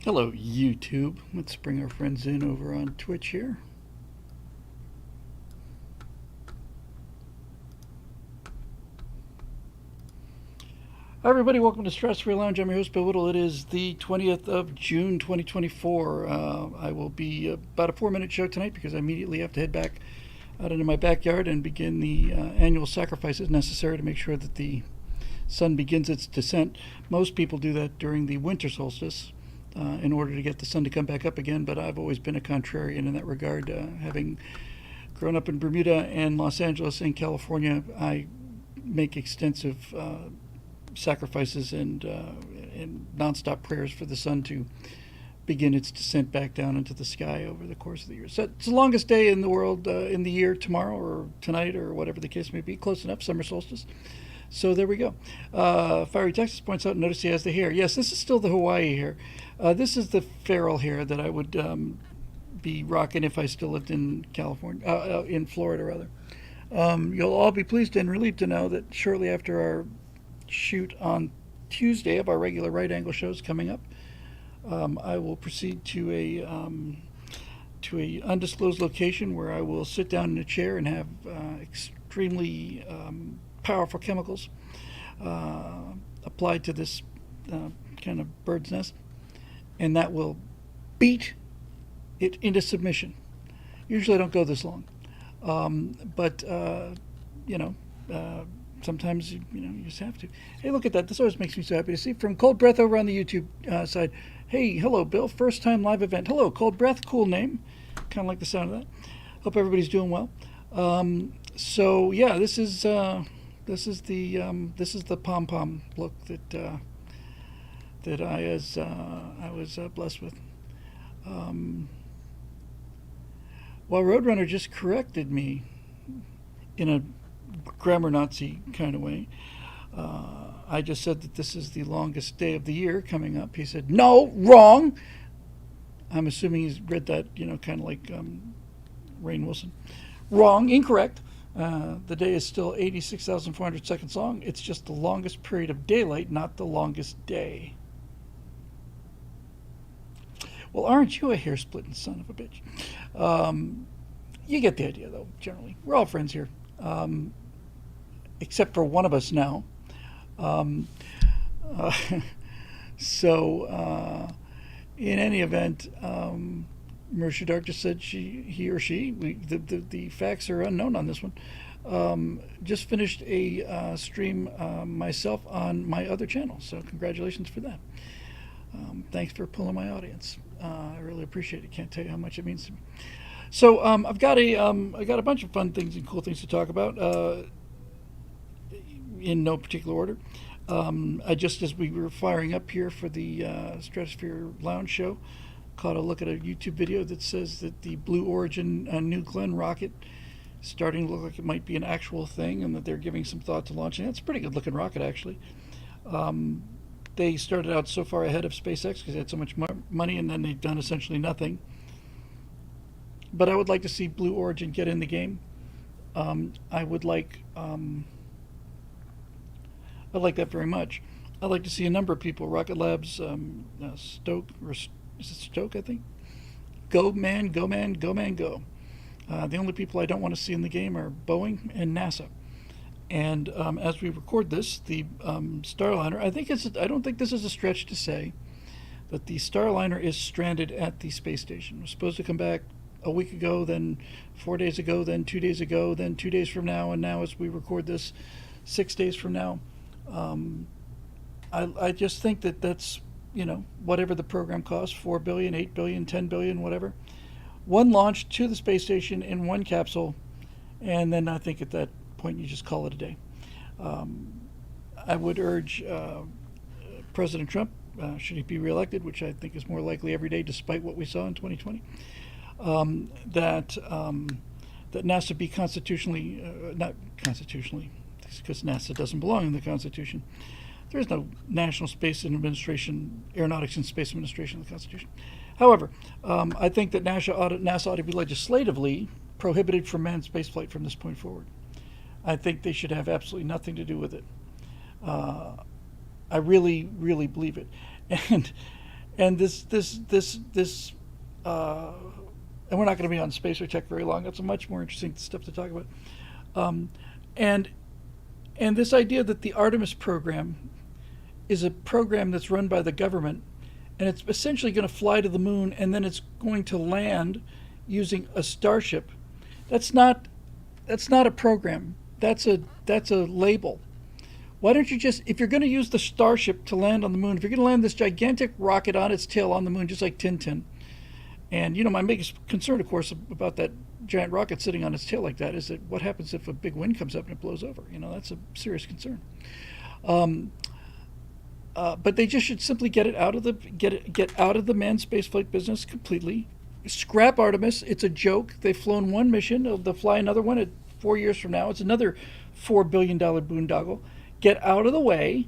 Hello, YouTube. Let's bring our friends in over on Twitch here. Hi, everybody. Welcome to Stress Free Lounge. I'm your host, Bill Whittle. It is the 20th of June, 2024. I will be about a 4-minute show tonight because I immediately have to head back out into my backyard and begin the annual sacrifices necessary to make sure that the sun begins its descent. Most people do that during the winter solstice in order to get the sun to come back up again, but I've always been a contrarian in that regard. Having grown up in Bermuda and Los Angeles and California, I make extensive sacrifices and nonstop prayers for the sun to begin its descent back down into the sky over the course of the year. So it's the longest day in the world in the year, tomorrow or tonight or whatever the case may be. Close enough, summer solstice. So there we go. Fiery Texas points out, notice he has the hair. Yes, this is still the Hawaii hair. This is the feral hair that I would be rocking if I still lived in California, in Florida rather. You'll all be pleased and relieved to know that shortly after our shoot on Tuesday of our regular right angle shows coming up, I will proceed to a undisclosed location where I will sit down in a chair and have extremely powerful chemicals applied to this kind of bird's nest, and that will beat it into submission. Usually I don't go this long, but you know. Sometimes you just have to. Hey, look at that! This always makes me so happy to see. From Cold Breath over on the YouTube side. Hey, hello, Bill. First time live event. Hello, Cold Breath. Cool name. Kind of like the sound of that. Hope everybody's doing well. So yeah, this is the pom pom look that I was blessed with. While Roadrunner just corrected me in a grammar Nazi kind of way. I just said that this is the longest day of the year coming up. He said, no, wrong. I'm assuming he's read that, kind of like Rainn Wilson. Wrong, incorrect. The day is still 86,400 seconds long. It's just the longest period of daylight, not the longest day. Well, aren't you a hair-splitting son of a bitch? You get the idea, though, generally. We're all friends here. Except for one of us now. Uh, so, in any event, Marisha Dark just said he or she, the facts are unknown on this one. Just finished a stream myself on my other channel, so congratulations for that. Thanks for pulling my audience. I really appreciate it. Can't tell you how much it means to me. So I got a bunch of fun things and cool things to talk about. In no particular order. I just, as we were firing up here for the Stratosphere Lounge show, caught a look at a YouTube video that says that the Blue Origin New Glenn rocket is starting to look like it might be an actual thing, and that they're giving some thought to launching it. It's a pretty good looking rocket, actually. They started out so far ahead of SpaceX because they had so much money, and then they've done essentially nothing. But I would like to see Blue Origin get in the game. I would like that very much. I'd like to see a number of people. Rocket Labs, Stoke, or is it Stoke? I think. Go man, go man, go man, go. The only people I don't want to see in the game are Boeing and NASA. And as we record this, the Starliner. I don't think this is a stretch to say that the Starliner is stranded at the space station. It was supposed to come back a week ago, then 4 days ago, then 2 days ago, then 2 days from now, and now as we record this, 6 days from now. I just think that's, whatever the program costs, $4 billion, $8 billion, $10 billion, whatever. One launch to the space station in one capsule, and then I think at that point you just call it a day. I would urge President Trump, should he be reelected, which I think is more likely every day despite what we saw in 2020, that NASA be constitutionally, not constitutionally, because NASA doesn't belong in the Constitution. There is no National Space Administration, Aeronautics and Space Administration in the Constitution. However, I think that NASA ought to be legislatively prohibited from manned spaceflight from this point forward. I think they should have absolutely nothing to do with it. I really, really believe it. And And this uh, and we're not going to be on space or tech very long. That's a much more interesting stuff to talk about. Um, and and this idea that the Artemis program is a program that's run by the government, and it's essentially going to fly to the moon, and then it's going to land using a starship. That's not that's not a program. That's a label. Why don't you just, if you're going to use the starship to land on the moon, if you're going to land this gigantic rocket on its tail on the moon, just like Tintin, and my biggest concern, of course, about that giant rocket sitting on its tail like that is that what happens if a big wind comes up and it blows over? That's a serious concern. Um, but they just should simply get it out of the get out of the manned spaceflight business completely. Scrap Artemis. It's a joke. They've flown one mission. They'll fly another one at 4 years from now. It's another $4 billion boondoggle. Get out of the way,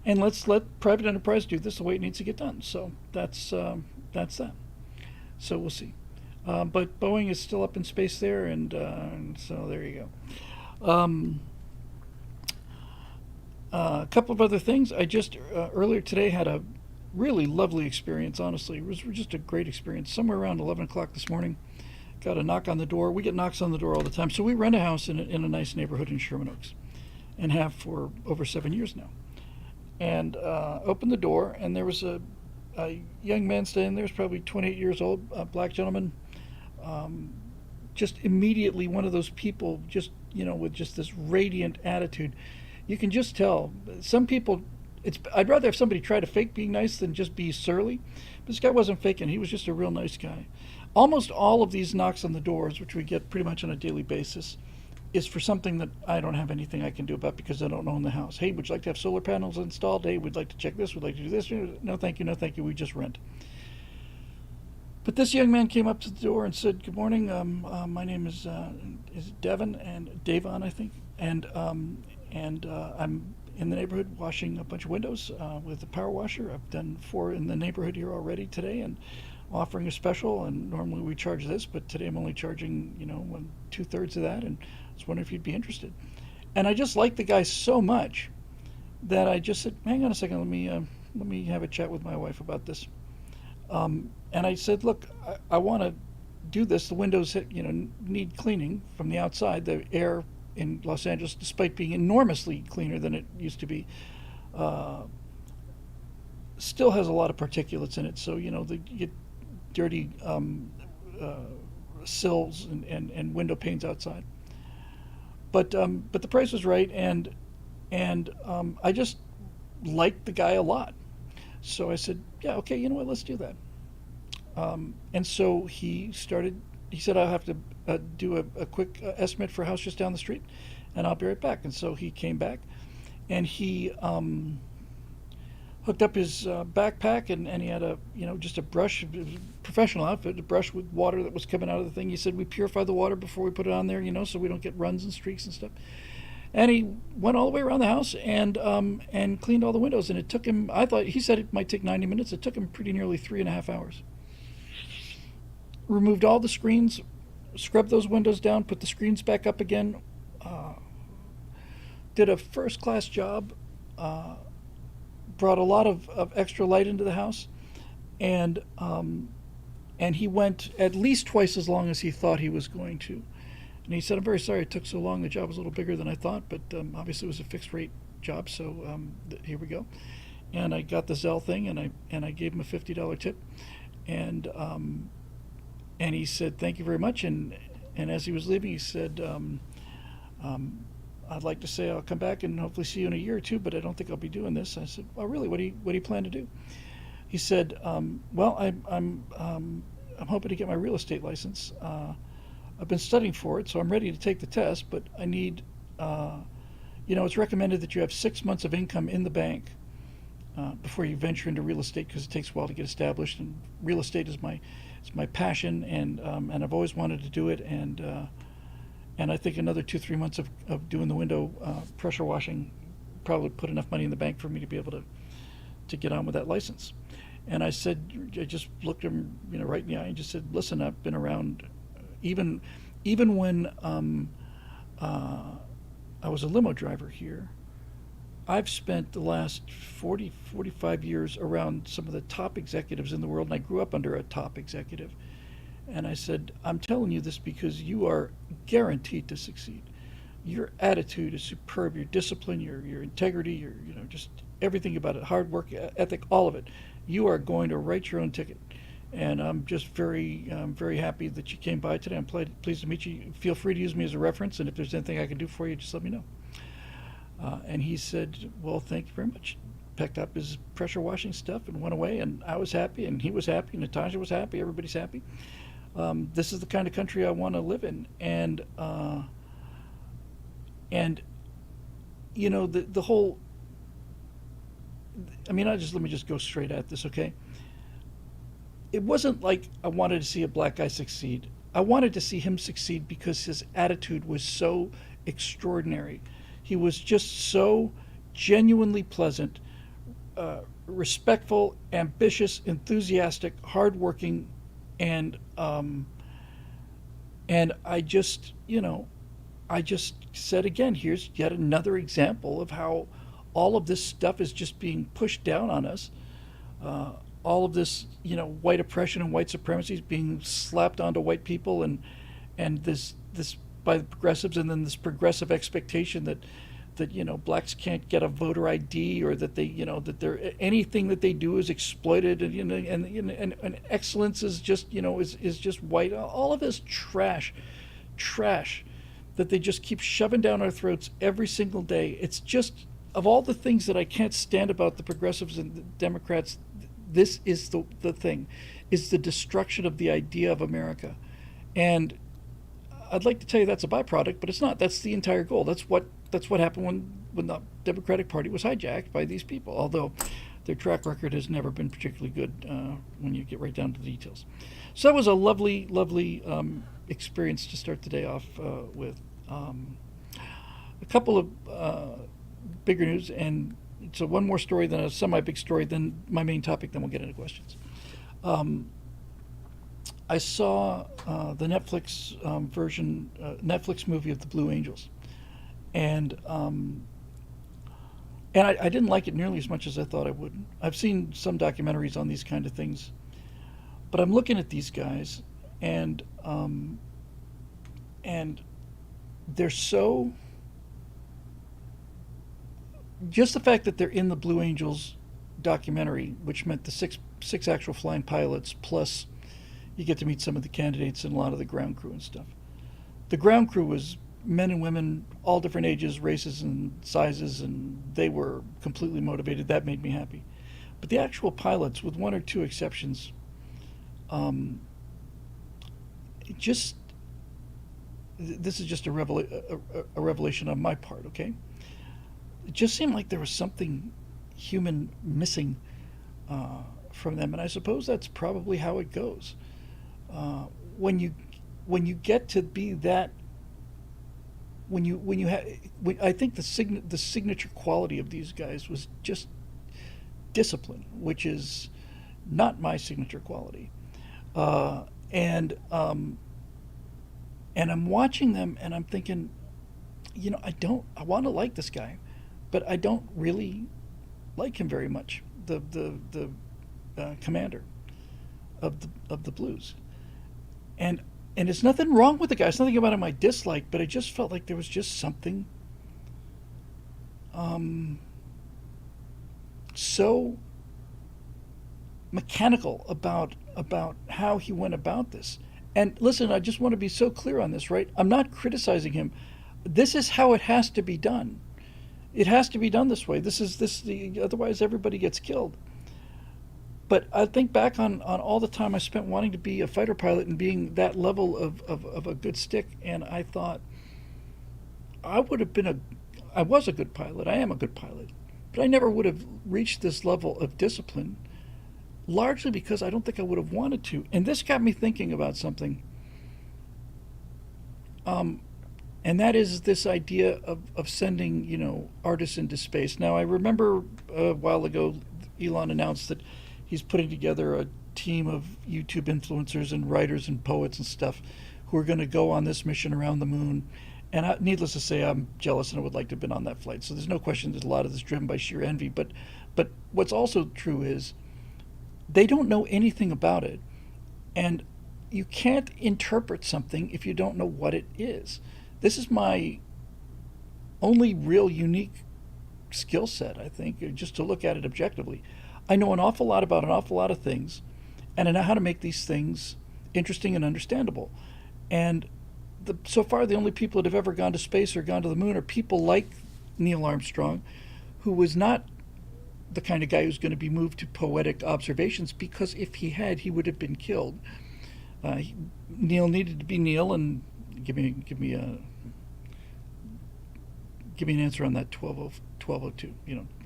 and let's let private enterprise do this the way it needs to get done. So that's that. So we'll see. But Boeing is still up in space there, and so there you go. A couple of other things. I just earlier today had a really lovely experience. Honestly, it was just a great experience. Somewhere around 11 o'clock this morning, got a knock on the door. We get knocks on the door all the time. So we rent a house in a nice neighborhood in Sherman Oaks, and have for over 7 years now. And opened the door, and there was a young man standing there. He was probably 28 years old, a black gentleman. Just immediately one of those people, just with just this radiant attitude. You can just tell. Some people, I'd rather have somebody try to fake being nice than just be surly. But this guy wasn't faking. He was just a real nice guy. Almost all of these knocks on the doors, which we get pretty much on a daily basis, is for something that I don't have anything I can do about because I don't own the house. Hey, would you like to have solar panels installed? Hey, we'd like to check this. We'd like to do this. No, thank you. No, thank you. We just rent. But this young man came up to the door and said, "Good morning. My name is Devon and Davon, I think, and I'm in the neighborhood washing a bunch of windows with a power washer. I've done 4 in the neighborhood here already today, and offering a special. And normally we charge this, but today I'm only charging 2/3 of that. And I was wondering if you'd be interested." And I just liked the guy so much that I just said, "Hang on a second. Let me have a chat with my wife about this." And I said, "Look, I want to do this. The windows, need cleaning from the outside. The air in Los Angeles, despite being enormously cleaner than it used to be, still has a lot of particulates in it. So you get dirty sills and window panes outside. But the price was right, and I just liked the guy a lot. So I said, "Yeah, okay, you know what? Let's do that." And so he started. He said, "I'll have to do a quick estimate for a house just down the street, and I'll be right back." And so he came back, and he hooked up his backpack, and he had just a brush, professional outfit, a brush with water that was coming out of the thing. He said, "We purify the water before we put it on there, so we don't get runs and streaks and stuff." And he went all the way around the house and cleaned all the windows. And it took him. I thought he said it might take 90 minutes. It took him pretty nearly 3.5 hours. Removed all the screens, scrubbed those windows down, put the screens back up again. Did a first-class job. Brought a lot of extra light into the house, and he went at least twice as long as he thought he was going to. And he said, "I'm very sorry it took so long. The job was a little bigger than I thought, but obviously it was a fixed-rate job, so here we go." And I got the Zelle thing, and I gave him a $50 tip, and he said, "Thank you very much." And as he was leaving, he said, "I'd like to say I'll come back and hopefully see you in a year or two, but I don't think I'll be doing this." I said, "Oh, really? What do you plan to do?" He said, "Well, I'm hoping to get my real estate license. I've been studying for it, so I'm ready to take the test, but I need, it's recommended that you have 6 months of income in the bank before you venture into real estate, because it takes a while to get established. And real estate is my passion, and I've always wanted to do it. And I think another 2-3 months of doing the window pressure washing probably put enough money in the bank for me to be able to get on with that license." And I said, I just looked him right in the eye and just said, "Listen, I've been around, even when I was a limo driver here. I've spent the last 40, 45 years around some of the top executives in the world, and I grew up under a top executive. And I said, I'm telling you this because you are guaranteed to succeed. Your attitude is superb. Your discipline, your integrity, your just everything about it, hard work ethic, all of it. You are going to write your own ticket. And I'm just very happy that you came by today. I'm pleased to meet you. Feel free to use me as a reference, and if there's anything I can do for you, just let me know. And he said, well, thank you very much. Picked up his pressure washing stuff and went away, and I was happy, and he was happy, and Natasha was happy. Everybody's happy. This is the kind of country I want to live in, and the whole. I mean, let me just go straight at this, okay? It wasn't like I wanted to see a black guy succeed. I wanted to see him succeed because his attitude was so extraordinary. He was just so genuinely pleasant, respectful, ambitious, enthusiastic, hardworking, and I just I just said again, here's yet another example of how all of this stuff is just being pushed down on us. All of this, white oppression and white supremacy is being slapped onto white people, and this by the progressives, and then this progressive expectation that blacks can't get a voter ID, or that that they're anything that they do is exploited, and excellence is just is just white. All of this trash that they just keep shoving down our throats every single day. It's just, of all the things that I can't stand about the progressives and the Democrats, this is the thing, is the destruction of the idea of America. And I'd like to tell you that's a byproduct, but it's not. That's the entire goal. That's what happened when the Democratic Party was hijacked by these people, although their track record has never been particularly good when you get right down to the details. So that was a lovely, lovely experience to start the day off with. A couple of bigger news, and so one more story, then a semi-big story, then my main topic, then we'll get into questions. I saw the Netflix Netflix movie of the Blue Angels, and I didn't like it nearly as much as I thought I would. I've seen some documentaries on these kind of things, but I'm looking at these guys, and they're so. Just the fact that they're in the Blue Angels documentary, which meant the six actual flying pilots, plus you get to meet some of the candidates and a lot of the ground crew and stuff. The ground crew was men and women, all different ages, races, and sizes, and they were completely motivated. That made me happy. But the actual pilots, with one or two exceptions, just this is just a revelation on my part, okay? It just seemed like there was something human missing from them, and I suppose that's probably how it goes. When you get to be that, I think the signature quality of these guys was just discipline, which is not my signature quality, and I'm watching them and I'm thinking, I want to like this guy, but I don't really like him very much. The commander of the Blues, and it's nothing wrong with the guy. It's nothing about him I dislike, but I just felt like there was just something so mechanical about how he went about this. And listen, I just want to be so clear on this, right? I'm not criticizing him. This is how it has to be done. It has to be done this way. Otherwise everybody gets killed. But I think back on all the time I spent wanting to be a fighter pilot and being that level of a good stick, and I thought I was a good pilot. I am a good pilot. But I never would have reached this level of discipline, largely because I don't think I would have wanted to. And this got me thinking about something. And that is this idea of sending, artists into space. Now, I remember a while ago, Elon announced that he's putting together a team of YouTube influencers and writers and poets and stuff who are going to go on this mission around the moon And needless to say, I'm jealous and I would like to have been on that flight. So there's no question that a lot of this is driven by sheer envy. But what's also true is they don't know anything about it, and you can't interpret something if you don't know what it is. This is my only real unique skill set, I think, just to look at it objectively. I know an awful lot about an awful lot of things, and I know how to make these things interesting and understandable. And so far, the only people that have ever gone to space or gone to the moon are people like Neil Armstrong, who was not the kind of guy who's going to be moved to poetic observations, because if he had, he would have been killed. Neil needed to be Neil, and give me an answer on that 1202.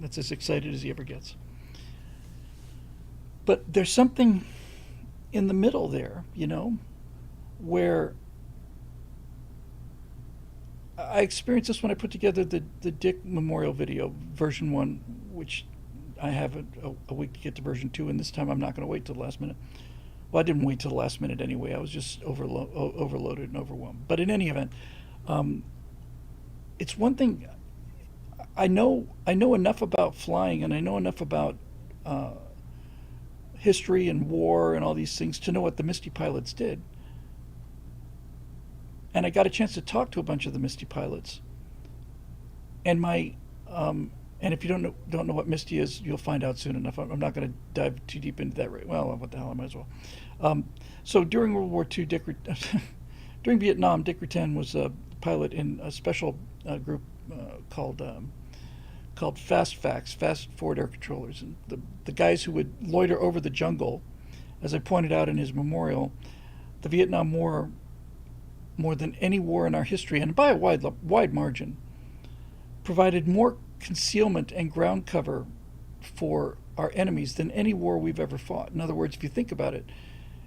That's as excited as he ever gets. But there's something in the middle there, where I experienced this when I put together the Dick Memorial video, version 1, which I have a week to get to version 2, and this time I'm not going to wait till the last minute. Well, I didn't wait till the last minute anyway. I was just overloaded and overwhelmed. But in any event, it's one thing. I know enough about flying, and I know enough about history and war and all these things to know what the Misty pilots did. And I got a chance to talk to a bunch of the Misty pilots. And and if you don't know what Misty is, you'll find out soon enough. I'm not going to dive too deep into that right. Well, what the hell, I might as well. So during World War II, during Vietnam, Dick Rutan was a pilot in a special group called Fast Facts, Fast Forward Air Controllers, and the guys who would loiter over the jungle. As I pointed out in his memorial, the Vietnam War, more than any war in our history, and by a wide margin, provided more concealment and ground cover for our enemies than any war we've ever fought. In other words, if you think about it,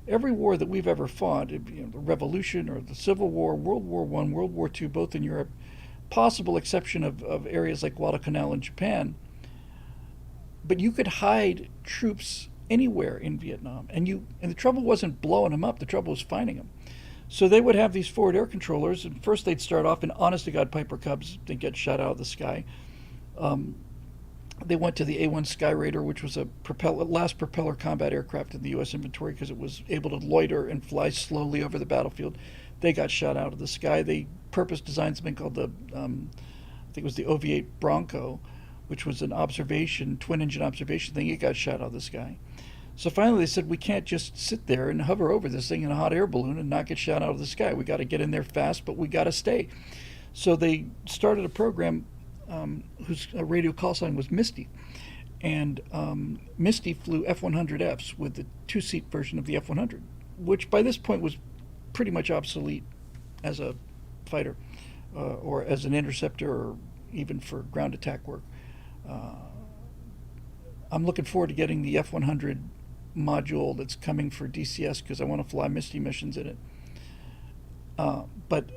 every war that we've ever fought, the Revolution or the Civil War, World War I, World War II, both in Europe, possible exception of areas like Guadalcanal in Japan, but you could hide troops anywhere in Vietnam, and the trouble wasn't blowing them up, the trouble was finding them. So they would have these forward air controllers, and first they'd start off in honest-to-God Piper Cubs. They'd get shot out of the sky. They went to the A-1 Sky Raider, which was a last propeller combat aircraft in the U.S. inventory because it was able to loiter and fly slowly over the battlefield. They got shot out of the sky. They purpose designed something called I think it was the OV-8 Bronco, which was an twin-engine observation thing. It got shot out of the sky. So finally they said, we can't just sit there and hover over this thing in a hot air balloon and not get shot out of the sky. We got to get in there fast, but we got to stay. So they started a program whose radio call sign was Misty. And Misty flew F-100Fs with the two-seat version of the F-100, which by this point was pretty much obsolete as a fighter or as an interceptor or even for ground attack work. I'm looking forward to getting the F-100 module that's coming for DCS because I want to fly Misty missions in it. But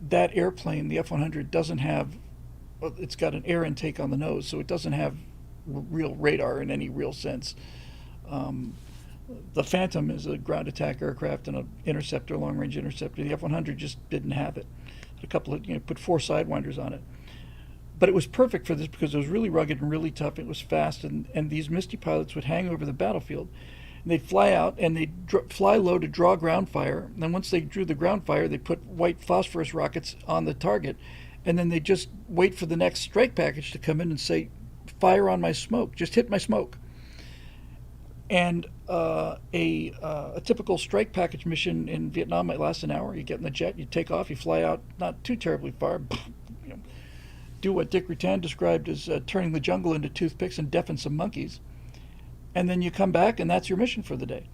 that airplane, the F-100, doesn't have, it's got an air intake on the nose, so it doesn't have real radar in any real sense. The Phantom is a ground attack aircraft and an interceptor, long-range interceptor. The F-100 just didn't have it. A couple of, put 4 Sidewinders on it. But it was perfect for this because it was really rugged and really tough. It was fast, and these Misty pilots would hang over the battlefield. And they'd fly out, and they'd fly low to draw ground fire. And then once they drew the ground fire, they'd put white phosphorus rockets on the target. And then they'd just wait for the next strike package to come in and say, fire on my smoke. Just hit my smoke. And a typical strike package mission in Vietnam might last an hour. You get in the jet, you take off, you fly out not too terribly far, do what Dick Rutan described as turning the jungle into toothpicks and deafen some monkeys. And then you come back, and that's your mission for the day.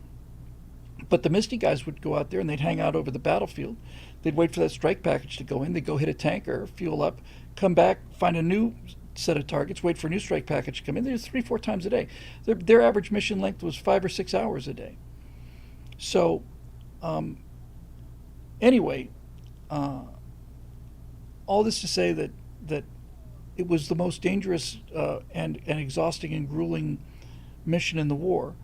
But the Misty guys would go out there, and they'd hang out over the battlefield. They'd wait for that strike package to go in. They'd go hit a tanker, fuel up, come back, find a new set of targets, wait for a new strike package to come in. They're 3-4 times a day. Their average mission length was 5 or 6 hours a day. So, anyway, all this to say that it was the most dangerous and exhausting and grueling mission in the war.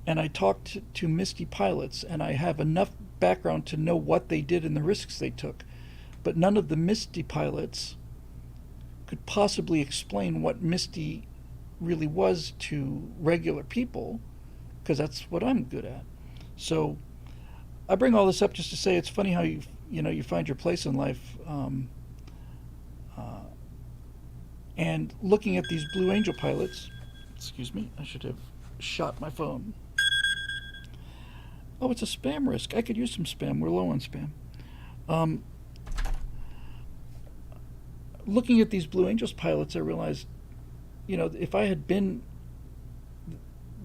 And I talked to Misty pilots, and I have enough background to know what they did and the risks they took. but none of the Misty pilots could possibly explain what Misty really was to regular people, because that's what I'm good at. So I bring all this up just to say it's funny how you find your place in life. And looking at these Blue Angel pilots, excuse me, I should have shot my phone. Oh, it's a spam risk. I could use some spam. We're low on spam. Looking at these Blue Angels pilots, I realized, if I had been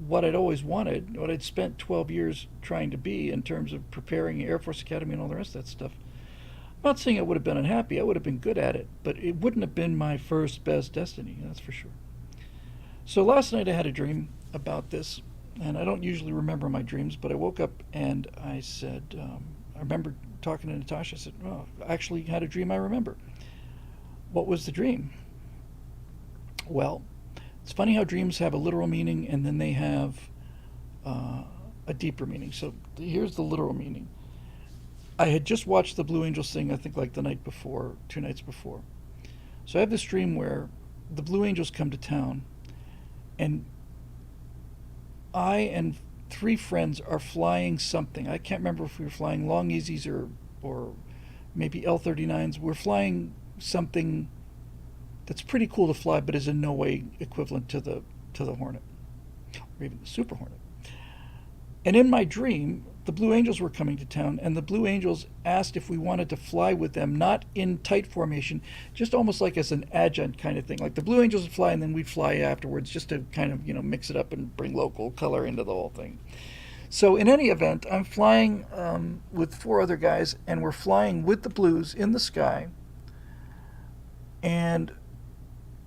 what I'd always wanted, what I'd spent 12 years trying to be in terms of preparing Air Force Academy and all the rest of that stuff, I'm not saying I would have been unhappy. I would have been good at it, but it wouldn't have been my first best destiny, that's for sure. So last night I had a dream about this, and I don't usually remember my dreams, but I woke up and I said, I remember talking to Natasha. I said, oh, I actually had a dream I remember. What was the dream? Well, it's funny how dreams have a literal meaning and then they have a deeper meaning. So here's the literal meaning. I had just watched the Blue Angels thing, I think like the night before, 2 nights before. So I have this dream where the Blue Angels come to town, and I and 3 friends are flying something. I can't remember if we were flying Long-EZs or maybe L-39s. We're flying something that's pretty cool to fly, but is in no way equivalent to the Hornet, or even the Super Hornet. And in my dream, the Blue Angels were coming to town, and the Blue Angels asked if we wanted to fly with them, not in tight formation, just almost like as an adjunct kind of thing. Like the Blue Angels would fly, and then we'd fly afterwards, just to kind of mix it up and bring local color into the whole thing. So in any event, I'm flying with 4 other guys, and we're flying with the Blues in the sky. And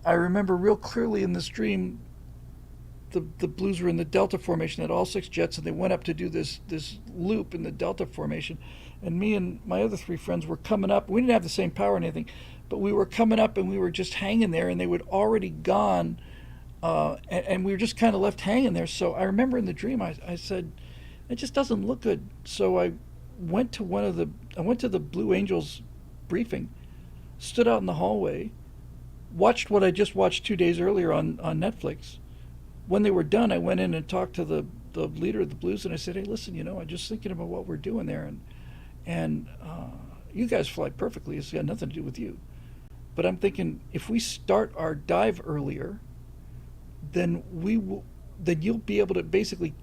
I remember real clearly in this dream, the Blues were in the Delta formation, had all 6 jets, and they went up to do this loop in the Delta formation. And me and my other 3 friends were coming up. We didn't have the same power or anything, but we were coming up and we were just hanging there, and they had already gone, and we were just kind of left hanging there. So I remember in the dream, I said, it just doesn't look good. So I went to the Blue Angels briefing, stood out in the hallway, watched what I just watched 2 days earlier on Netflix. When they were done, I went in and talked to the leader of the Blues, and I said, hey, listen, I'm just thinking about what we're doing there, and you guys fly perfectly. It's got nothing to do with you. But I'm thinking, if we start our dive earlier, then you'll be able to basically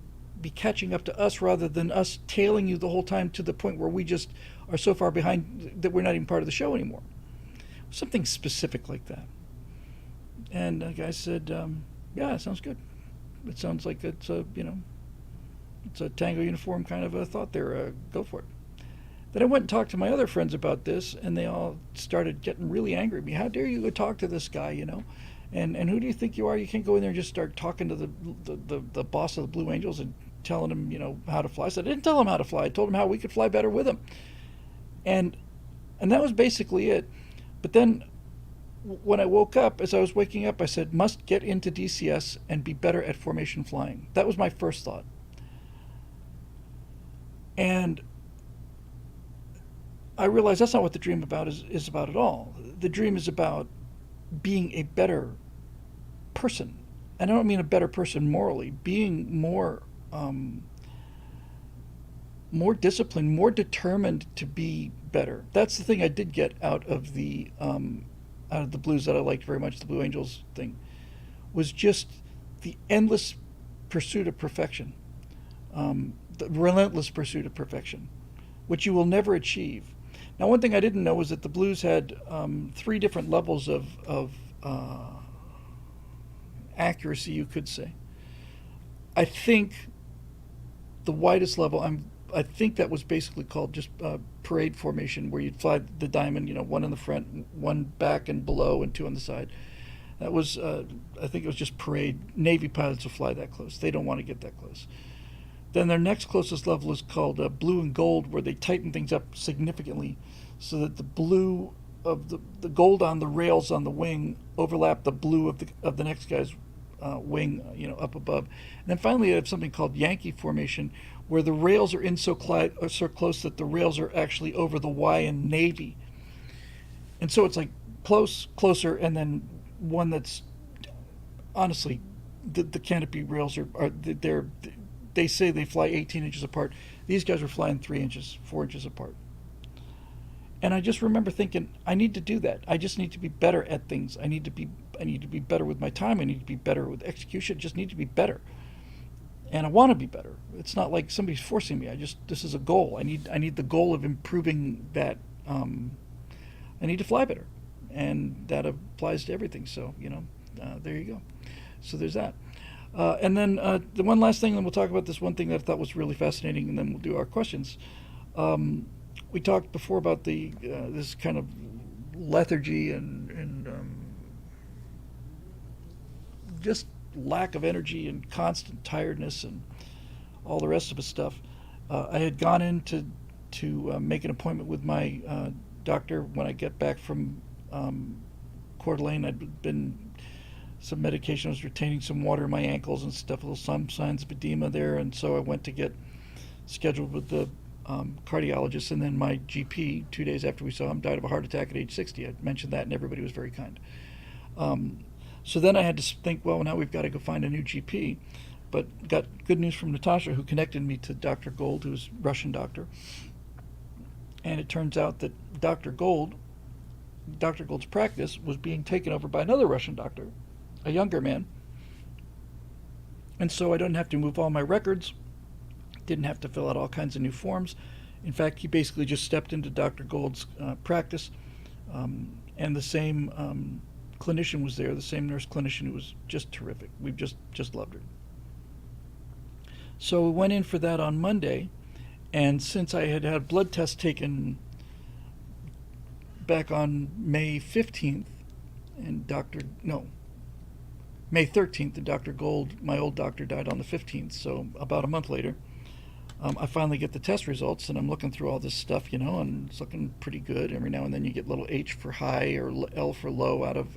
be catching up to us rather than us tailing you the whole time to the point where we just are so far behind that we're not even part of the show anymore. Something specific like that. And the guy said, yeah, it sounds good. It sounds like it's a Tango uniform kind of a thought there. Go for it. Then I went and talked to my other friends about this, and they all started getting really angry at me. How dare you go talk to this guy, And who do you think you are? You can't go in there and just start talking to the boss of the Blue Angels and telling him, how to fly. I said, I didn't tell him how to fly. I told him how we could fly better with him. And that was basically it. But then when I woke up, as I was waking up, I said, must get into DCS and be better at formation flying. That was my first thought. And I realized that's not what the dream is about at all. The dream is about being a better person. And I don't mean a better person morally, being more disciplined, more determined to be better. That's the thing I did get out of the Blues that I liked very much, the Blue Angels thing, was just the endless pursuit of perfection, the relentless pursuit of perfection, which you will never achieve. Now, one thing I didn't know was that the Blues had 3 different levels of accuracy, you could say. I think the widest level, I think that was basically called just parade formation, where you'd fly the diamond, 1 in the front, 1 back and below, and 2 on the side. That was, I think it was just parade. Navy pilots will fly that close. They don't want to get that close. Then their next closest level is called blue and gold, where they tighten things up significantly so that the blue of the gold on the rails on the wing overlap the blue of the next guy's wing, up above. And then finally, you have something called Yankee formation, where the rails are in so close that the rails are actually over the Y in Navy. And so it's like closer, and then one that's honestly, the canopy rails they say they fly 18 inches apart. These guys were flying 3 inches, 4 inches apart. And I just remember thinking, I need to do that. I just need to be better at things. I need to be better with my time. I need to be better with execution. I just need to be better. And I want to be better. It's not like somebody's forcing me. This is a goal. I need the goal of improving that. I need to fly better, and that applies to everything. So there you go. So there's that. And then the one last thing, and we'll talk about this one thing that I thought was really fascinating, and then we'll do our questions. We talked before about this kind of lethargy and just lack of energy and constant tiredness and all the rest of the stuff. I had gone in to make an appointment with my doctor when I get back from Coeur d'Alene. I'd been some medication. I was retaining some water in my ankles and stuff, little some signs of edema there, and so I went to get scheduled with the cardiologist, and then my GP 2 days after we saw him died of a heart attack at age 60. I mentioned that, and everybody was very kind. So then I had to think, well, now we've got to go find a new GP, but got good news from Natasha, who connected me to Dr. Gold, who's a Russian doctor. And it turns out that Dr. Gold's practice was being taken over by another Russian doctor, a younger man. And so I didn't have to move all my records, didn't have to fill out all kinds of new forms. In fact, he basically just stepped into Dr. Gold's practice, and the same clinician was there, the same nurse clinician, who was just terrific. We just loved her. So we went in for that on Monday, and since I had had blood tests taken back on May 15th, and May 13th, and Dr. Gold, my old doctor, died on the 15th, so about a month later, I finally get the test results, and I'm looking through all this stuff, and it's looking pretty good. Every now and then you get little H for high or L for low out of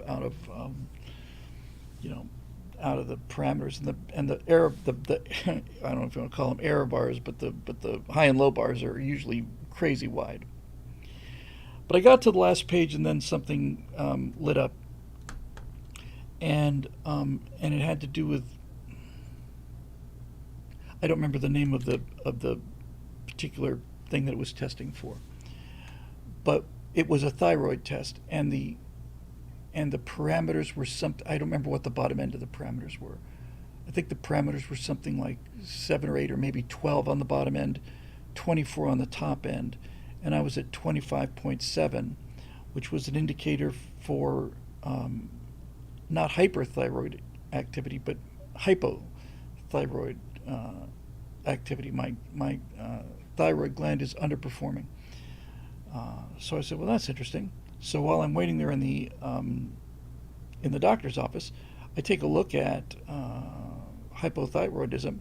the parameters, and the error, the I don't know if you want to call them error bars, but the high and low bars are usually crazy wide. But I got to the last page, and then something lit up, and it had to do with, I don't remember the name of the particular thing that it was testing for, but it was a thyroid test, and the parameters were something. I don't remember what the bottom end of the parameters were. I think the parameters were something like 7 or 8 or maybe 12 on the bottom end, 24 on the top end, and I was at 25.7, which was an indicator for not hyperthyroid activity, but hypothyroid activity. My thyroid gland is underperforming. So I said, well, that's interesting. So while I'm waiting there in the doctor's office, I take a look at hypothyroidism,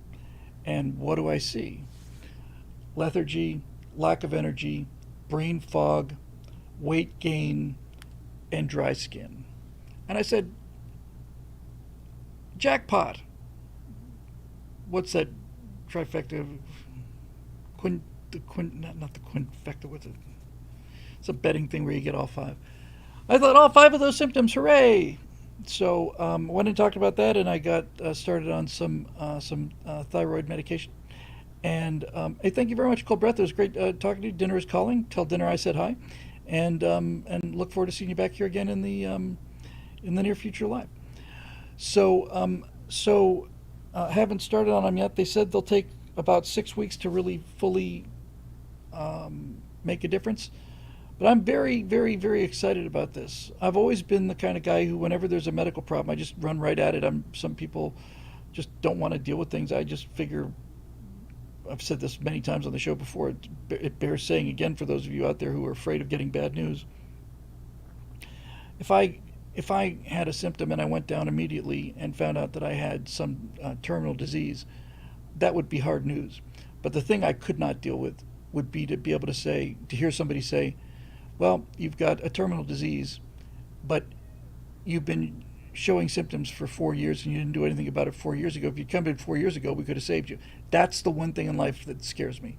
and what do I see? Lethargy, lack of energy, brain fog, weight gain, and dry skin. And I said, jackpot. What's that trifecta? Not the quinfecta. What's it? It's a betting thing where you get all 5. I thought all 5 of those symptoms, hooray! So went and talked about that, and I got started on some thyroid medication. And hey, thank you very much, Cold Breath. It was great talking to you. Dinner is calling. Tell Dinner I said hi, and look forward to seeing you back here again in the near future live. So haven't started on them yet. They said they'll take about 6 weeks to really fully make a difference. But I'm very, very, very excited about this. I've always been the kind of guy who, whenever there's a medical problem, I just run right at it. Some people just don't want to deal with things. I just figure, I've said this many times on the show before, it bears saying again for those of you out there who are afraid of getting bad news. If I had a symptom and I went down immediately and found out that I had some terminal disease, that would be hard news. But the thing I could not deal with would be to be able to hear somebody say, well, you've got a terminal disease, but you've been showing symptoms for 4 years and you didn't do anything about it 4 years ago. If you'd come in 4 years ago, we could have saved you. That's the one thing in life that scares me,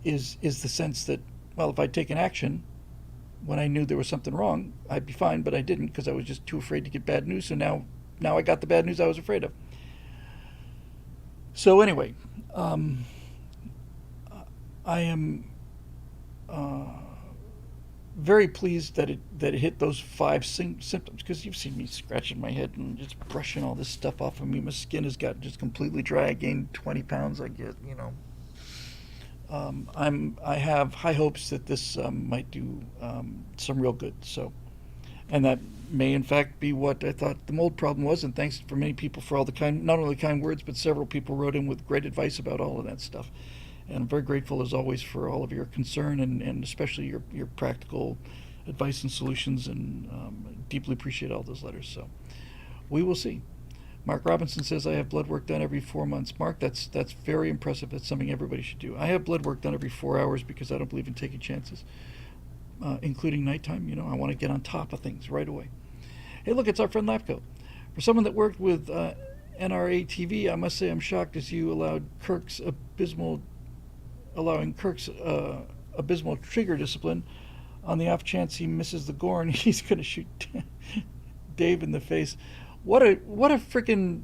is the sense that, well, if I'd taken action, when I knew there was something wrong, I'd be fine, but I didn't because I was just too afraid to get bad news. So now I got the bad news I was afraid of. So anyway, I am very pleased that it hit those five symptoms, because you've seen me scratching my head and just brushing all this stuff off of me. My skin has got just completely dry. I gained 20 pounds. I have high hopes that this might do some real good. So, and that may in fact be what I thought the mold problem was. And thanks for many people for all the not only kind words, but several people wrote in with great advice about all of that stuff. And I'm very grateful as always for all of your concern and especially your practical advice and solutions, and deeply appreciate all those letters. So we will see. Mark Robinson says, I have blood work done every 4 months. Mark, that's very impressive. That's something everybody should do. I have blood work done every 4 hours because I don't believe in taking chances, including nighttime. I want to get on top of things right away. Hey, look, it's our friend Lapco. For someone that worked with NRA TV, I must say I'm shocked as you allowing Kirk's abysmal trigger discipline. On the off chance he misses the Gorn, he's going to shoot Dave in the face. What a freaking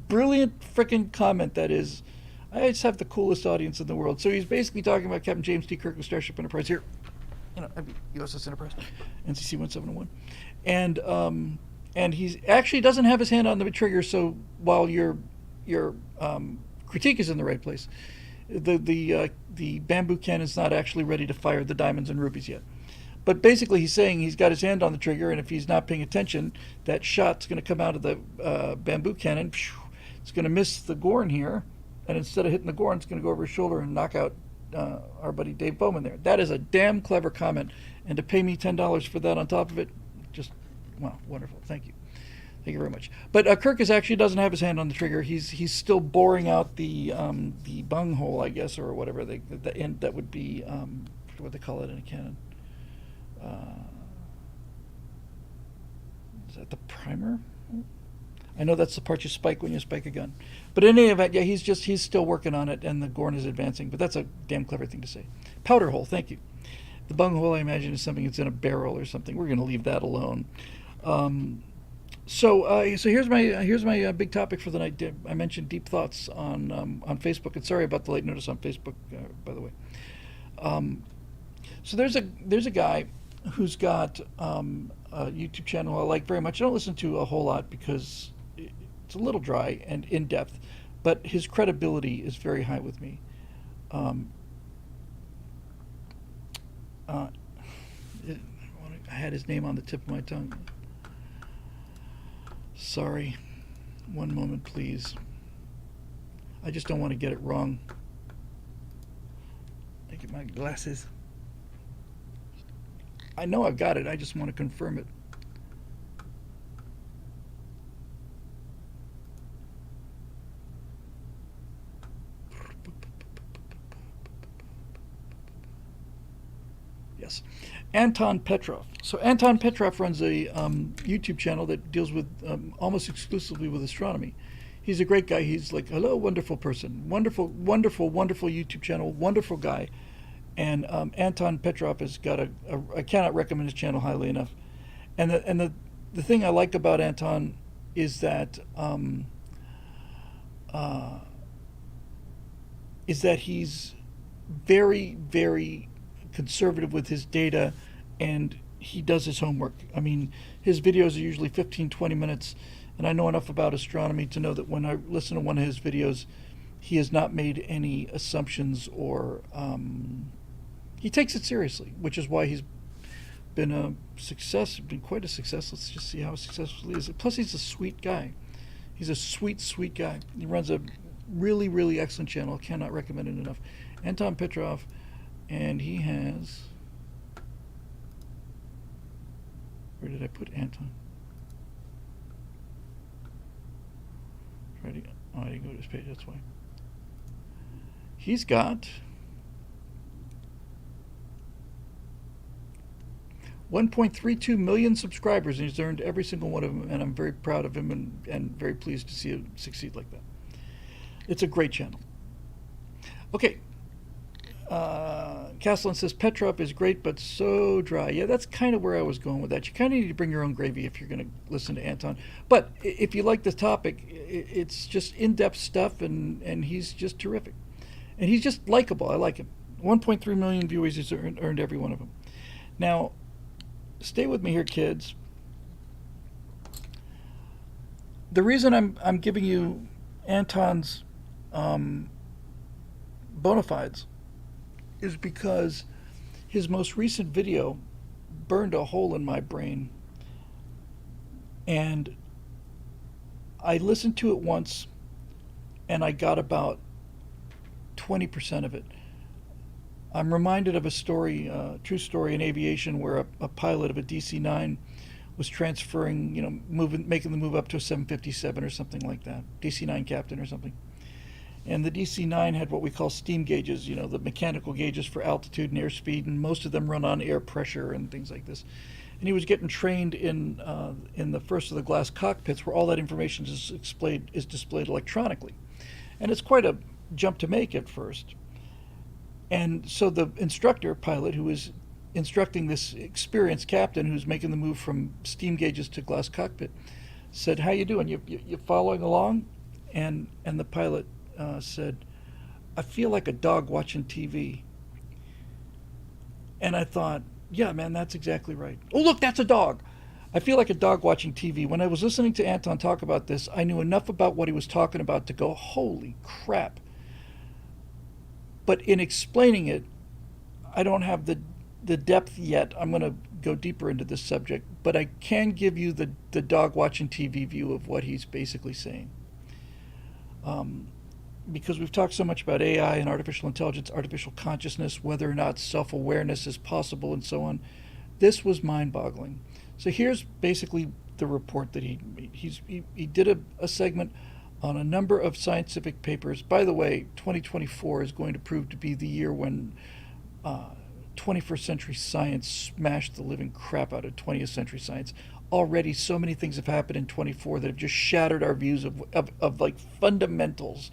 brilliant freaking comment that is. I just have the coolest audience in the world. So he's basically talking about Captain James T. Kirk of Starship Enterprise here. USS Enterprise, NCC 171. And he's actually doesn't have his hand on the trigger, so while your critique is in the right place, the bamboo cannon's not actually ready to fire the diamonds and rubies yet. But basically he's saying he's got his hand on the trigger, and if he's not paying attention, that shot's going to come out of the bamboo cannon. It's going to miss the Gorn here, and instead of hitting the Gorn, it's going to go over his shoulder and knock out our buddy Dave Bowman there. That is a damn clever comment, and to pay me $10 for that on top of it, just, wow, wonderful. Thank you. Thank you very much. But Kirk actually doesn't have his hand on the trigger. He's still boring out the bung hole, I guess, or whatever the end that would be. What they call it in a cannon. Is that the primer? I know that's the part you spike when you spike a gun. But in any event, yeah, he's still working on it, and the Gorn is advancing. But that's a damn clever thing to say. Powder hole, thank you. The bung hole, I imagine, is something that's in a barrel or something. We're going to leave that alone. So here's my big topic for the night. I mentioned deep thoughts on Facebook, and sorry about the late notice on Facebook, by the way. So there's a guy who's got a YouTube channel I like very much. I don't listen to a whole lot because it's a little dry and in depth, but his credibility is very high with me. I had his name on the tip of my tongue. Sorry. One moment, please. I just don't want to get it wrong. I get my glasses. I know I've got it. I just want to confirm it. Yes. Anton Petrov. So Anton Petrov runs a YouTube channel that deals with almost exclusively with astronomy. He's a great guy. He's like, hello, wonderful person. Wonderful, wonderful, wonderful YouTube channel. Wonderful guy. And Anton Petrov has got I cannot recommend his channel highly enough. And the thing I like about Anton is that he's very, very conservative with his data, and he does his homework. I mean, his videos are usually 15, 20 minutes, and I know enough about astronomy to know that when I listen to one of his videos, he has not made any assumptions or he takes it seriously, which is why he's been a success, been quite a success. Let's just see how successful he is. Plus, he's a sweet guy. He's a sweet, sweet guy. He runs a really, really excellent channel. Cannot recommend it enough. Anton Petrov, and he has... Where did I put Anton? Ready? Oh, I didn't go to his page, that's why. He's got 1.32 million subscribers, and he's earned every single one of them, and I'm very proud of him and very pleased to see him succeed like that. It's a great channel. Okay. Castellan says Petrov is great, but so dry. Yeah, that's kind of where I was going with that. You kind of need to bring your own gravy if you're going to listen to Anton. But if you like this topic, it's just in-depth stuff, and he's just terrific. And he's just likable. I like him. 1.3 million viewers. He's earned every one of them. Now, stay with me here, kids. The reason I'm giving you Anton's bona fides is because his most recent video burned a hole in my brain, and I listened to it once and I got about 20% of it. I'm reminded of a story, true story in aviation, where a pilot of a DC-9 was transferring, making the move up to a 757 or something like that, DC-9 captain or something. And the DC-9 had what we call steam gauges, the mechanical gauges for altitude and airspeed, and most of them run on air pressure and things like this. And he was getting trained in the first of the glass cockpits, where all that information is displayed electronically. And it's quite a jump to make at first. And so the instructor pilot, who was instructing this experienced captain who's making the move from steam gauges to glass cockpit, said, "How you doing? You following along?" And the pilot said, "I feel like a dog watching TV." And I thought, yeah, man, that's exactly right. Oh, look, that's a dog. I feel like a dog watching TV. When I was listening to Anton talk about this, I knew enough about what he was talking about to go, holy crap. But in explaining it, I don't have the depth yet. I'm going to go deeper into this subject, but I can give you the dog watching TV view of what he's basically saying. Because we've talked so much about AI and artificial intelligence, artificial consciousness, whether or not self-awareness is possible, and so on. This was mind-boggling. So here's basically the report that he did a segment on a number of scientific papers. By the way, 2024 is going to prove to be the year when 21st century science smashed the living crap out of 20th century science. Already so many things have happened in 24 that have just shattered our views of like fundamentals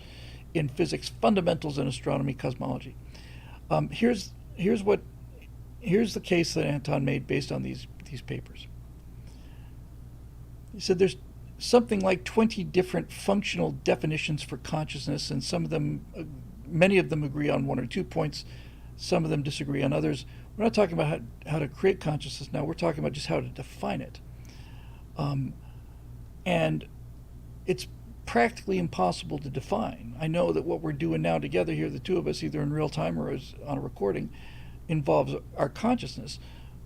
in physics, fundamentals in astronomy, cosmology. Here's the case that Anton made based on these papers. He said there's something like 20 different functional definitions for consciousness, and many of them agree on one or 2 points. Some of them disagree on others. We're not talking about how to create consciousness now. We're talking about just how to define it. And it's practically impossible to define. I know that what we're doing now together here, the two of us, either in real time or as on a recording, involves our consciousness.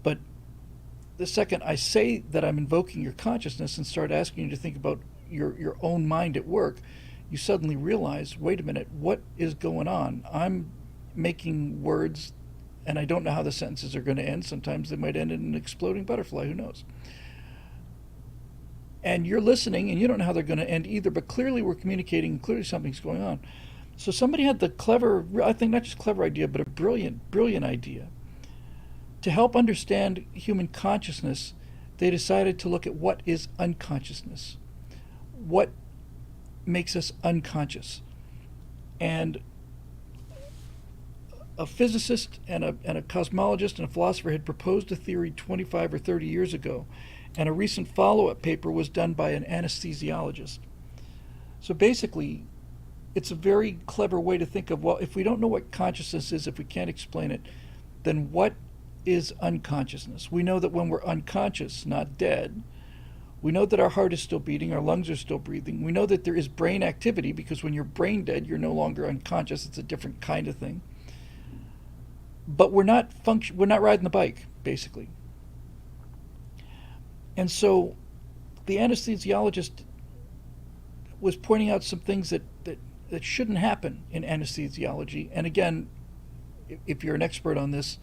But the second I say that I'm invoking your consciousness and start asking you to think about your own mind at work, you suddenly realize, wait a minute, what is going on? I'm making words, and I don't know how the sentences are going to end. Sometimes they might end in an exploding butterfly, who knows? And you're listening, and you don't know how they're going to end either, but clearly we're communicating, and clearly something's going on. So somebody had the clever, I think not just clever idea, but a brilliant, brilliant idea. To help understand human consciousness, they decided to look at what is unconsciousness. What makes us unconscious? And a physicist and a cosmologist and a philosopher had proposed a theory 25 or 30 years ago, and a recent follow-up paper was done by an anesthesiologist. So basically, it's a very clever way to think of, well, if we don't know what consciousness is, if we can't explain it, then what is unconsciousness? We know that when we're unconscious, not dead, we know that our heart is still beating, our lungs are still breathing. We know that there is brain activity, because when you're brain dead, you're no longer unconscious. It's a different kind of thing. But we're not riding the bike, basically. And so the anesthesiologist was pointing out some things that shouldn't happen in anesthesiology. And again, if you're an expert on this,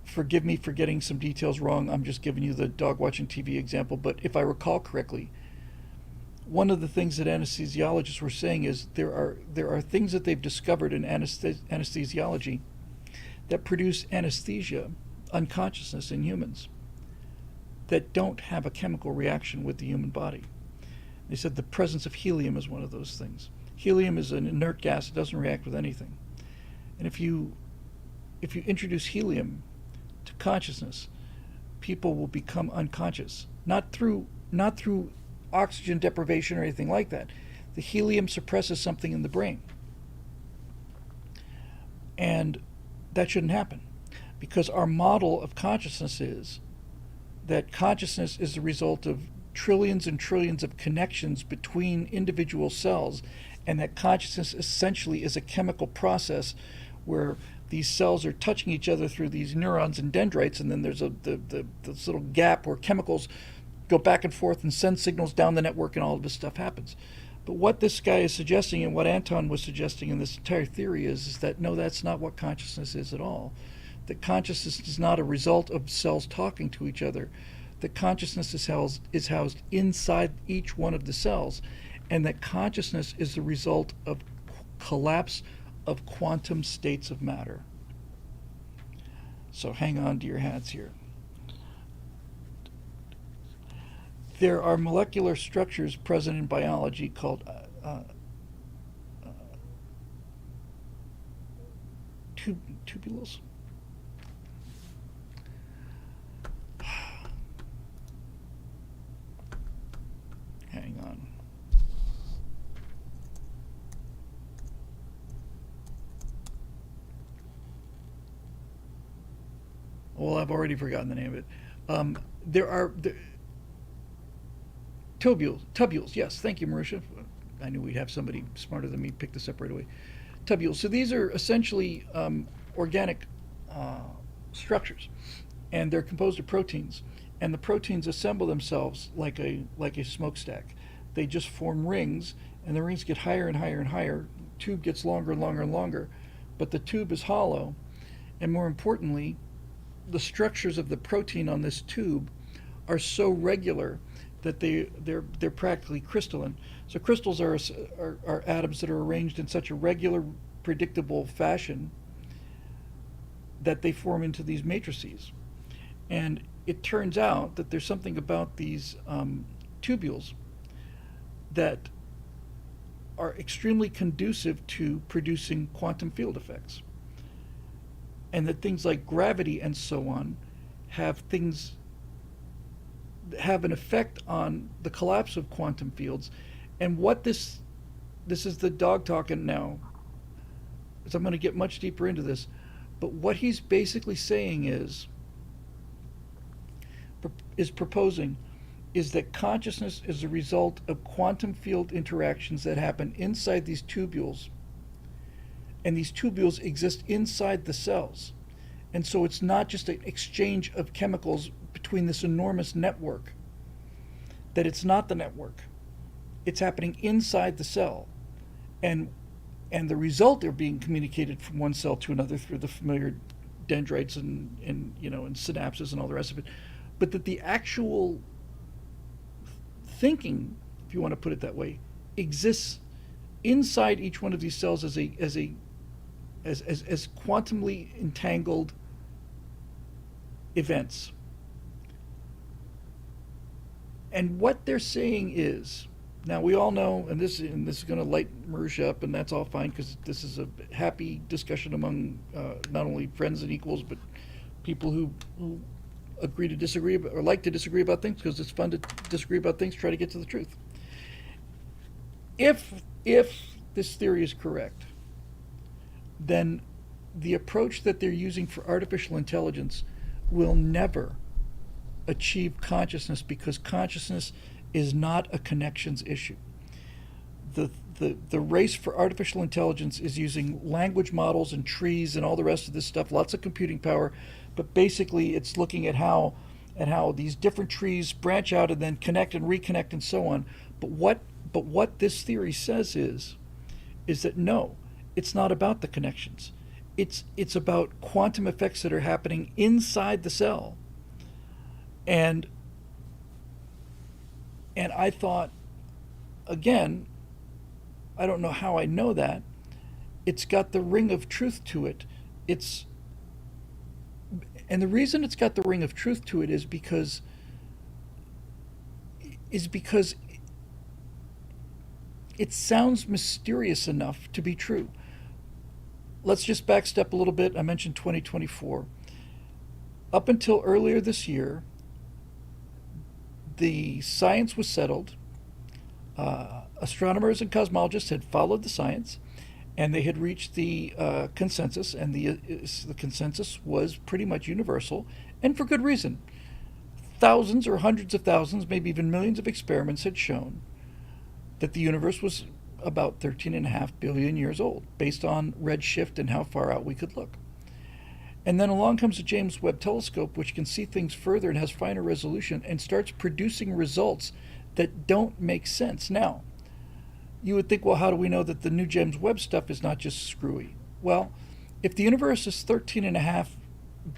forgive me for getting some details wrong. I'm just giving you the dog watching TV example. But if I recall correctly, one of the things that anesthesiologists were saying is there are things that they've discovered in anesthesiology that produce anesthesia, unconsciousness in humans, that don't have a chemical reaction with the human body. They said the presence of helium is one of those things. Helium is an inert gas. It doesn't react with anything. And if you if you introduce helium to consciousness, people will become unconscious. Not through oxygen deprivation or anything like that. The helium suppresses something in the brain. And that shouldn't happen, because our model of consciousness is that consciousness is the result of trillions and trillions of connections between individual cells, and that consciousness essentially is a chemical process where these cells are touching each other through these neurons and dendrites, and then there's this little gap where chemicals go back and forth and send signals down the network, and all of this stuff happens. But what this guy is suggesting, and what Anton was suggesting in this entire theory, is that no, that's not what consciousness is at all. That consciousness is not a result of cells talking to each other. That consciousness is housed inside each one of the cells, and that consciousness is the result of collapse of quantum states of matter. So hang on to your hats here. There are molecular structures present in biology called tubules. Hang on. Well, I've already forgotten the name of it. There are tubules. Yes, thank you, Marusha. I knew we'd have somebody smarter than me pick this up right away. Tubules. So these are essentially organic structures, and they're composed of proteins. And the proteins assemble themselves like a smokestack. They just form rings, and the rings get higher and higher and higher. The tube gets longer and longer and longer, but the tube is hollow. And more importantly, the structures of the protein on this tube are so regular that they're practically crystalline. So crystals are atoms that are arranged in such a regular, predictable fashion that they form into these matrices. And it turns out that there's something about these tubules that are extremely conducive to producing quantum field effects. And that things like gravity and so on have an effect on the collapse of quantum fields. And what this is the dog talking now, so I'm going to get much deeper into this, but what he's basically saying is proposing is that consciousness is a result of quantum field interactions that happen inside these tubules, and these tubules exist inside the cells. And so it's not just an exchange of chemicals between this enormous network, that it's not the network. It's happening inside the cell. And the result are being communicated from one cell to another through the familiar dendrites and and synapses and all the rest of it. But that the actual thinking, if you want to put it that way, exists inside each one of these cells as quantumly entangled events. And what they're saying is, now we all know, and this is going to light Marusha up, and that's all fine because this is a happy discussion among not only friends and equals, but people who agree to disagree or like to disagree about things, because it's fun to disagree about things, try to get to the truth. If this theory is correct, then the approach that they're using for artificial intelligence will never achieve consciousness, because consciousness is not a connections issue. The race for artificial intelligence is using language models and trees and all the rest of this stuff, lots of computing power, but basically it's looking at how these different trees branch out and then connect and reconnect and so on. But what this theory says is that no, it's not about the connections. It's about quantum effects that are happening inside the cell. And I thought, again, I don't know how I know that. It's got the ring of truth to it. And the reason it's got the ring of truth to it is because it sounds mysterious enough to be true. let's just backstep a little bit. I mentioned 2024. Up until earlier this year, the science was settled. Astronomers and cosmologists had followed the science, and they had reached the consensus, and the consensus was pretty much universal, and for good reason. Thousands or hundreds of thousands, maybe even millions of experiments had shown that the universe was about 13.5 billion years old, based on redshift and how far out we could look. And then along comes the James Webb Telescope, which can see things further and has finer resolution, and starts producing results that don't make sense. Now, you would think, well, how do we know that the new James Webb stuff is not just screwy? Well, if the universe is 13.5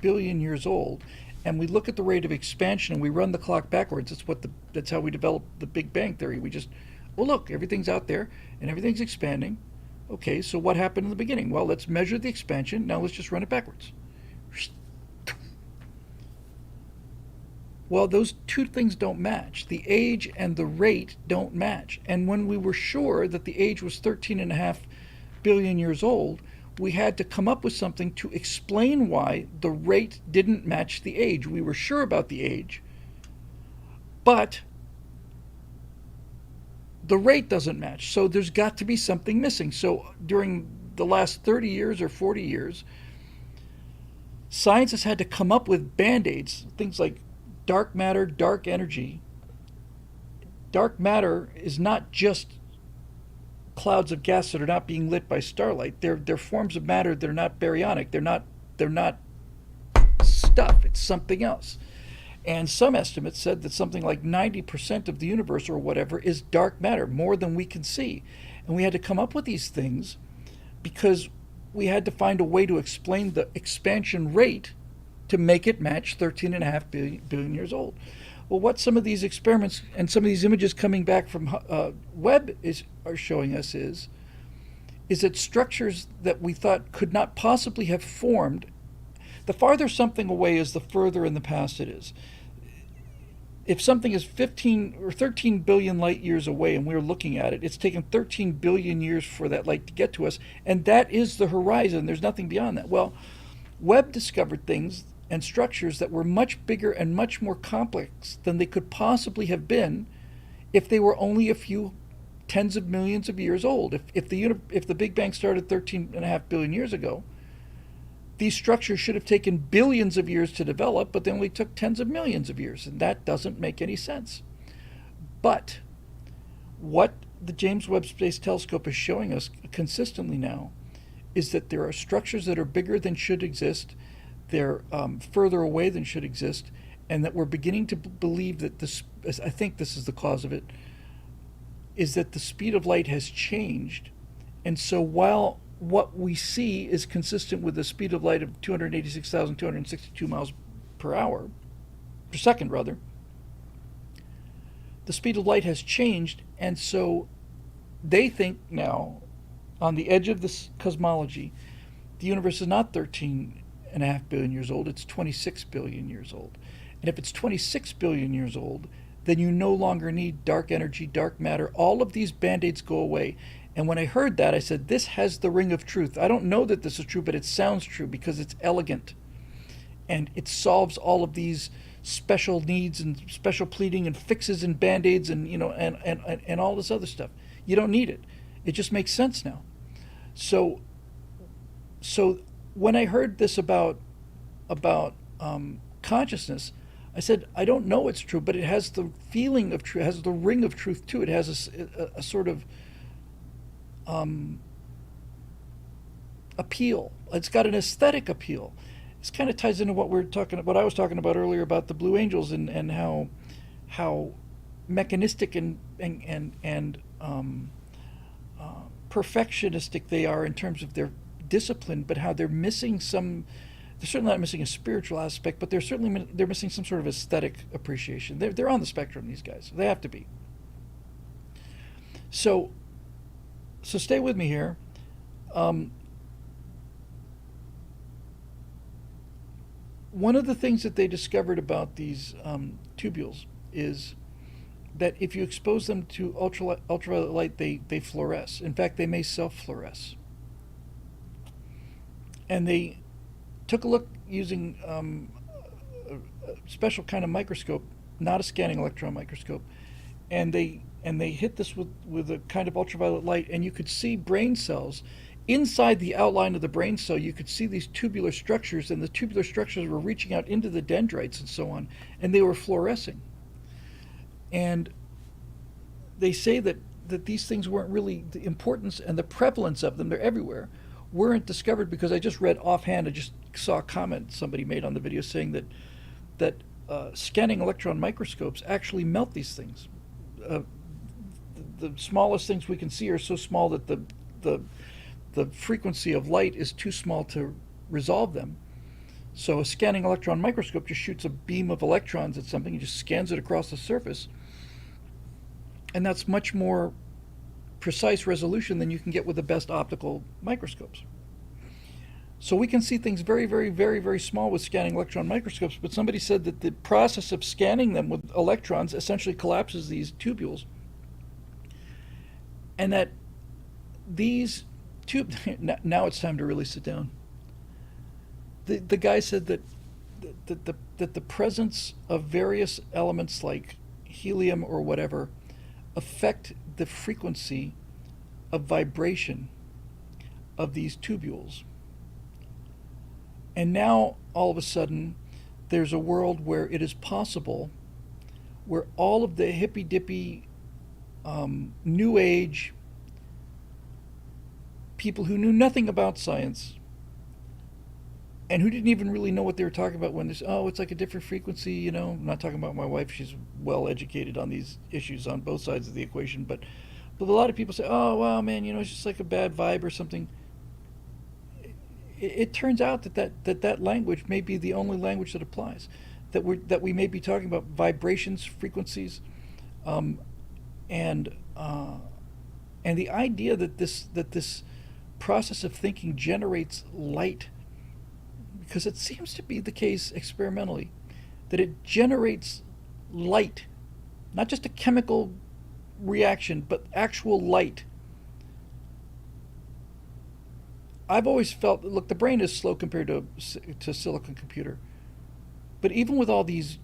billion years old, and we look at the rate of expansion and we run the clock backwards, that's how we developed the Big Bang Theory. We just, well, look, everything's out there and everything's expanding. Okay, so what happened in the beginning? Well, let's measure the expansion. Now let's just run it backwards. Well, those two things don't match. The age and the rate don't match. And when we were sure that the age was 13.5 billion years old, we had to come up with something to explain why the rate didn't match the age. We were sure about the age, but the rate doesn't match. So there's got to be something missing. So during the last 30 years or 40 years, science has had to come up with band-aids, things like dark matter, dark energy. Dark matter is not just clouds of gas that are not being lit by starlight. They're forms of matter that are not baryonic. They're not stuff. It's something else. And some estimates said that something like 90% of the universe or whatever is dark matter, more than we can see. And we had to come up with these things because we had to find a way to explain the expansion rate to make it match 13.5 billion years old. Well, what some of these experiments and some of these images coming back from Webb are showing us is that structures that we thought could not possibly have formed, the farther something away is, the further in the past it is. If something is 15 or 13 billion light years away and we're looking at it, it's taken 13 billion years for that light to get to us, and that is the horizon. There's nothing beyond that. Well, Webb discovered things and structures that were much bigger and much more complex than they could possibly have been if they were only a few tens of millions of years old. If the Big Bang started 13.5 billion years ago, these structures should have taken billions of years to develop, but they only took tens of millions of years, and that doesn't make any sense. But what the James Webb Space Telescope is showing us consistently now is that there are structures that are bigger than should exist, they're further away than should exist, and that we're beginning to believe that I think this is the cause of it, is that the speed of light has changed. And so while what we see is consistent with the speed of light of 286,262 miles per second, the speed of light has changed, and so they think now, on the edge of this cosmology, the universe is not 13.5 billion years old, it's 26 billion years old. And if it's 26 billion years old, then you no longer need dark energy, dark matter. All of these band-aids go away. And when I heard that, I said, this has the ring of truth. I don't know that this is true, but it sounds true because it's elegant. And it solves all of these special needs and special pleading and fixes and band-aids and, and all this other stuff. You don't need it. It just makes sense now. So when I heard this about consciousness, I said, I don't know it's true, but it has the feeling of truth, it has the ring of truth to it. It has a sort of appeal. It's got an aesthetic appeal. This kind of ties into what I was talking about earlier about the Blue Angels and how mechanistic and perfectionistic they are in terms of their discipline, but how they're missing they're certainly not missing a spiritual aspect, but they're missing some sort of aesthetic appreciation. They're on the spectrum, these guys. They have to be. So stay with me here. One of the things that they discovered about these tubules is that if you expose them to ultraviolet light, they fluoresce. In fact, they may self-fluoresce. and they took a look using a special kind of microscope, not a scanning electron microscope, and they hit this with a kind of ultraviolet light, and you could see brain cells. Inside the outline of the brain cell, you could see these tubular structures, and the tubular structures were reaching out into the dendrites and so on, and they were fluorescing. And they say that these things weren't really, the importance and the prevalence of them, they're everywhere, weren't discovered because I just read offhand, I just saw a comment somebody made on the video saying that scanning electron microscopes actually melt these things. The smallest things we can see are so small that the frequency of light is too small to resolve them. So a scanning electron microscope just shoots a beam of electrons at something and just scans it across the surface. And that's much more precise resolution than you can get with the best optical microscopes. So we can see things very, very, very, very small with scanning electron microscopes, but somebody said that the process of scanning them with electrons essentially collapses these tubules. And that these now it's time to really sit down. The guy said that the presence of various elements like helium or whatever affect the frequency of vibration of these tubules. And now, all of a sudden, there's a world where it is possible, where all of the hippy-dippy, New Age people who knew nothing about science and who didn't even really know what they were talking about when they said, oh, it's like a different frequency, you know. I'm not talking about my wife. She's well educated on these issues on both sides of the equation. But a lot of people say, oh, wow, man, you know, it's just like a bad vibe or something. It turns out that language may be the only language that applies. That we may be talking about vibrations, frequencies, and the idea that this process of thinking generates light, because it seems to be the case experimentally, that it generates light, not just a chemical reaction, but actual light. I've always felt, look, the brain is slow compared to silicon computer, but even with all these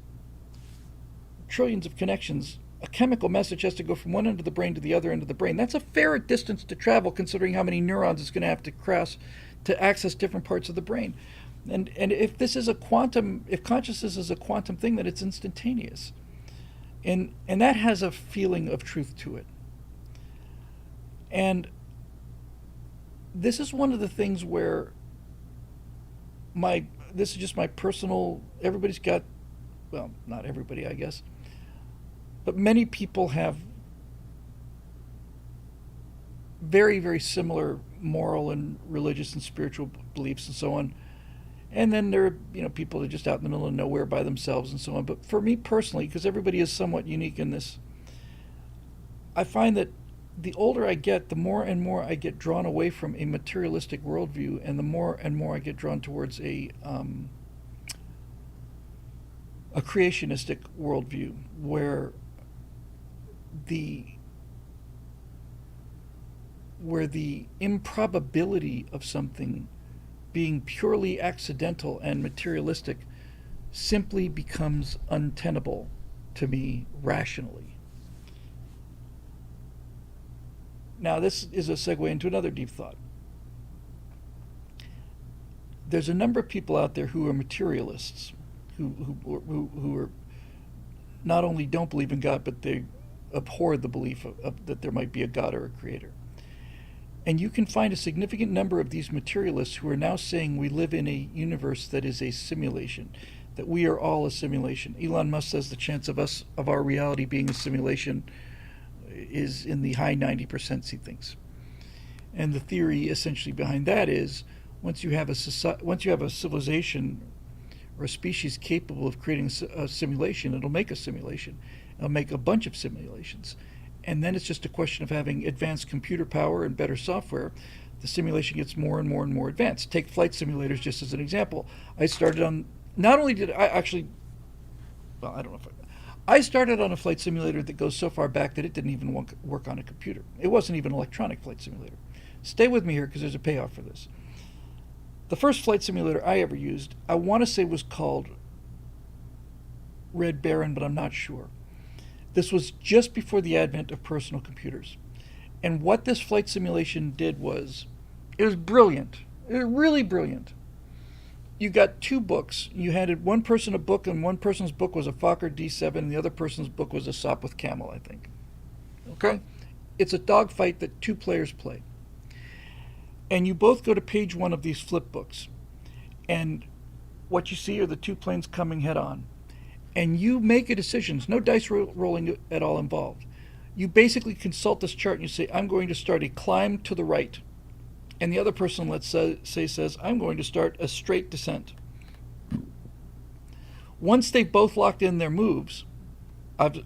trillions of connections, a chemical message has to go from one end of the brain to the other end of the brain. That's a fair distance to travel, considering how many neurons it's going to have to cross to access different parts of the brain. And if this is if consciousness is a quantum thing, then it's instantaneous, and that has a feeling of truth to it. And this is one of the things where this is just my personal. Everybody's got, well, not everybody, I guess, but many people have very, very similar moral and religious and spiritual beliefs and so on. And then there are, people that are just out in the middle of nowhere by themselves and so on. But for me personally, because everybody is somewhat unique in this, I find that the older I get, the more and more I get drawn away from a materialistic worldview, and the more and more I get drawn towards a creationistic worldview, where the improbability of something being purely accidental and materialistic simply becomes untenable to me rationally. Now, this is a segue into another deep thought. There's a number of people out there who are materialists, who are not only don't believe in God, but they abhor the belief that there might be a God or a creator. And you can find a significant number of these materialists who are now saying we live in a universe that is a simulation, that we are all a simulation. Elon Musk says the chance of our reality being a simulation is in the high 90%, he thinks. And the theory essentially behind that is once you have a civilization or a species capable of creating a simulation, it'll make a simulation. It'll make a bunch of simulations. And then it's just a question of having advanced computer power and better software. The simulation gets more and more and more advanced. Take flight simulators just as an example. I started on, not only did I actually, well, I don't know if I started on a flight simulator that goes so far back that it didn't even work on a computer. It wasn't even an electronic flight simulator. Stay with me here because there's a payoff for this. The first flight simulator I ever used, I want to say was called Red Baron, but I'm not sure. This was just before the advent of personal computers. And what this flight simulation did was, it was brilliant. It was really brilliant. You got two books. You handed one person a book, and one person's book was a Fokker D7, and the other person's book was a Sopwith Camel, I think. Okay? It's a dogfight that two players play. And you both go to page one of these flip books. And what you see are the two planes coming head on. And you make a decision. There's no dice rolling at all involved. You basically consult this chart and you say, I'm going to start a climb to the right. And the other person, let's say, says, I'm going to start a straight descent. Once they've both locked in their moves, I've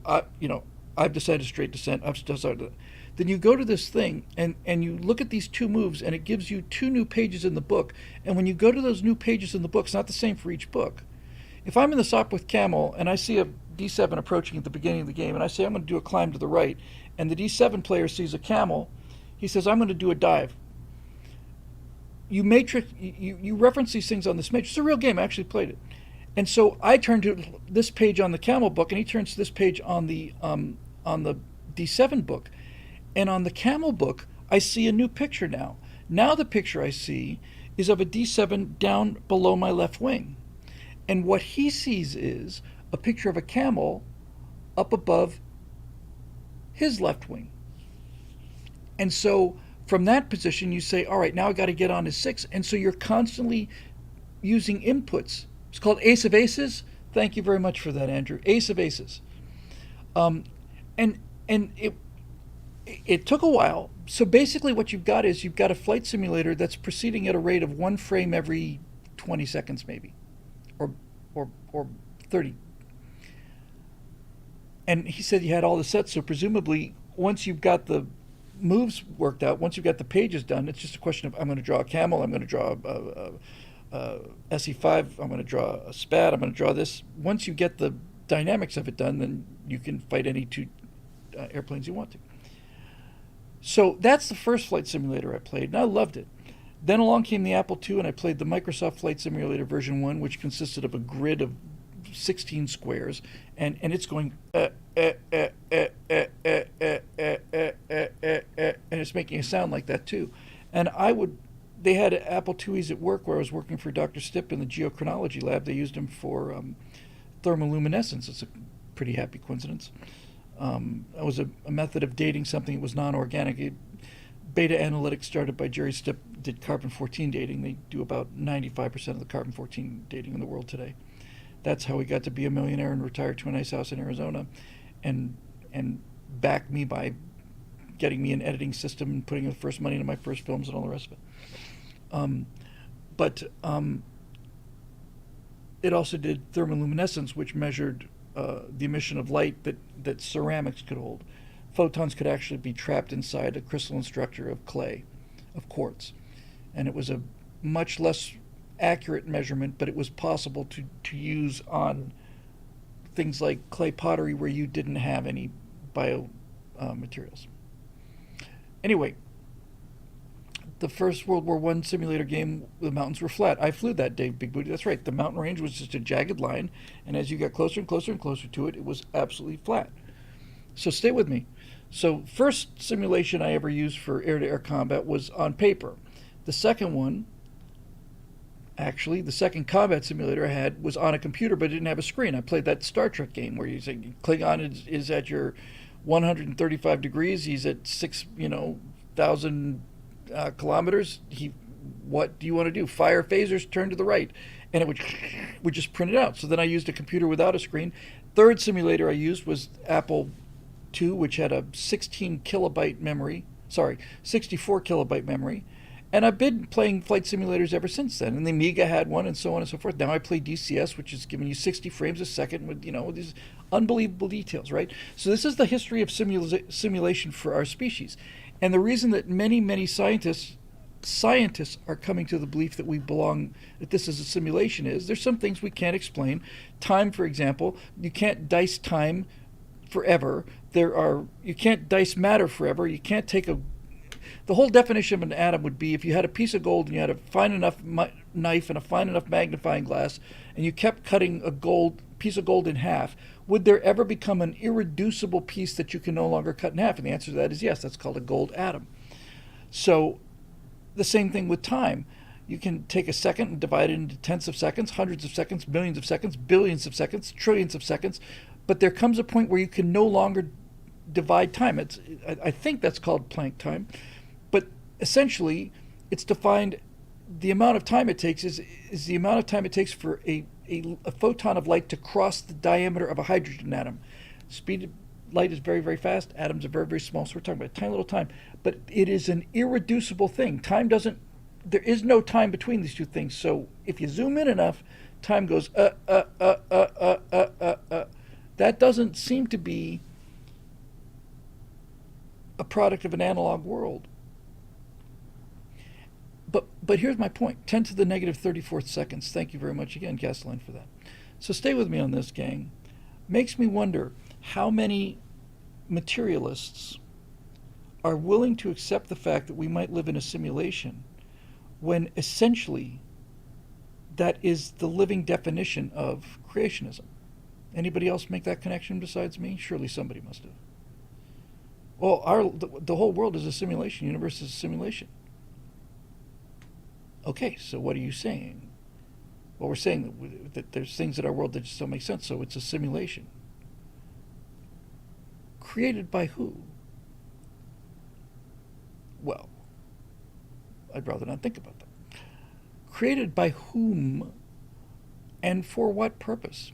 decided straight descent. I've decided that. Then you go to this thing and you look at these two moves, and it gives you two new pages in the book. And when you go to those new pages in the book, it's not the same for each book. If I'm in the Sopwith Camel and I see a D7 approaching at the beginning of the game, and I say I'm going to do a climb to the right, and the D7 player sees a camel, he says I'm going to do a dive. You reference these things on this matrix. It's a real game. I actually played it. And so I turn to this page on the camel book, and he turns to this page on the D7 book. And on the camel book, I see a new picture now. Now the picture I see is of a D7 down below my left wing. And what he sees is a picture of a camel up above his left wing. And so from that position, you say, all right, now I got to get on to 6. And so you're constantly using inputs. It's called Ace of Aces. Thank you very much for that, Andrew. Ace of Aces. And it took a while. So basically what you've got is you've got a flight simulator that's proceeding at a rate of one frame every 20 seconds maybe, or 30. And he said you had all the sets, so presumably once you've got the moves worked out, once you've got the pages done, it's just a question of I'm going to draw a camel, I'm going to draw a SE5, I'm going to draw a SPAD, I'm going to draw this. Once you get the dynamics of it done, then you can fight any two airplanes you want to. So that's the first flight simulator I played, and I loved it. Then along came the Apple II, and I played the Microsoft Flight Simulator version 1, which consisted of a grid of 16 squares, and it's going and it's making a sound like that too. And they had Apple IIes at work where I was working for Dr. Stipp in the geochronology lab. They used them for thermoluminescence. It's a pretty happy coincidence. It was a method of dating something that was non-organic. Beta Analytics, started by Jerry Stipp, did carbon-14 dating. They do about 95% of the carbon-14 dating in the world today. That's how he got to be a millionaire and retire to a nice house in Arizona, and back me by getting me an editing system and putting the first money into my first films and all the rest of it. But it also did thermoluminescence, which measured the emission of light that ceramics could hold. Photons could actually be trapped inside a crystalline structure of clay, of quartz. And it was a much less accurate measurement, but it was possible to use on things like clay pottery where you didn't have any bio materials. Anyway, the first World War I simulator game, the mountains were flat. I flew that day, Big Booty. That's right. The mountain range was just a jagged line, and as you got closer and closer and closer to it, it was absolutely flat. So stay with me. So first simulation I ever used for air-to-air combat was on paper. The second one, actually, the second combat simulator I had was on a computer, but it didn't have a screen. I played that Star Trek game where you say Klingon is at your 135 degrees. He's at 6,000 kilometers. What do you want to do? Fire phasers, turn to the right, and it would just print it out. So then I used a computer without a screen. Third simulator I used was Apple II, which had a 64 kilobyte memory. And I've been playing flight simulators ever since then. And the Amiga had one, and so on and so forth. Now I play DCS, which is giving you 60 frames a second with these unbelievable details, right? So this is the history of simulation for our species. And the reason that many scientists are coming to the belief that this is a simulation is there's some things we can't explain. Time, for example, you can't dice time forever. You can't dice matter forever. You can't take the whole definition of an atom would be if you had a piece of gold and you had a fine enough knife and a fine enough magnifying glass, and you kept cutting a piece of gold in half, would there ever become an irreducible piece that you can no longer cut in half? And the answer to that is yes. That's called a gold atom. So the same thing with time. You can take a second and divide it into tenths of seconds, hundreds of seconds, millions of seconds, billions of seconds, trillions of seconds, but there comes a point where you can no longer divide time. I think that's called Planck time, but essentially it's defined, the amount of time it takes is the amount of time it takes for a photon of light to cross the diameter of a hydrogen atom. Speed of light is very, very fast. Atoms are very, very small, so we're talking about a tiny little time, but it is an irreducible thing. There is no time between these two things. So if you zoom in enough, time goes That doesn't seem to be a product of an analog world. But here's my point. 10 to the negative 34th seconds. Thank you very much again, Gasoline, for that. So stay with me on this, gang. Makes me wonder how many materialists are willing to accept the fact that we might live in a simulation when essentially that is the living definition of creationism. Anybody else make that connection besides me? Surely somebody must have. Well, the whole world is a simulation. The universe is a simulation. Okay, so what are you saying? Well, we're saying that there's things in our world that just don't make sense, so it's a simulation. Created by who? Well, I'd rather not think about that. Created by whom and for what purpose?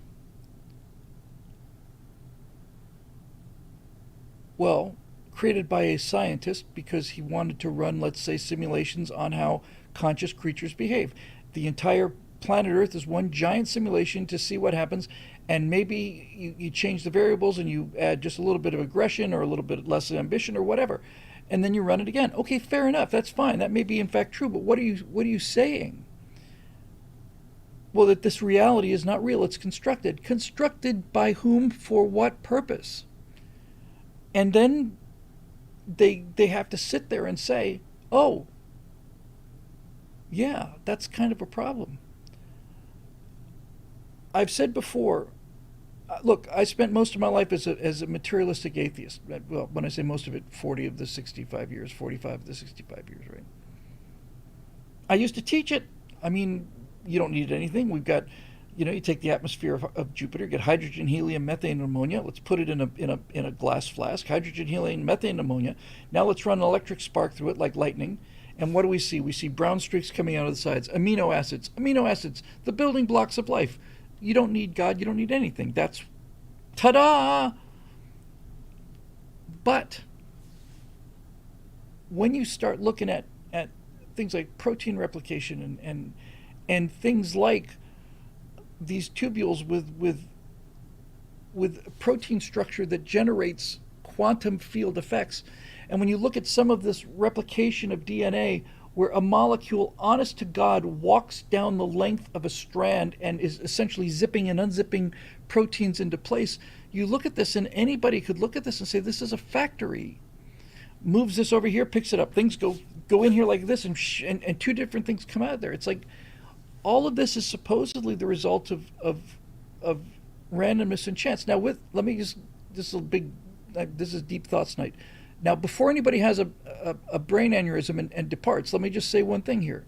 Well, created by a scientist because he wanted to run, let's say, simulations on how conscious creatures behave. The entire planet Earth is one giant simulation to see what happens, and maybe you change the variables and you add just a little bit of aggression or a little bit less ambition or whatever, and then you run it again. Okay, fair enough, that's fine. That may be in fact true, but what are you saying? Well, that this reality is not real, it's constructed. Constructed by whom, for what purpose? And then they have to sit there and say, oh, yeah, that's kind of a problem. I've said before, look, I spent most of my life as a materialistic atheist. Well, when I say most of it, 40 of the 65 years, 45 of the 65 years, right? I used to teach it. I mean, you don't need anything. We've got, you take the atmosphere of Jupiter, get hydrogen, helium, methane, and ammonia. Let's put it in a glass flask. Hydrogen, helium, methane, ammonia. Now let's run an electric spark through it like lightning. And what do we see? We see brown streaks coming out of the sides. Amino acids. Amino acids, the building blocks of life. You don't need God. You don't need anything. That's ta-da! But when you start looking at things like protein replication and things like these tubules with protein structure that generates quantum field effects, and when you look at some of this replication of DNA where a molecule, honest to God, walks down the length of a strand and is essentially zipping and unzipping proteins into place, you look at this and anybody could look at this and say, this is a factory. Moves this over here, picks it up. Things go in here like this, and two different things come out of there. It's like all of this is supposedly the result of randomness and chance. Now, this is deep thoughts night. Now, before anybody has a brain aneurysm and departs, let me just say one thing here.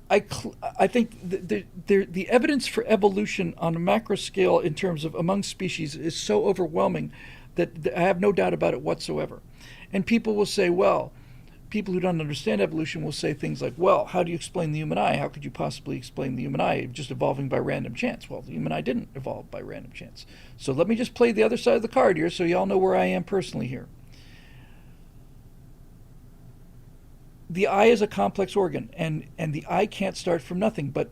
I think the evidence for evolution on a macro scale in terms of among species is so overwhelming that I have no doubt about it whatsoever. And people will say, well, people who don't understand evolution will say things like, well, how do you explain the human eye? How could you possibly explain the human eye just evolving by random chance? Well, the human eye didn't evolve by random chance. So let me just play the other side of the card here so y'all know where I am personally here. The eye is a complex organ, and the eye can't start from nothing, but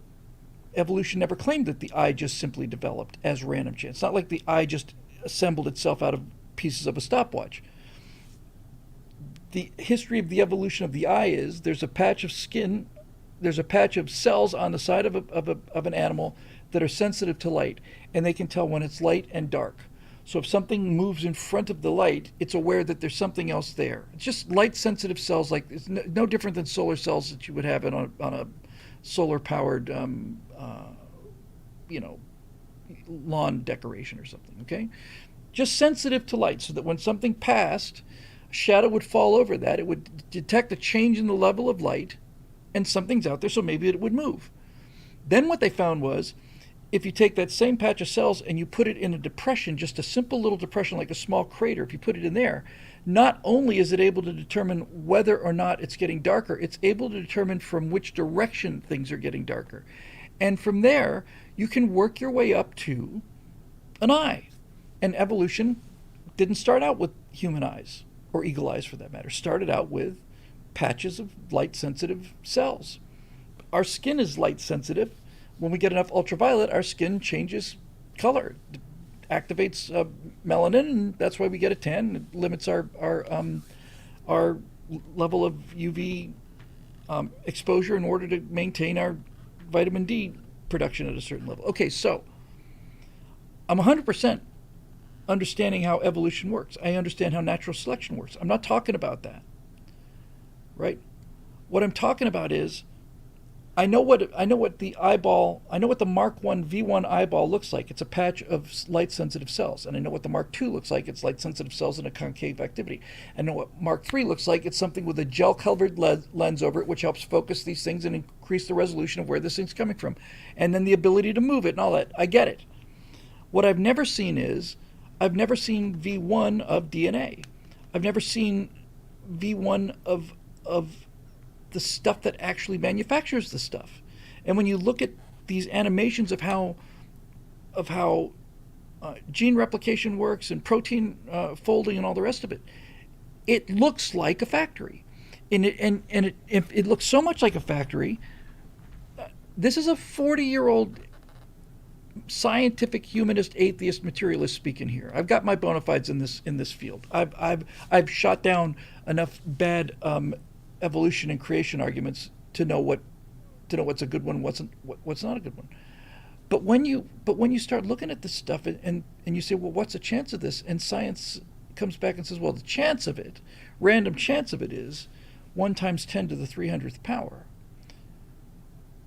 evolution never claimed that the eye just simply developed as random chance. It's not like the eye just assembled itself out of pieces of a stopwatch. The history of the evolution of the eye is there's a patch of skin, there's a patch of cells on the side of an animal that are sensitive to light, and they can tell when it's light and dark. So if something moves in front of the light, it's aware that there's something else there. It's just light-sensitive cells, like it's no different than solar cells that you would have on a solar-powered, you know, lawn decoration or something. Okay, just sensitive to light, so that when something passed, a shadow would fall over that. It would detect a change in the level of light, and something's out there, so maybe it would move. Then what they found was, if you take that same patch of cells and you put it in a depression, just a simple little depression like a small crater, if you put it in there, not only is it able to determine whether or not it's getting darker, it's able to determine from which direction things are getting darker. And from there, you can work your way up to an eye. And evolution didn't start out with human eyes, or eagle eyes for that matter. It started out with patches of light-sensitive cells. Our skin is light-sensitive. When we get enough ultraviolet, our skin changes color, it activates melanin, and that's why we get a tan. It limits our level of UV exposure in order to maintain our vitamin D production at a certain level. Okay, so I'm 100% understanding how evolution works. I understand how natural selection works. I'm not talking about that, right? What I'm talking about is I know what the Mark I V1 eyeball looks like. It's a patch of light-sensitive cells. And I know what the Mark II looks like. It's light-sensitive cells and a concave activity. I know what Mark III looks like. It's something with a gel-covered lens over it, which helps focus these things and increase the resolution of where this thing's coming from. And then the ability to move it and all that. I get it. What I've never seen V1 of DNA. I've never seen V1 of the stuff that actually manufactures the stuff. And when you look at these animations of how gene replication works and protein folding and all the rest of it, it looks like a factory. And it looks so much like a factory. This is a 40-year-old scientific, humanist, atheist, materialist speaking here. I've got my bona fides in this field. I've shot down enough bad evolution and creation arguments to know what's a good one, what's not a good one. But when you start looking at this stuff and you say, well, what's the chance of this? And science comes back and says, well, the chance of it, random chance of it is 1 times 10 to the 300th power.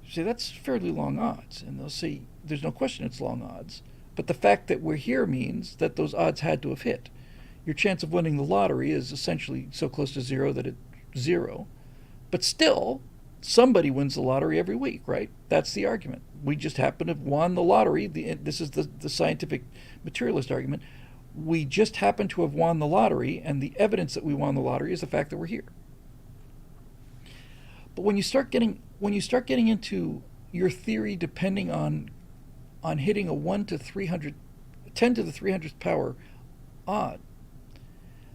See, that's fairly long odds. And they'll say, there's no question it's long odds. But the fact that we're here means that those odds had to have hit. Your chance of winning the lottery is essentially so close to zero that it's zero. But still, somebody wins the lottery every week, right? That's the argument. We just happen to have won the lottery. This is the scientific materialist argument. We just happen to have won the lottery, and the evidence that we won the lottery is the fact that we're here. But when you start getting into your theory depending on hitting a 10 to the 300th power odd,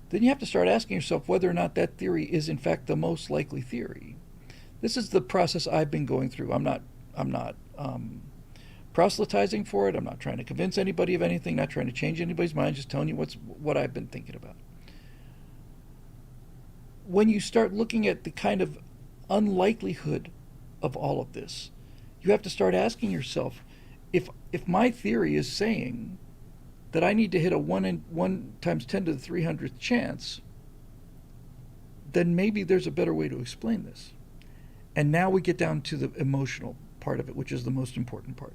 then you have to start asking yourself whether or not that theory is in fact the most likely theory. This is the process I've been going through. I'm not proselytizing for it. I'm not trying to convince anybody of anything, not trying to change anybody's mind, just telling you what I've been thinking about. When you start looking at the kind of unlikelihood of all of this, you have to start asking yourself, if my theory is saying that I need to hit a 1 times 10 to the 300th chance, then maybe there's a better way to explain this. And now we get down to the emotional part of it, which is the most important part.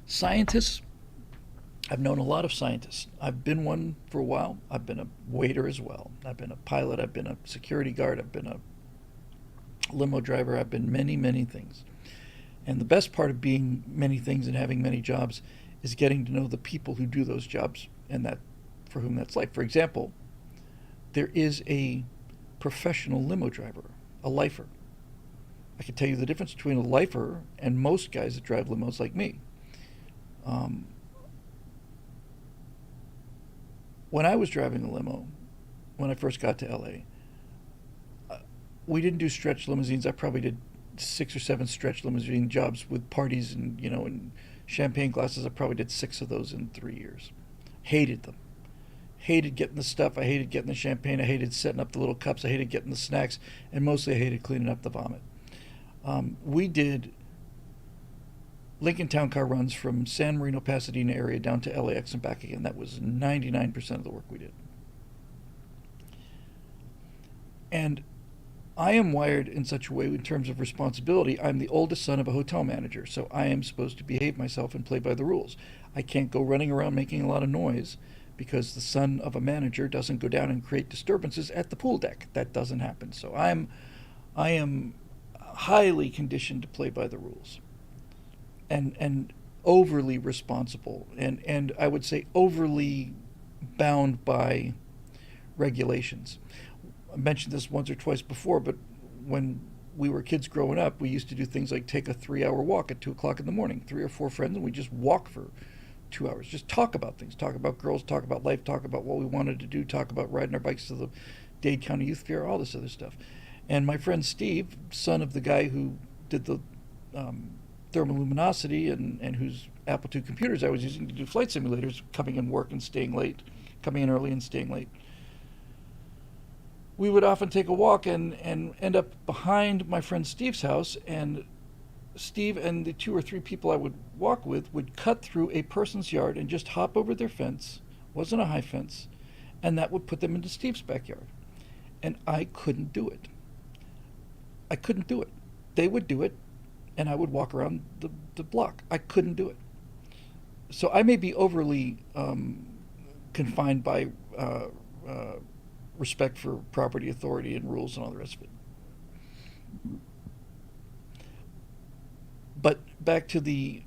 Scientists, I've known a lot of scientists. I've been one for a while. I've been a waiter as well. I've been a pilot. I've been a security guard. I've been a limo driver. I've been many, many things. And the best part of being many things and having many jobs is getting to know the people who do those jobs and that for whom that's like. For example, there is a professional limo driver, a lifer. I can tell you the difference between a lifer and most guys that drive limos like me. When I was driving a limo, when I first got to LA, we didn't do stretch limousines. I probably did 6 or 7 stretch limousine jobs with parties and and champagne glasses. I probably did 6 of those in 3 years. Hated them. Hated getting the stuff. I hated getting the champagne. I hated setting up the little cups. I hated getting the snacks, and mostly I hated cleaning up the vomit. We did 6 or 7 stretch limousine jobs with parties and parties and champagne glasses. I probably did 6 of those in 3 years. Hated them. Hated getting the stuff. I hated getting the champagne. I hated setting up the little cups. I hated getting the snacks, and mostly I hated cleaning up the vomit. Lincoln Town Car runs from San Marino, Pasadena area down to LAX and back again. That was 99% of the work we did. And I am wired in such a way in terms of responsibility. I'm the oldest son of a hotel manager, so I am supposed to behave myself and play by the rules. I can't go running around making a lot of noise because the son of a manager doesn't go down and create disturbances at the pool deck. That doesn't happen. So I am highly conditioned to play by the rules, and overly responsible, and I would say overly bound by regulations. I mentioned this once or twice before, but when we were kids growing up, we used to do things like take a 3-hour walk at 2 o'clock in the morning, 3 or 4 friends, and we just walk for 2 hours, just talk about things, talk about girls, talk about life, talk about what we wanted to do, talk about riding our bikes to the Dade County Youth Fair, all this other stuff. And my friend Steve, son of the guy who did the thermoluminosity and whose Apple II computers I was using to do flight simulators, coming in work and staying late, coming in early and staying late, we would often take a walk and end up behind my friend Steve's house, and Steve and the 2 or 3 people I would walk with would cut through a person's yard and just hop over their fence. Wasn't a high fence, and that would put them into Steve's backyard. And I couldn't do it. I couldn't do it. They would do it, and I would walk around the block. I couldn't do it. So I may be overly confined by respect for property authority and rules and all the rest of it. But back to the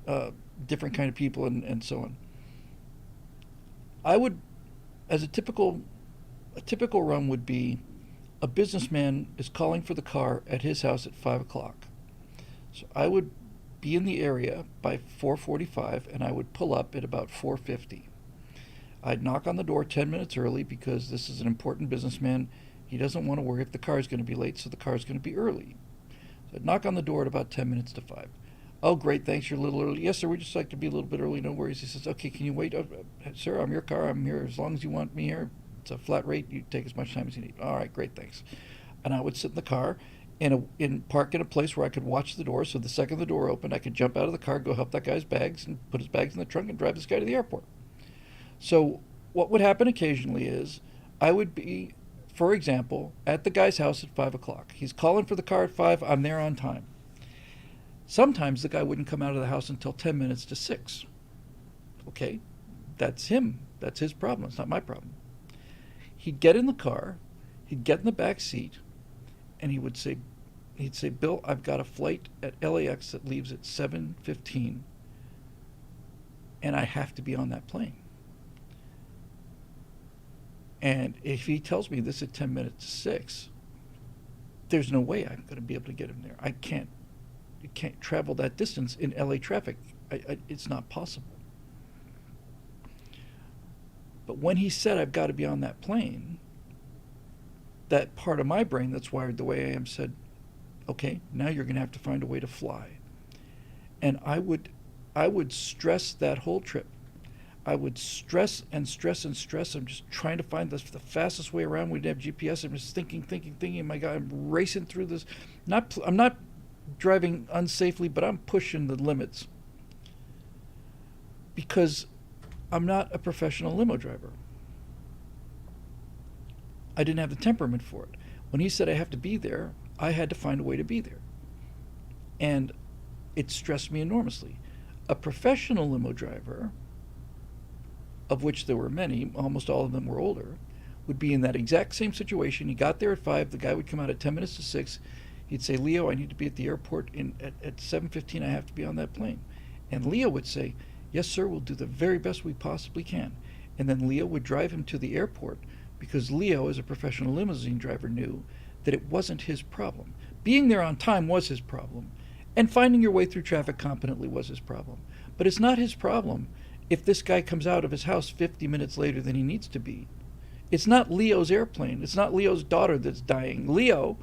different kind of people and so on. I would, as a typical run would be, a businessman is calling for the car at his house at 5 o'clock. So I would be in the area by 4:45, and I would pull up at about 4:50. I'd knock on the door 10 minutes early because this is an important businessman. He doesn't want to worry if the car is going to be late, so the car is going to be early. So I'd knock on the door at about 10 minutes to 5. Oh, great, thanks, you're a little early. Yes, sir, we'd just like to be a little bit early, no worries. He says, okay, can you wait? Sir, I'm your car, I'm here as long as you want me here. It's a flat rate, you take as much time as you need. All right, great, thanks. And I would sit in the car park in a place where I could watch the door, so the second the door opened, I could jump out of the car, go help that guy's bags, and put his bags in the trunk and drive this guy to the airport. So what would happen occasionally is I would be, for example, at the guy's house at 5 o'clock. He's calling for the car at 5, I'm there on time. Sometimes the guy wouldn't come out of the house until 10 minutes to 6. Okay, that's him. That's his problem. It's not my problem. He'd get in the car, he'd get in the back seat, and he'd say, Bill, I've got a flight at LAX that leaves at 7:15, and I have to be on that plane. And if he tells me this at 10 minutes to 6, there's no way I'm going to be able to get him there. I can't travel that distance in LA traffic. It's not possible. But when he said I've got to be on that plane, that part of my brain that's wired the way I am said, okay, now you're going to have to find a way to fly. And I would stress that whole trip. I would stress and stress and stress. I'm just trying to find the fastest way around. We didn't have GPS. I'm just thinking. My God, I'm racing through this. I'm not driving unsafely, but I'm pushing the limits because I'm not a professional limo driver. I didn't have the temperament for it. When he said I have to be there, I had to find a way to be there. And it stressed me enormously. A professional limo driver, of which there were many, almost all of them were older, would be in that exact same situation. He got there at 5, the guy would come out at 10 minutes to 6. He'd say, Leo, I need to be at the airport at 7:15. I have to be on that plane. And Leo would say, yes, sir, we'll do the very best we possibly can. And then Leo would drive him to the airport because Leo, as a professional limousine driver, knew that it wasn't his problem. Being there on time was his problem, and finding your way through traffic competently was his problem. But it's not his problem if this guy comes out of his house 50 minutes later than he needs to be. It's not Leo's airplane. It's not Leo's daughter that's dying. Leo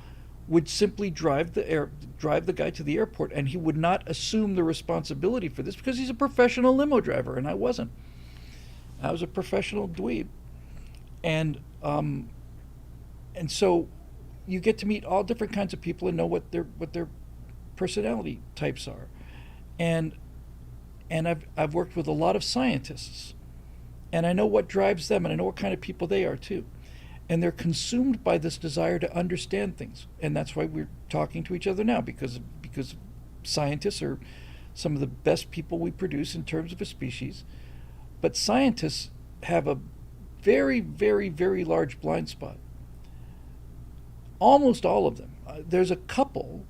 would simply drive the guy to the airport, and he would not assume the responsibility for this because he's a professional limo driver, and I wasn't. I was a professional dweeb. And so you get to meet all different kinds of people and know what their personality types are. And and I've worked with a lot of scientists, and I know what drives them, and I know what kind of people they are too. And they're consumed by this desire to understand things, and that's why we're talking to each other now, because scientists are some of the best people we produce in terms of a species. But scientists have a very, very, very large blind spot. Almost all of them. There's a couple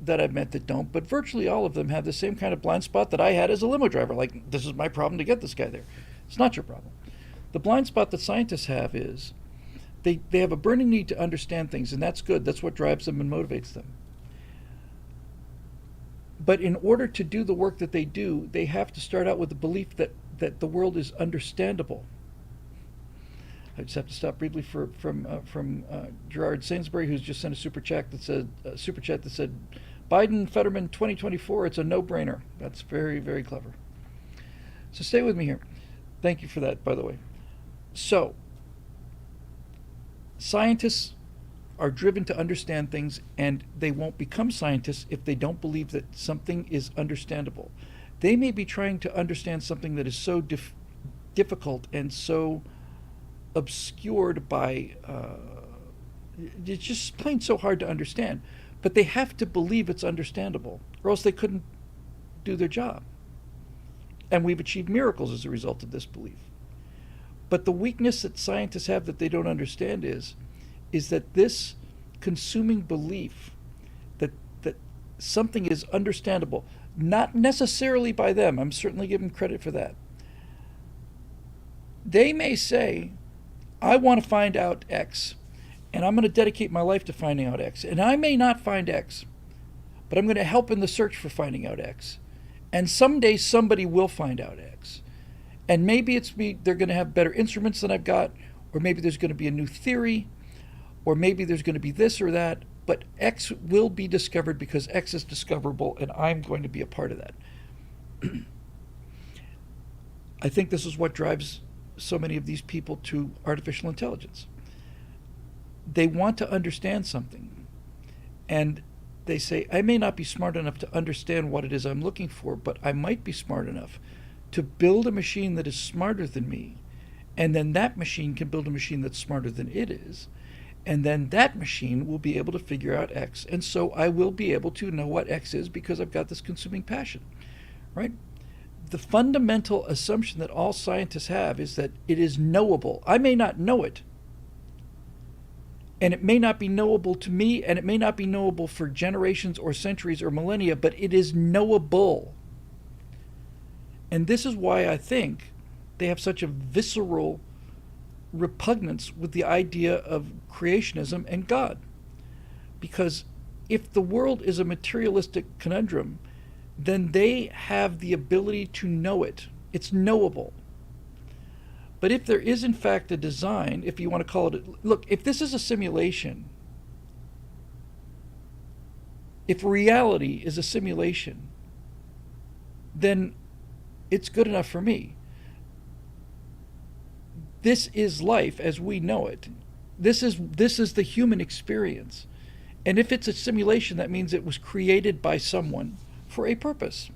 that I've met that don't, but virtually all of them have the same kind of blind spot that I had as a limo driver. Like, this is my problem to get this guy there. It's not your problem. The blind spot that scientists have is they have a burning need to understand things, and that's good. That's what drives them and motivates them. But in order to do the work that they do, they have to start out with the belief that the world is understandable. I just have to stop briefly from Gerard Sainsbury, who's just sent a super chat that said Biden Fetterman 2024. It's a no-brainer. That's very, very clever. So stay with me here. Thank you for that, by the way. So scientists are driven to understand things, and they won't become scientists if they don't believe that something is understandable. They may be trying to understand something that is so difficult and so obscured by it's just plain so hard to understand, but they have to believe it's understandable, or else they couldn't do their job. And we've achieved miracles as a result of this belief. But the weakness that scientists have that they don't understand is that this consuming belief that something is understandable, not necessarily by them, I'm certainly giving credit for that. They may say, I want to find out X, and I'm going to dedicate my life to finding out X. And I may not find X, but I'm going to help in the search for finding out X. And someday somebody will find out X. And maybe they're going to have better instruments than I've got, or maybe there's going to be a new theory, or maybe there's going to be this or that, but X will be discovered because X is discoverable, and I'm going to be a part of that. I think this is what drives so many of these people to artificial intelligence. They want to understand something, and they say, I may not be smart enough to understand what it is I'm looking for, but I might be smart enough to build a machine that is smarter than me, and then that machine can build a machine that's smarter than it is, and then that machine will be able to figure out X, and so I will be able to know what X is because I've got this consuming passion, right? The fundamental assumption that all scientists have is that it is knowable. I may not know it, and it may not be knowable to me, and it may not be knowable for generations or centuries or millennia, but it is knowable. And this is why I think they have such a visceral repugnance with the idea of creationism and God. Because if the world is a materialistic conundrum, then they have the ability to know it. It's knowable. But if there is in fact a design, if you want to call it, look, if this is a simulation, if reality is a simulation, then it's good enough for me. This is life as we know it. This is the human experience. And if it's a simulation, that means it was created by someone for a purpose.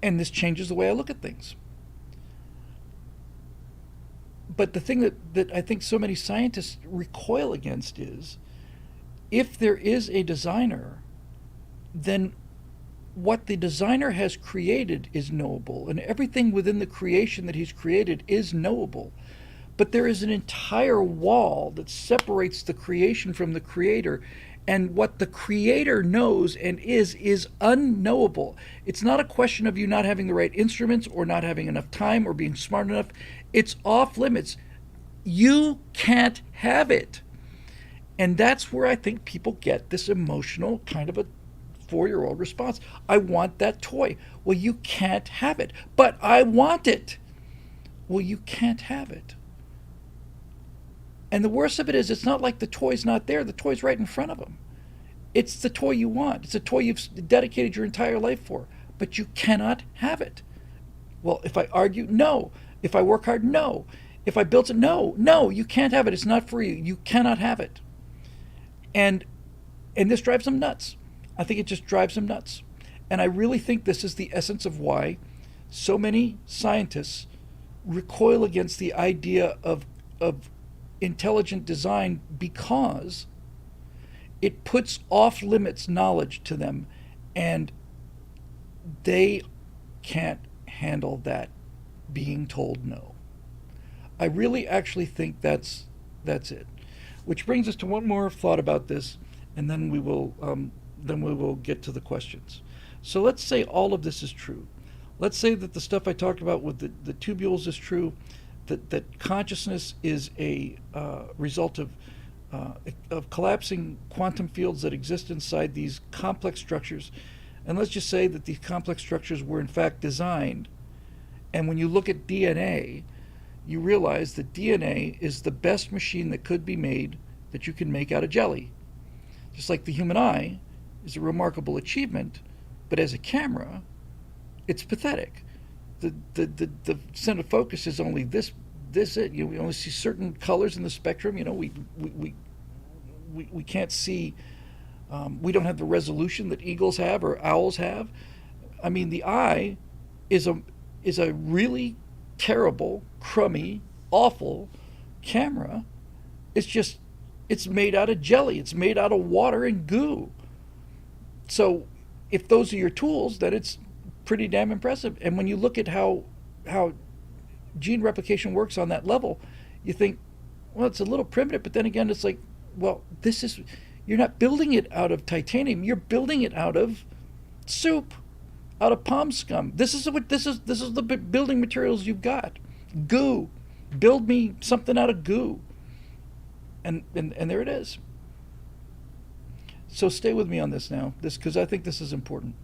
And this changes the way I look at things. But the thing that I think so many scientists recoil against is, if there is a designer, then what the designer has created is knowable, and everything within the creation that he's created is knowable. But there is an entire wall that separates the creation from the creator, and what the creator knows and is unknowable. It's not a question of you not having the right instruments or not having enough time or being smart enough. It's off limits. You can't have it. And that's where I think people get this emotional kind of a 4-year-old response. I want that toy. Well, you can't have it. But I want it. Well, you can't have it. And the worst of it is, it's not like the toy's not there. The toy's right in front of them. It's the toy you want. It's a toy you've dedicated your entire life for. But you cannot have it. Well, if I argue, no. If I work hard, no. If I build it, no. No, you can't have it. It's not for you. You cannot have it. And this drives them nuts. I think it just drives them nuts. And I really think this is the essence of why so many scientists recoil against the idea of intelligent design, because it puts off limits knowledge to them, and they can't handle that, being told no. I really actually think that's it. Which brings us to one more thought about this, and then we will get to the questions. So let's say all of this is true. Let's say that the stuff I talked about with the tubules is true, that consciousness is a result of collapsing quantum fields that exist inside these complex structures. And let's just say that these complex structures were in fact designed. And when you look at DNA, you realize that DNA is the best machine that could be made, that you can make out of jelly. Just like the human eye is a remarkable achievement, but as a camera, it's pathetic. The center of focus is only this it. You know, we only see certain colors in the spectrum. You know, we can't see. We don't have the resolution that eagles have or owls have. I mean, the eye is a really terrible, crummy, awful camera. It's made out of jelly. It's made out of water and goo. So if those are your tools, then it's pretty damn impressive. And when you look at how gene replication works on that level, you think, well, it's a little primitive. But then again, it's like, well, you're not building it out of titanium. You're building it out of soup, out of palm scum. This is the building materials you've got. Goo. Build me something out of goo. And there it is. So stay with me on this now, because I think this is important.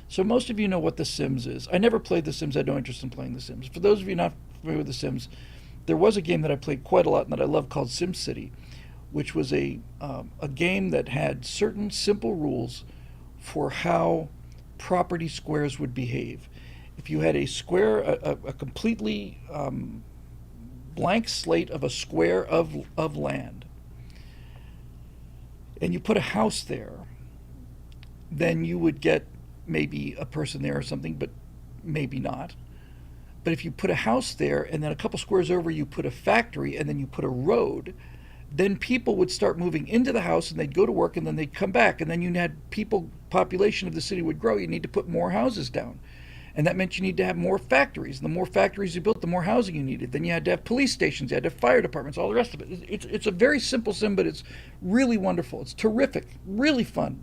So most of you know what The Sims is. I never played The Sims. I had no interest in playing The Sims. For those of you not familiar with The Sims, there was a game that I played quite a lot and that I love called SimCity, which was a game that had certain simple rules for how property squares would behave. If you had a square, a completely blank slate of a square of land, and you put a house there, then you would get maybe a person there or something, but maybe not. But if you put a house there and then a couple squares over you put a factory and then you put a road, then people would start moving into the house and they'd go to work and then they'd come back, and then you had population of the city would grow. You need to put more houses down. And that meant you need to have more factories. And the more factories you built, the more housing you needed. Then you had to have police stations, you had to have fire departments, all the rest of it. It's a very simple sim, but it's really wonderful. It's terrific, really fun.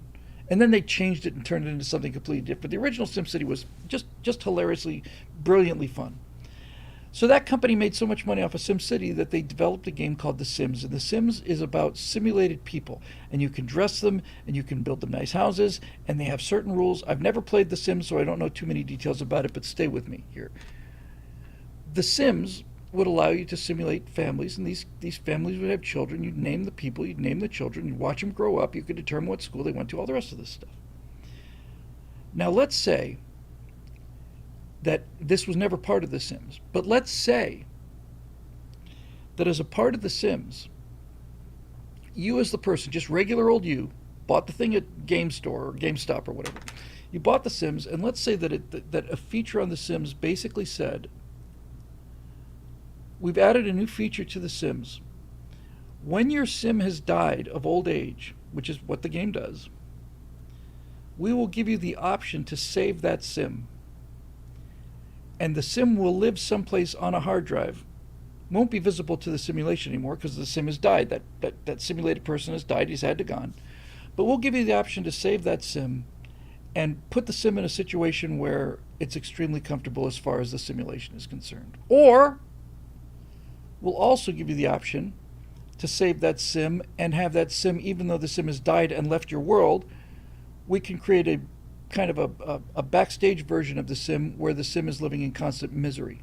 And then they changed it and turned it into something completely different. The original SimCity was just hilariously, brilliantly fun. So that company made so much money off of SimCity that they developed a game called The Sims. And The Sims is about simulated people. And you can dress them, and you can build them nice houses, and they have certain rules. I've never played The Sims, so I don't know too many details about it, but stay with me here. The Sims would allow you to simulate families, and these families would have children. You'd name the people, you'd name the children, you'd watch them grow up, you could determine what school they went to, all the rest of this stuff. Now let's say that this was never part of The Sims, but let's say that as a part of The Sims, you as the person, just regular old you, bought the thing at GameStore or GameStop or whatever. You bought The Sims, and let's say that a feature on The Sims basically said, we've added a new feature to The Sims. When your sim has died of old age, which is what the game does, we will give you the option to save that sim. And the sim will live someplace on a hard drive. Won't be visible to the simulation anymore because the sim has died. That simulated person has died. He's had to gone. But we'll give you the option to save that sim and put the sim in a situation where it's extremely comfortable as far as the simulation is concerned. Or we'll also give you the option to save that sim and have that sim, even though the sim has died and left your world, we can create a kind of a backstage version of the sim where the sim is living in constant misery.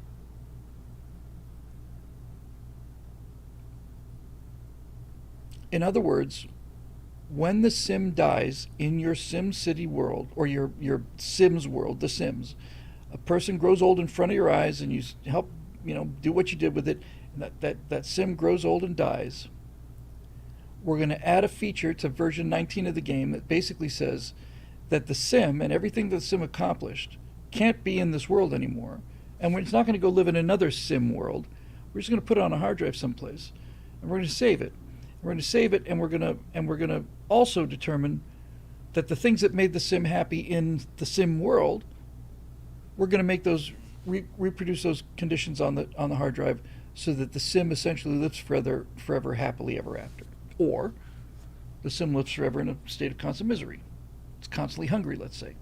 In other words, when the sim dies in your SimCity world, or your Sims world, The Sims, a person grows old in front of your eyes and you help do what you did with it, and that sim grows old and dies. We're going to add a feature to version 19 of the game that basically says that the sim and everything that the sim accomplished can't be in this world anymore, and it's not going to go live in another sim world. We're just going to put it on a hard drive someplace, and we're going to save it. We're going to save it, and we're going to also determine that the things that made the sim happy in the sim world, we're going to make those reproduce those conditions on the hard drive, so that the sim essentially lives forever happily ever after, or the sim lives forever in a state of constant misery. It's constantly hungry, let's say.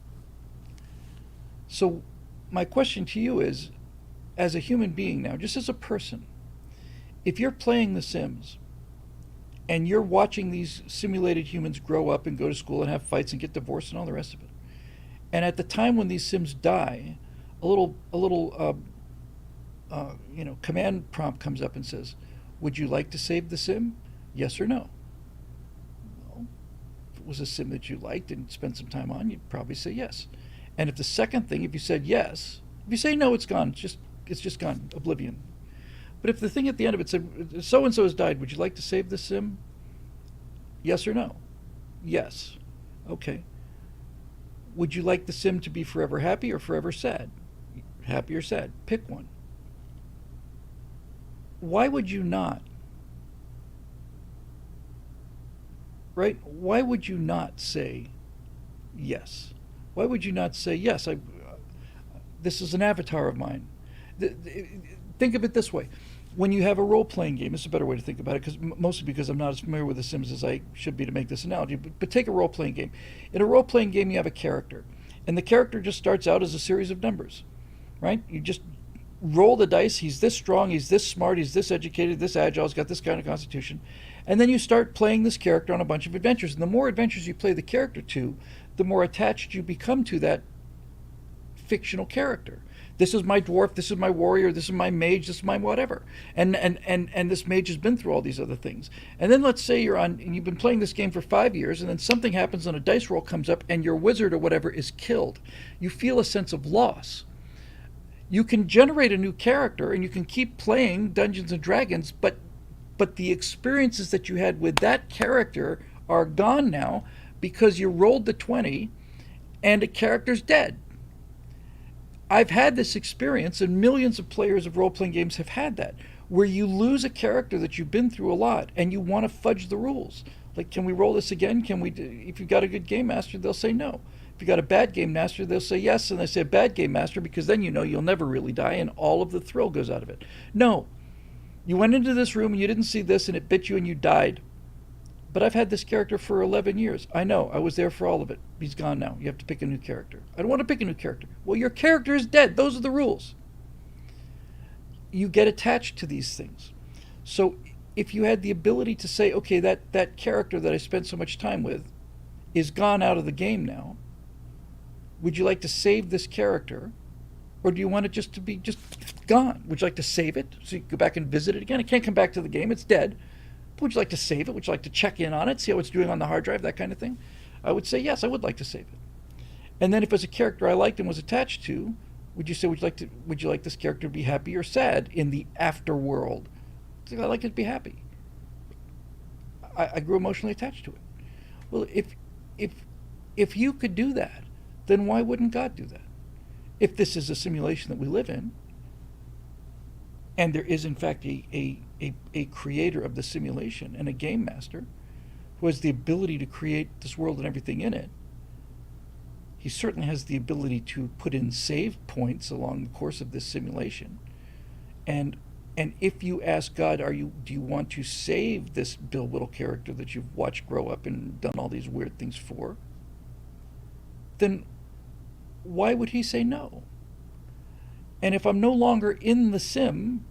So my question to you is, as a human being now, just as a person, if you're playing The Sims and you're watching these simulated humans grow up and go to school and have fights and get divorced and all the rest of it, and at the time when these Sims die, a little command prompt comes up and says, "Would you like to save the Sim? Yes or no?" Well, if it was a Sim that you liked and spent some time on, you'd probably say yes. And if the second thing, if you said yes, if you say no, it's gone. It's just gone, oblivion. But if the thing at the end of it said, "So and so has died. Would you like to save the Sim? Yes or no?" Yes. Okay. Would you like the Sim to be forever happy or forever sad? Happy or sad? Pick one. Why would you not? Right? Why would you not say yes? Why would you not say yes? This is an avatar of mine. Think of it this way. When you have a role-playing game, this is a better way to think about it, mostly because I'm not as familiar with The Sims as I should be to make this analogy, but take a role-playing game. In a role-playing game, you have a character, and the character just starts out as a series of numbers, right? You just roll the dice. He's this strong, he's this smart, he's this educated, this agile, he's got this kind of constitution. And then you start playing this character on a bunch of adventures. And the more adventures you play the character to, the more attached you become to that fictional character. This is my dwarf, this is my warrior, this is my mage, this is my whatever. And this mage has been through all these other things. And then let's say you've been playing this game for 5 years, and then something happens and a dice roll comes up and your wizard or whatever is killed. You feel a sense of loss. You can generate a new character and you can keep playing Dungeons and Dragons, but the experiences that you had with that character are gone now because you rolled the 20 and a character's dead. I've had this experience, and millions of players of role-playing games have had that, where you lose a character that you've been through a lot and you want to fudge the rules. Like, can we roll this again? If you've got a good game master, they'll say no. If you got a bad game master, they'll say yes, and they say bad game master because then you know you'll never really die and all of the thrill goes out of it. No, you went into this room and you didn't see this and it bit you and you died. But I've had this character for 11 years. I know, I was there for all of it. He's gone now. You have to pick a new character. I don't want to pick a new character. Well, your character is dead. Those are the rules. You get attached to these things. So if you had the ability to say, okay, that character that I spent so much time with is gone out of the game now, would you like to save this character? Or do you want it just to be just gone? Would you like to save it so you can go back and visit it again? It can't come back to the game. It's dead. Would you like to save it? Would you like to check in on it, see how it's doing on the hard drive, that kind of thing? I would say yes, I would like to save it. And then if it's a character I liked and was attached to, would you say, would you like this character to be happy or sad in the afterworld? I like it to be happy. I grew emotionally attached to it. Well, if you could do that, then why wouldn't God do that? If this is a simulation that we live in, and there is in fact a creator of the simulation and a game master who has the ability to create this world and everything in it, he certainly has the ability to put in save points along the course of this simulation. And if you ask God, do you want to save this Bill Whittle character that you've watched grow up and done all these weird things for, then why would he say no? And if I'm no longer in the sim,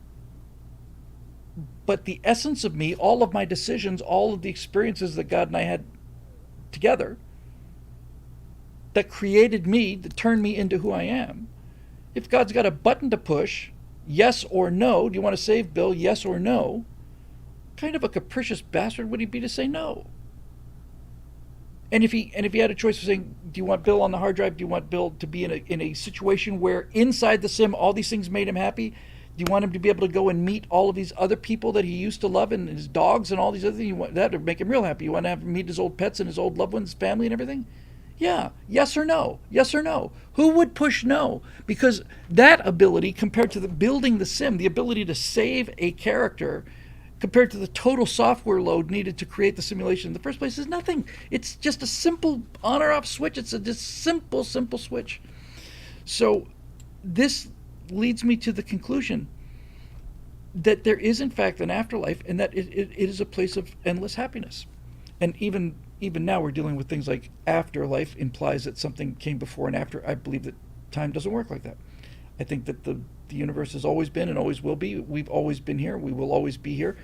but the essence of me, all of my decisions, all of the experiences that God and I had together that created me, that turned me into who I am, if God's got a button to push, yes or no, do you want to save Bill, yes or no, kind of a capricious bastard would he be to say no? And if he had a choice of saying, do you want Bill on the hard drive? Do you want Bill to be in a situation where inside the sim all these things made him happy? Do you want him to be able to go and meet all of these other people that he used to love and his dogs and all these other things? You want that to make him real happy. You want to have him meet his old pets and his old loved ones, family and everything? Yeah, yes or no? Yes or no? Who would push no? Because that ability, compared to the building the sim, the ability to save a character, compared to the total software load needed to create the simulation in the first place, is nothing. It's just a simple on or off switch. It's a just simple switch. So this leads me to the conclusion that there is in fact an afterlife, and that it is a place of endless happiness. And even now we're dealing with things like afterlife implies that something came before and after. I believe that time doesn't work like that. I think that the universe has always been and always will be. We've always been here. We will always be here.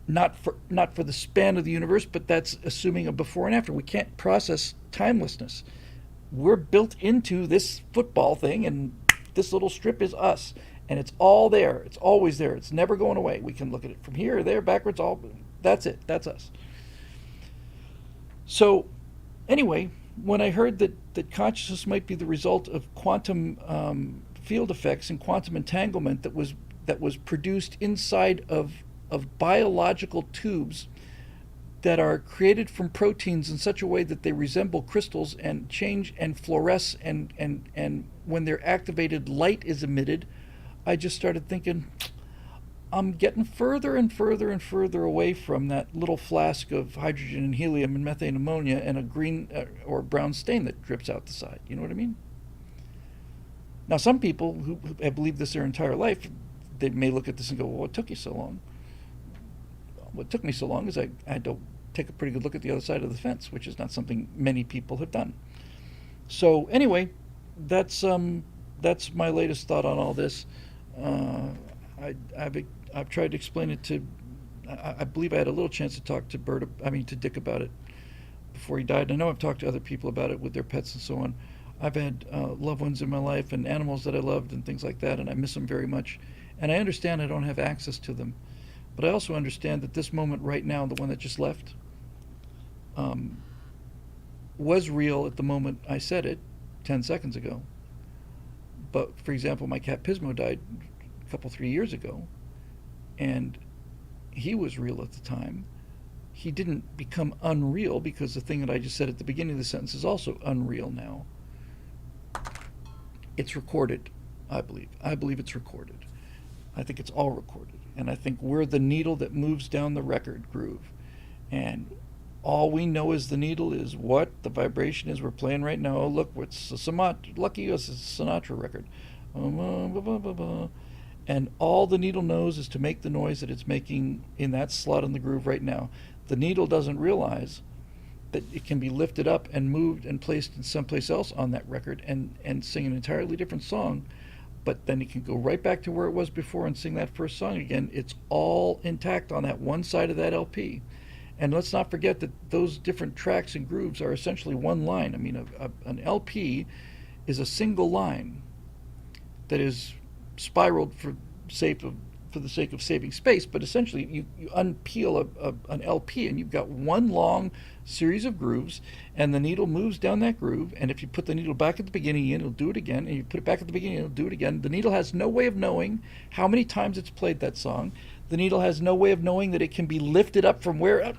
Not for the span of the universe, but that's assuming a before and after. We can't process timelessness. We're built into this football thing, and this little strip is us, and it's all there. It's always there. It's never going away. We can look at it from here or there, backwards. All that's it. That's us. So, anyway, when I heard that consciousness might be the result of quantum field effects and quantum entanglement that was produced inside of biological tubes that are created from proteins in such a way that they resemble crystals and change and fluoresce, and when they're activated, light is emitted, I just started thinking, I'm getting further and further and further away from that little flask of hydrogen and helium and methane ammonia and a green or brown stain that drips out the side. You know what I mean? Now, some people who have believed this their entire life, they may look at this and go, well, what took you so long? What took me so long is I had to take a pretty good look at the other side of the fence, which is not something many people have done. So anyway, that's my latest thought on all this. I've tried to explain it to. I believe I had a little chance to talk to to Dick about it before he died. I know I've talked to other people about it with their pets and so on. I've had loved ones in my life and animals that I loved and things like that, and I miss them very much. And I understand I don't have access to them, but I also understand that this moment right now, the one that just left, was real at the moment I said it 10 seconds ago. But for example, my cat Pismo died a couple, 3 years ago, and he was real at the time. He didn't become unreal because the thing that I just said at the beginning of the sentence is also unreal now. It's recorded, I believe. I believe it's recorded. I think it's all recorded. And I think we're the needle that moves down the record groove. And all we know is the needle is what the vibration is we're playing right now. Oh, look, it's a Sinatra. Lucky us, it's a Sinatra record. And all the needle knows is to make the noise that it's making in that slot in the groove right now. The needle doesn't realize that it can be lifted up and moved and placed in someplace else on that record and sing an entirely different song, but then it can go right back to where it was before and sing that first song again. It's all intact on that one side of that LP. And let's not forget that those different tracks and grooves are essentially one line. I mean, an LP is a single line that is spiraled for the sake of saving space, but essentially you unpeel an LP and you've got one long series of grooves, and the needle moves down that groove, and if you put the needle back at the beginning it'll do it again, and you put it back at the beginning it'll do it again. The needle has no way of knowing how many times it's played that song. The needle has no way of knowing that it can be lifted up from where up.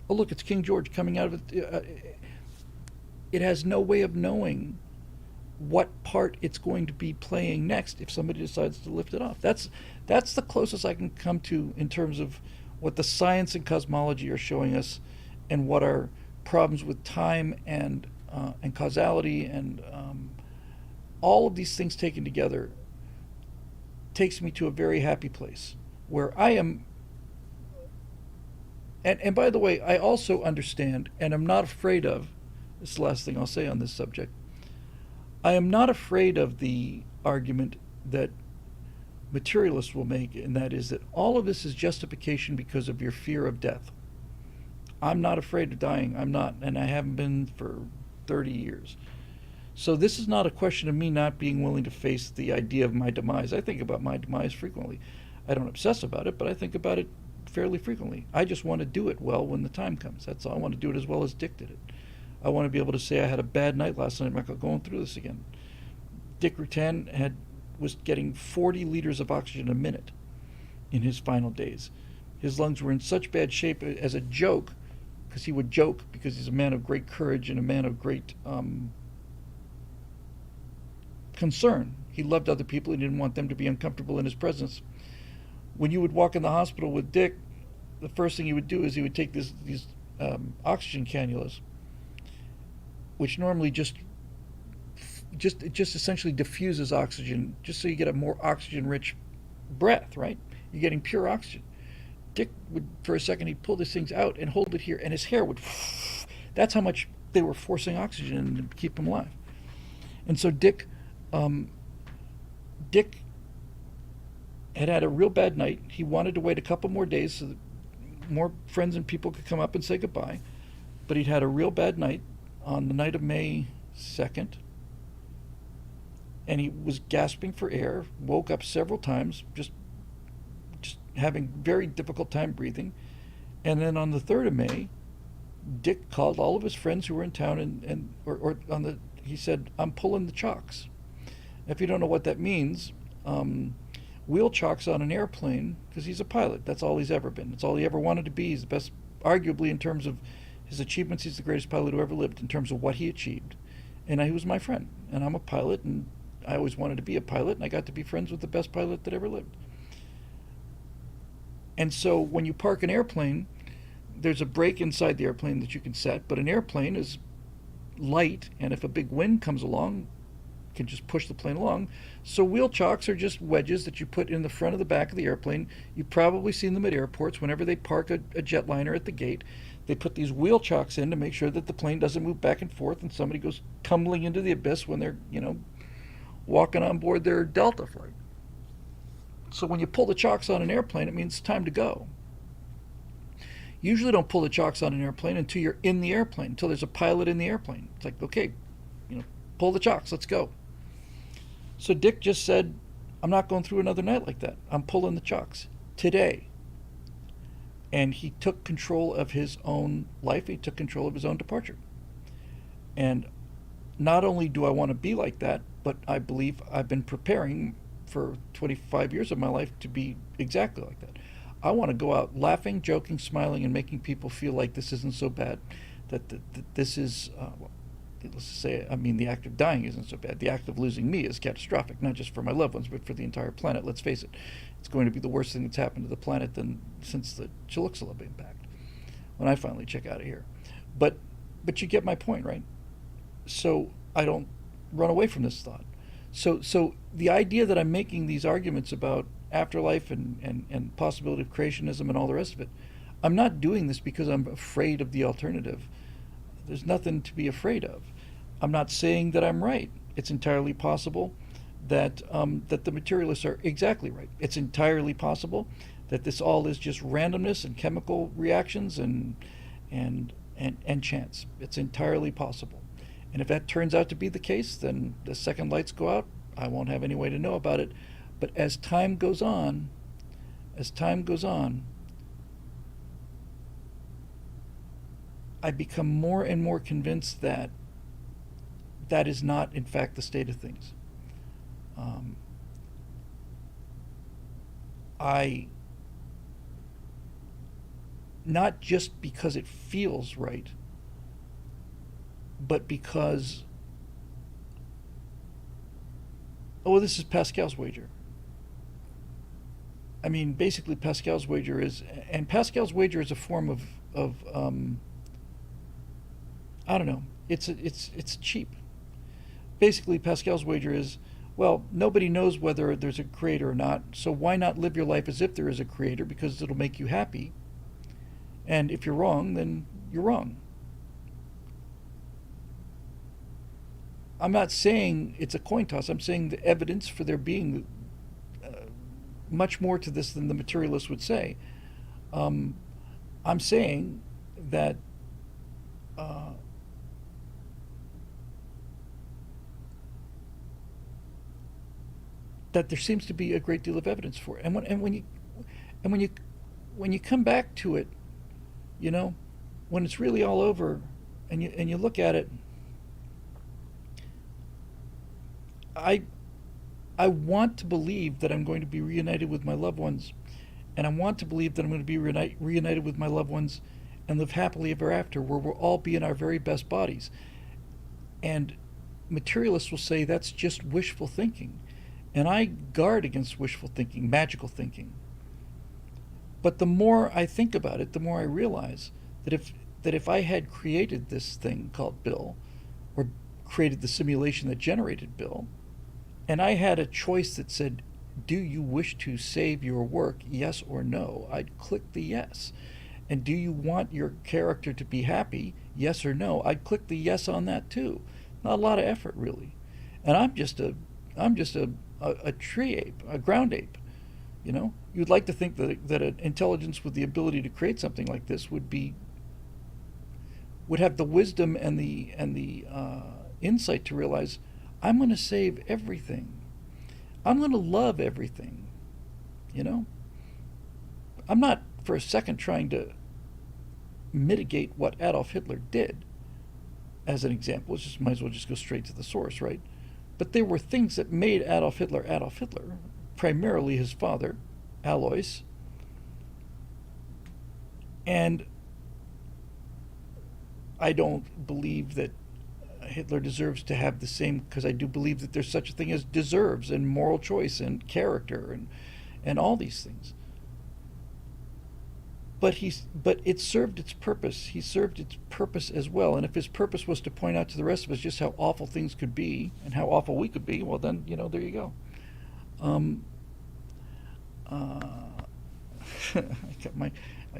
Oh look, it's King George coming out of it. It has no way of knowing what part it's going to be playing next if somebody decides to lift it off. That's the closest I can come to in terms of what the science and cosmology are showing us, and what our problems with time and causality and all of these things taken together takes me to a very happy place where I am. And by the way, I also understand, and I'm not afraid of, this is the last thing I'll say on this subject, I am not afraid of the argument that materialists will make, and that is that all of this is justification because of your fear of death. I'm not afraid of dying. I'm not, and I haven't been for 30 years. So this is not a question of me not being willing to face the idea of my demise. I think about my demise frequently. I don't obsess about it, but I think about it fairly frequently. I just want to do it well when the time comes. That's all. I want to do it as well as Dick did it. I want to be able to say I had a bad night last night. I'm not going through this again. Dick Rutan was getting 40 liters of oxygen a minute in his final days. His lungs were in such bad shape as a joke, because he would joke because he's a man of great courage and a man of great concern. He loved other people. He didn't want them to be uncomfortable in his presence. When you would walk in the hospital with Dick, the first thing he would do is he would take these oxygen cannulas, which normally just essentially diffuses oxygen, just so you get a more oxygen-rich breath, right? You're getting pure oxygen. Dick would, for a second, he'd pull these things out and hold it here, and his hair would. That's how much they were forcing oxygen in to keep him alive. And so Dick had a real bad night. He wanted to wait a couple more days so that more friends and people could come up and say goodbye. But he'd had a real bad night on the night of May 2nd. And he was gasping for air, woke up several times, just having very difficult time breathing. And then on the 3rd of May, Dick called all of his friends who were in town he said, "I'm pulling the chocks." If you don't know what that means, wheel chocks on an airplane, because he's a pilot. That's all he's ever been. That's all he ever wanted to be. He's the best, arguably, in terms of his achievements. He's the greatest pilot who ever lived in terms of what he achieved. And he was my friend. And I'm a pilot, and I always wanted to be a pilot, and I got to be friends with the best pilot that ever lived. And so when you park an airplane, there's a brake inside the airplane that you can set, but an airplane is light, and if a big wind comes along, you can just push the plane along. So wheel chocks are just wedges that you put in the front of the back of the airplane. You've probably seen them at airports. Whenever they park a jetliner at the gate, they put these wheel chocks in to make sure that the plane doesn't move back and forth and somebody goes tumbling into the abyss when they're, walking on board their Delta flight. So when you pull the chocks on an airplane, it means it's time to go. You usually don't pull the chocks on an airplane until you're in the airplane, until there's a pilot in the airplane. It's like, okay, pull the chocks, let's go. So Dick just said, I'm not going through another night like that. I'm pulling the chocks today. And he took control of his own life. He took control of his own departure. And not only do I want to be like that, but I believe I've been preparing for 25 years of my life to be exactly like that. I want to go out laughing, joking, smiling, and making people feel like this isn't so bad. That this is, let's say, the act of dying isn't so bad. The act of losing me is catastrophic, not just for my loved ones, but for the entire planet. Let's face it, it's going to be the worst thing that's happened to the planet since the Chicxulub impact, when I finally check out of here. But you get my point, right? So I don't run away from this thought. So the idea that I'm making these arguments about afterlife and possibility of creationism and all the rest of it, I'm not doing this because I'm afraid of the alternative. There's nothing to be afraid of. I'm not saying that I'm right. It's entirely possible that the materialists are exactly right. It's entirely possible that this all is just randomness and chemical reactions and chance. It's entirely possible. And if that turns out to be the case, then the second lights go out, I won't have any way to know about it. But as time goes on, I become more and more convinced that that is not, in fact, the state of things. Not just because it feels right, but because, this is Pascal's wager. Basically Pascal's wager is a form of I don't know, it's cheap. Basically Pascal's wager is, well, nobody knows whether there's a creator or not, so why not live your life as if there is a creator, because it'll make you happy. And if you're wrong, then you're wrong. I'm not saying it's a coin toss. I'm saying the evidence for there being much more to this than the materialists would say. I'm saying that that there seems to be a great deal of evidence for it. And when you come back to it, when it's really all over, and you look at it, I want to believe that I'm going to be reunited with my loved ones And I want to believe that I'm going to be reunited with my loved ones and live happily ever after, where we'll all be in our very best bodies. And materialists will say that's just wishful thinking. And I guard against wishful thinking, magical thinking. But the more I think about it, the more I realize that if I had created this thing called Bill, or created the simulation that generated Bill, and I had a choice that said, do you wish to save your work, yes or no? I'd click the yes. And do you want your character to be happy, yes or no? I'd click the yes on that too. Not a lot of effort, really. And I'm just a tree ape, a ground ape. You know, you'd like to think that an intelligence with the ability to create something like this would have the wisdom and the insight to realize, I'm going to save everything. I'm going to love everything. You know, I'm not for a second trying to mitigate what Adolf Hitler did. As an example, just might as well just go straight to the source, right? But there were things that made Adolf Hitler Adolf Hitler. Primarily his father, Alois, and I don't believe that Hitler deserves to have the same, because I do believe that there's such a thing as deserves and moral choice and character and all these things. But it served its purpose. He served its purpose as well. And if his purpose was to point out to the rest of us just how awful things could be and how awful we could be, well then, you know, there you go. I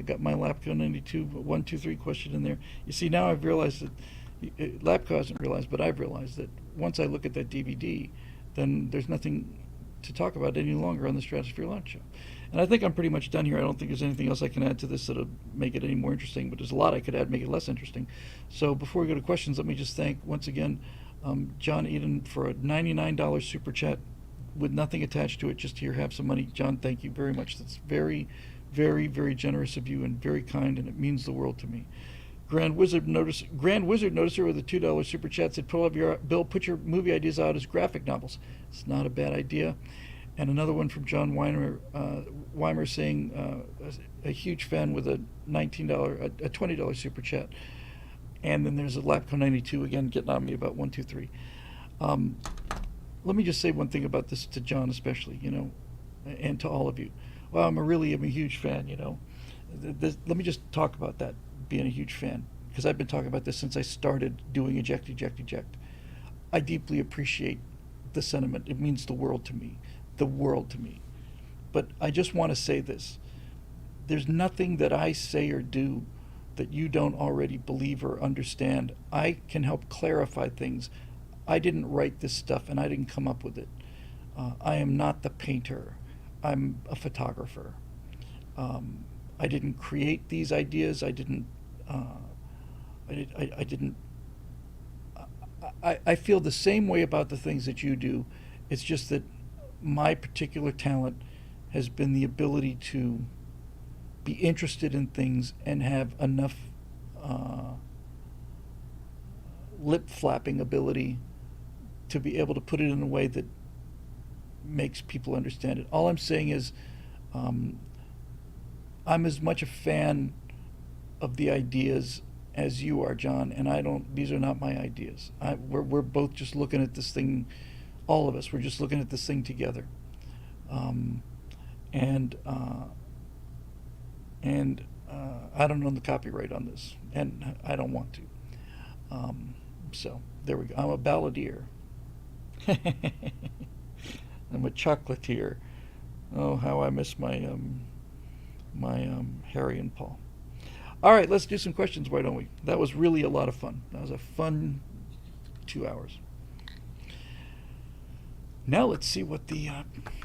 got my Lapco 92 1 2 3 question in there. You see, now I've realized that Lapco hasn't realized, but I've realized that once I look at that DVD, then there's nothing to talk about any longer on the Stratosphere Lounge Show. And I think I'm pretty much done here. I don't think there's anything else I can add to this that'll make it any more interesting, but there's a lot I could add, make it less interesting. So before we go to questions, let me just thank once again John Eden for a $99 super chat with nothing attached to it, just here, have some money. John, thank you very much. That's very, very, very generous of you and very kind, and it means the world to me. Grand Wizard Noticer with a $2 super chat said, Bill, put your movie ideas out as graphic novels. It's not a bad idea. And another one from John Weimer saying, a huge fan with a $20 super chat. And then there's a Lapco 92 again getting on me about 1 2 3. Let me just say one thing about this to John especially, you know, and to all of you. Well, I'm a huge fan, you know. Let me just talk about that, being a huge fan, because I've been talking about this since I started doing Eject. I deeply appreciate the sentiment. It means the world to me. But I just want to say this. There's nothing that I say or do that you don't already believe or understand. I can help clarify things. I didn't write this stuff and I didn't come up with it. I am not the painter. I'm a photographer. I didn't create these ideas. I feel the same way about the things that you do. It's just that my particular talent has been the ability to be interested in things and have enough lip flapping ability to be able to put it in a way that makes people understand it. All I'm saying is I'm as much a fan of the ideas as you are, John, and these are not my ideas. We're both just looking at this thing, all of us, we're just looking at this thing together. I don't own the copyright on this, and I don't want to. So there we go. I'm a balladeer. I'm a chocolatier. Oh, how I miss my Harry and Paul. All right, let's do some questions, why don't we? That was really a lot of fun. That was a fun 2 hours. Now let's see what the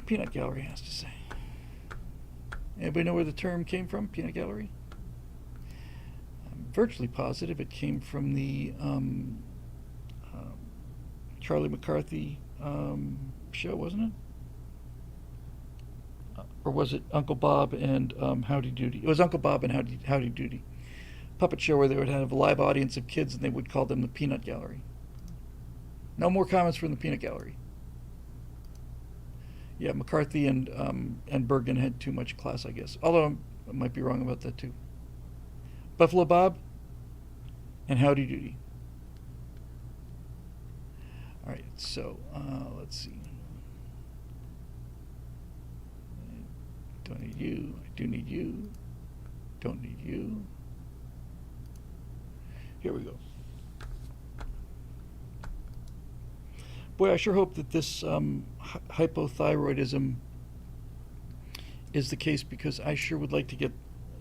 Peanut Gallery has to say. Anybody know where the term came from, Peanut Gallery? I'm virtually positive it came from the Charlie McCarthy show, wasn't it? Or was it Uncle Bob and Howdy Doody? It was Uncle Bob and Howdy Doody. Puppet show where they would have a live audience of kids and they would call them the Peanut Gallery. No more comments from the Peanut Gallery. Yeah, McCarthy and Bergen had too much class, I guess. Although I might be wrong about that too. Buffalo Bob and Howdy Doody. All right, so let's see. Don't need you. I do need you. Don't need you. Here we go. Boy, I sure hope that this hypothyroidism is the case, because I sure would like to get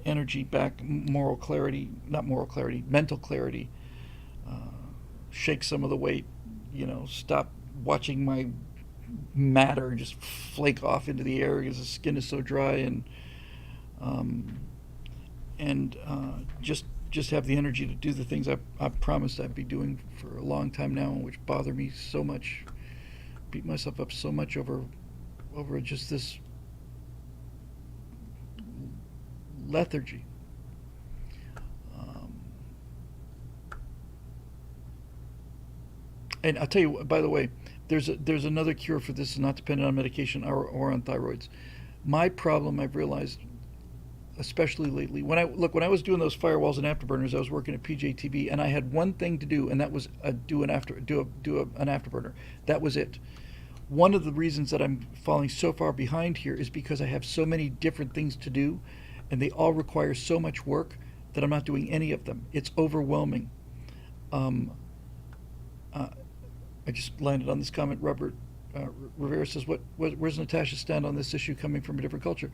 energy back, moral clarity, not moral clarity, mental clarity, shake some of the weight, stop watching my matter just flake off into the air because the skin is so dry, um, and just have the energy to do the things I promised I'd be doing for a long time now, which bother me so much. Beat myself up so much over just this lethargy. Um, and I'll tell you, by the way, there's another cure for this, not dependent on medication or on thyroids. My problem, I've realized, especially lately, when I was doing those firewalls and afterburners, I was working at PJTV, and I had one thing to do, and that was an afterburner. That was it. One of the reasons that I'm falling so far behind here is because I have so many different things to do, and they all require so much work that I'm not doing any of them. It's overwhelming. Um, uh, I just landed on this comment. Robert Rivera says, where's Natasha stand on this issue coming from a different culture?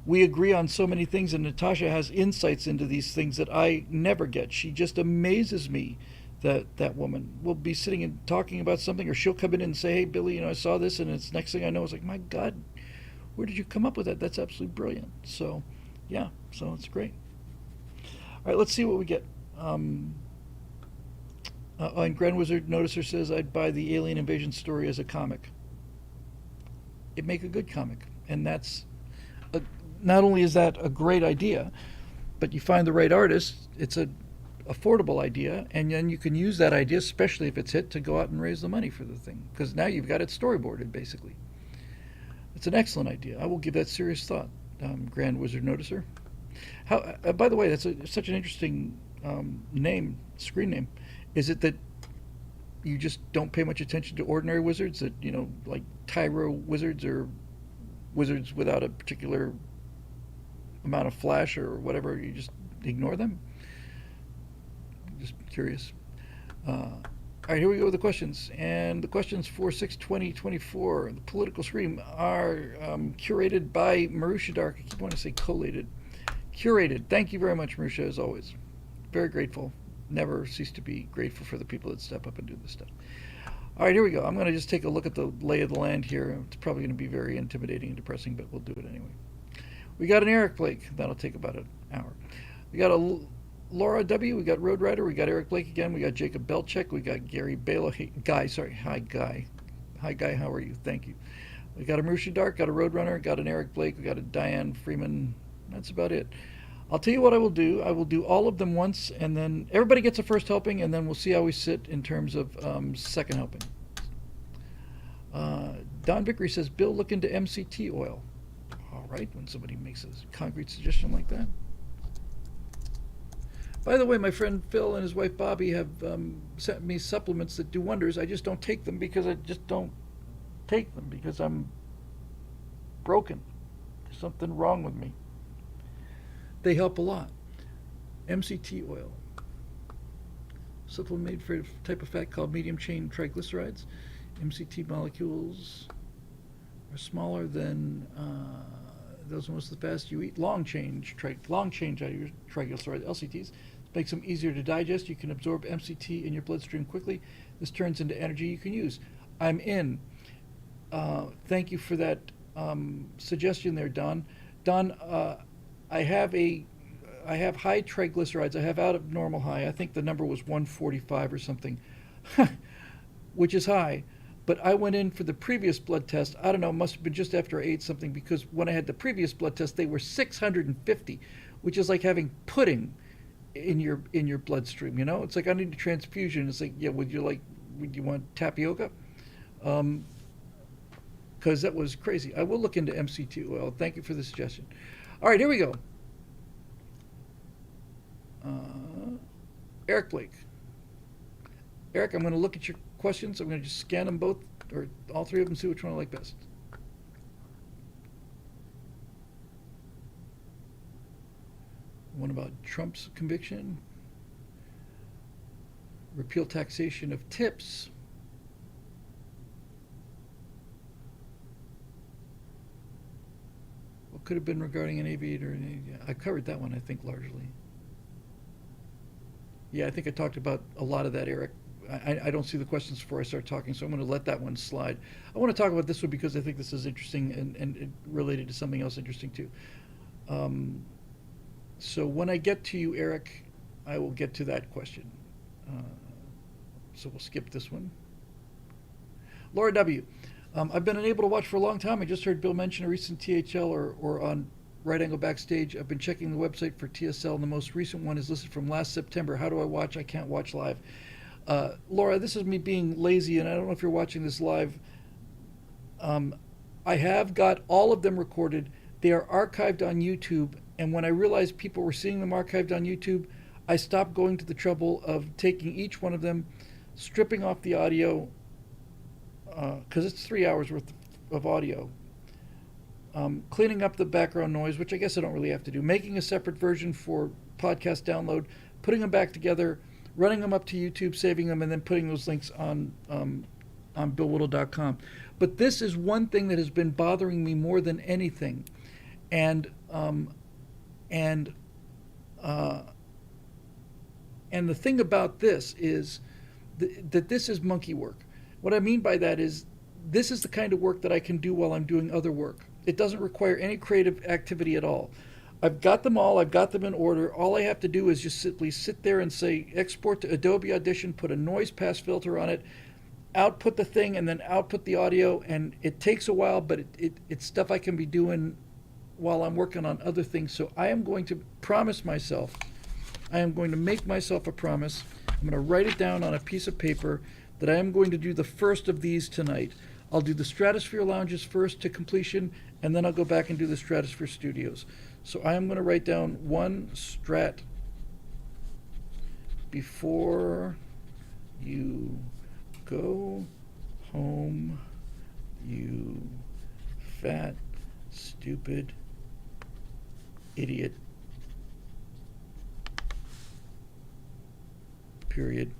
We agree on so many things, and Natasha has insights into these things that I never get. She just amazes me. That woman will be sitting and talking about something, or she'll come in and say, hey, Billy, I saw this, and it's next thing I know, it's like, my God, where did you come up with that? That's absolutely brilliant. So, yeah, so it's great. All right, let's see what we get. And Grand Wizard Noticer says, I'd buy the alien invasion story as a comic. It'd make a good comic. And not only is that a great idea, but you find the right artist, it's a affordable idea, and then you can use that idea, especially if it's hit, to go out and raise the money for the thing, because now you've got it storyboarded, basically. It's an excellent idea. I will give that serious thought, Grand Wizard Noticer. How? By the way, that's such an interesting screen name. Is it that you just don't pay much attention to ordinary wizards, that, like Tyro wizards, or wizards without a particular amount of flash or whatever, you just ignore them? Just curious. All right, here we go with the questions. And the questions for 6/20/24, the political stream, are curated by Marusha Dark. I keep wanting to say collated. Curated. Thank you very much, Marusha, as always. Very grateful. Never cease to be grateful for the people that step up and do this stuff. All right, here we go. I'm going to just take a look at the lay of the land here. It's probably going to be very intimidating and depressing, but we'll do it anyway. We got an Eric Blake. That'll take about an hour. We got a Laura W. We got Road Rider. We got Eric Blake again. We got Jacob Belchek. We got Gary Balo. Hey, Guy, sorry. Hi, Guy. Hi, Guy. How are you? Thank you. We got a Marusha Dark. Got a Roadrunner. Got an Eric Blake. We got a Diane Freeman. That's about it. I'll tell you what I will do. I will do all of them once, and then everybody gets a first helping, and then we'll see how we sit in terms of second helping. Don Vickery says, Bill, look into MCT oil. All right, when somebody makes a concrete suggestion like that. By the way, my friend Phil and his wife Bobby have sent me supplements that do wonders. I just don't take them because I'm broken. There's something wrong with me. They help a lot. MCT oil. Supplement made for a type of fat called medium chain triglycerides. MCT molecules are smaller than those most of the fast you eat. Long chain triglycerides, LCTs. Makes them easier to digest. You can absorb MCT in your bloodstream quickly. This turns into energy you can use. I'm in. Thank you for that suggestion there, Don. Don, I have high triglycerides. I have out of normal high. I think the number was 145 or something, which is high. But I went in for the previous blood test. I don't know, it must have been just after I ate something, because when I had the previous blood test, they were 650, which is like having pudding in your bloodstream. It's like, I need a transfusion. It's like, yeah, would you want tapioca? because that was crazy. I will look into MC2. Well, thank you for the suggestion. All right, here we go. Eric Blake. Eric, I'm going to look at your questions. I'm going to just scan them both, or all three of them, see which one I like best. One about Trump's conviction. Repeal taxation of tips. What could have been regarding an aviator? I covered that one, I think, largely. Yeah, I think I talked about a lot of that, Eric. I don't see the questions before I start talking, so I'm going to let that one slide. I want to talk about this one because I think this is interesting and related to something else interesting, too. So when I get to you, Eric, I will get to that question. So we'll skip this one. Laura W. I've been unable to watch for a long time. I just heard Bill mention a recent THL or on Right Angle Backstage. I've been checking the website for TSL, and the most recent one is listed from last September. How do I watch? I can't watch live. Laura, this is me being lazy, and I don't know if you're watching this live. I have got all of them recorded. They are archived on YouTube, and when I realized people were seeing them archived on YouTube, I stopped going to the trouble of taking each one of them, stripping off the audio, because it's 3 hours worth of audio, cleaning up the background noise, which I guess I don't really have to do, making a separate version for podcast download, putting them back together, running them up to YouTube, saving them, and then putting those links on BillWhittle.com. But this is one thing that has been bothering me more than anything, and the thing about this is that this is monkey work. What I mean by that is this is the kind of work that I can do while I'm doing other work. It doesn't require any creative activity at all. I've got them all. I've got them in order. All I have to do is just simply sit there and say, export to Adobe Audition, put a noise pass filter on it, output the thing, and then output the audio. And it takes a while, but it's stuff I can be doing while I'm working on other things. So I am going to promise myself, I am going to make myself a promise. I'm going to write it down on a piece of paper that I am going to do the first of these tonight. I'll do the Stratosphere Lounges first to completion, and then I'll go back and do the Stratosphere Studios. So I am going to write down one strat before you go home, you fat, stupid idiot. Period.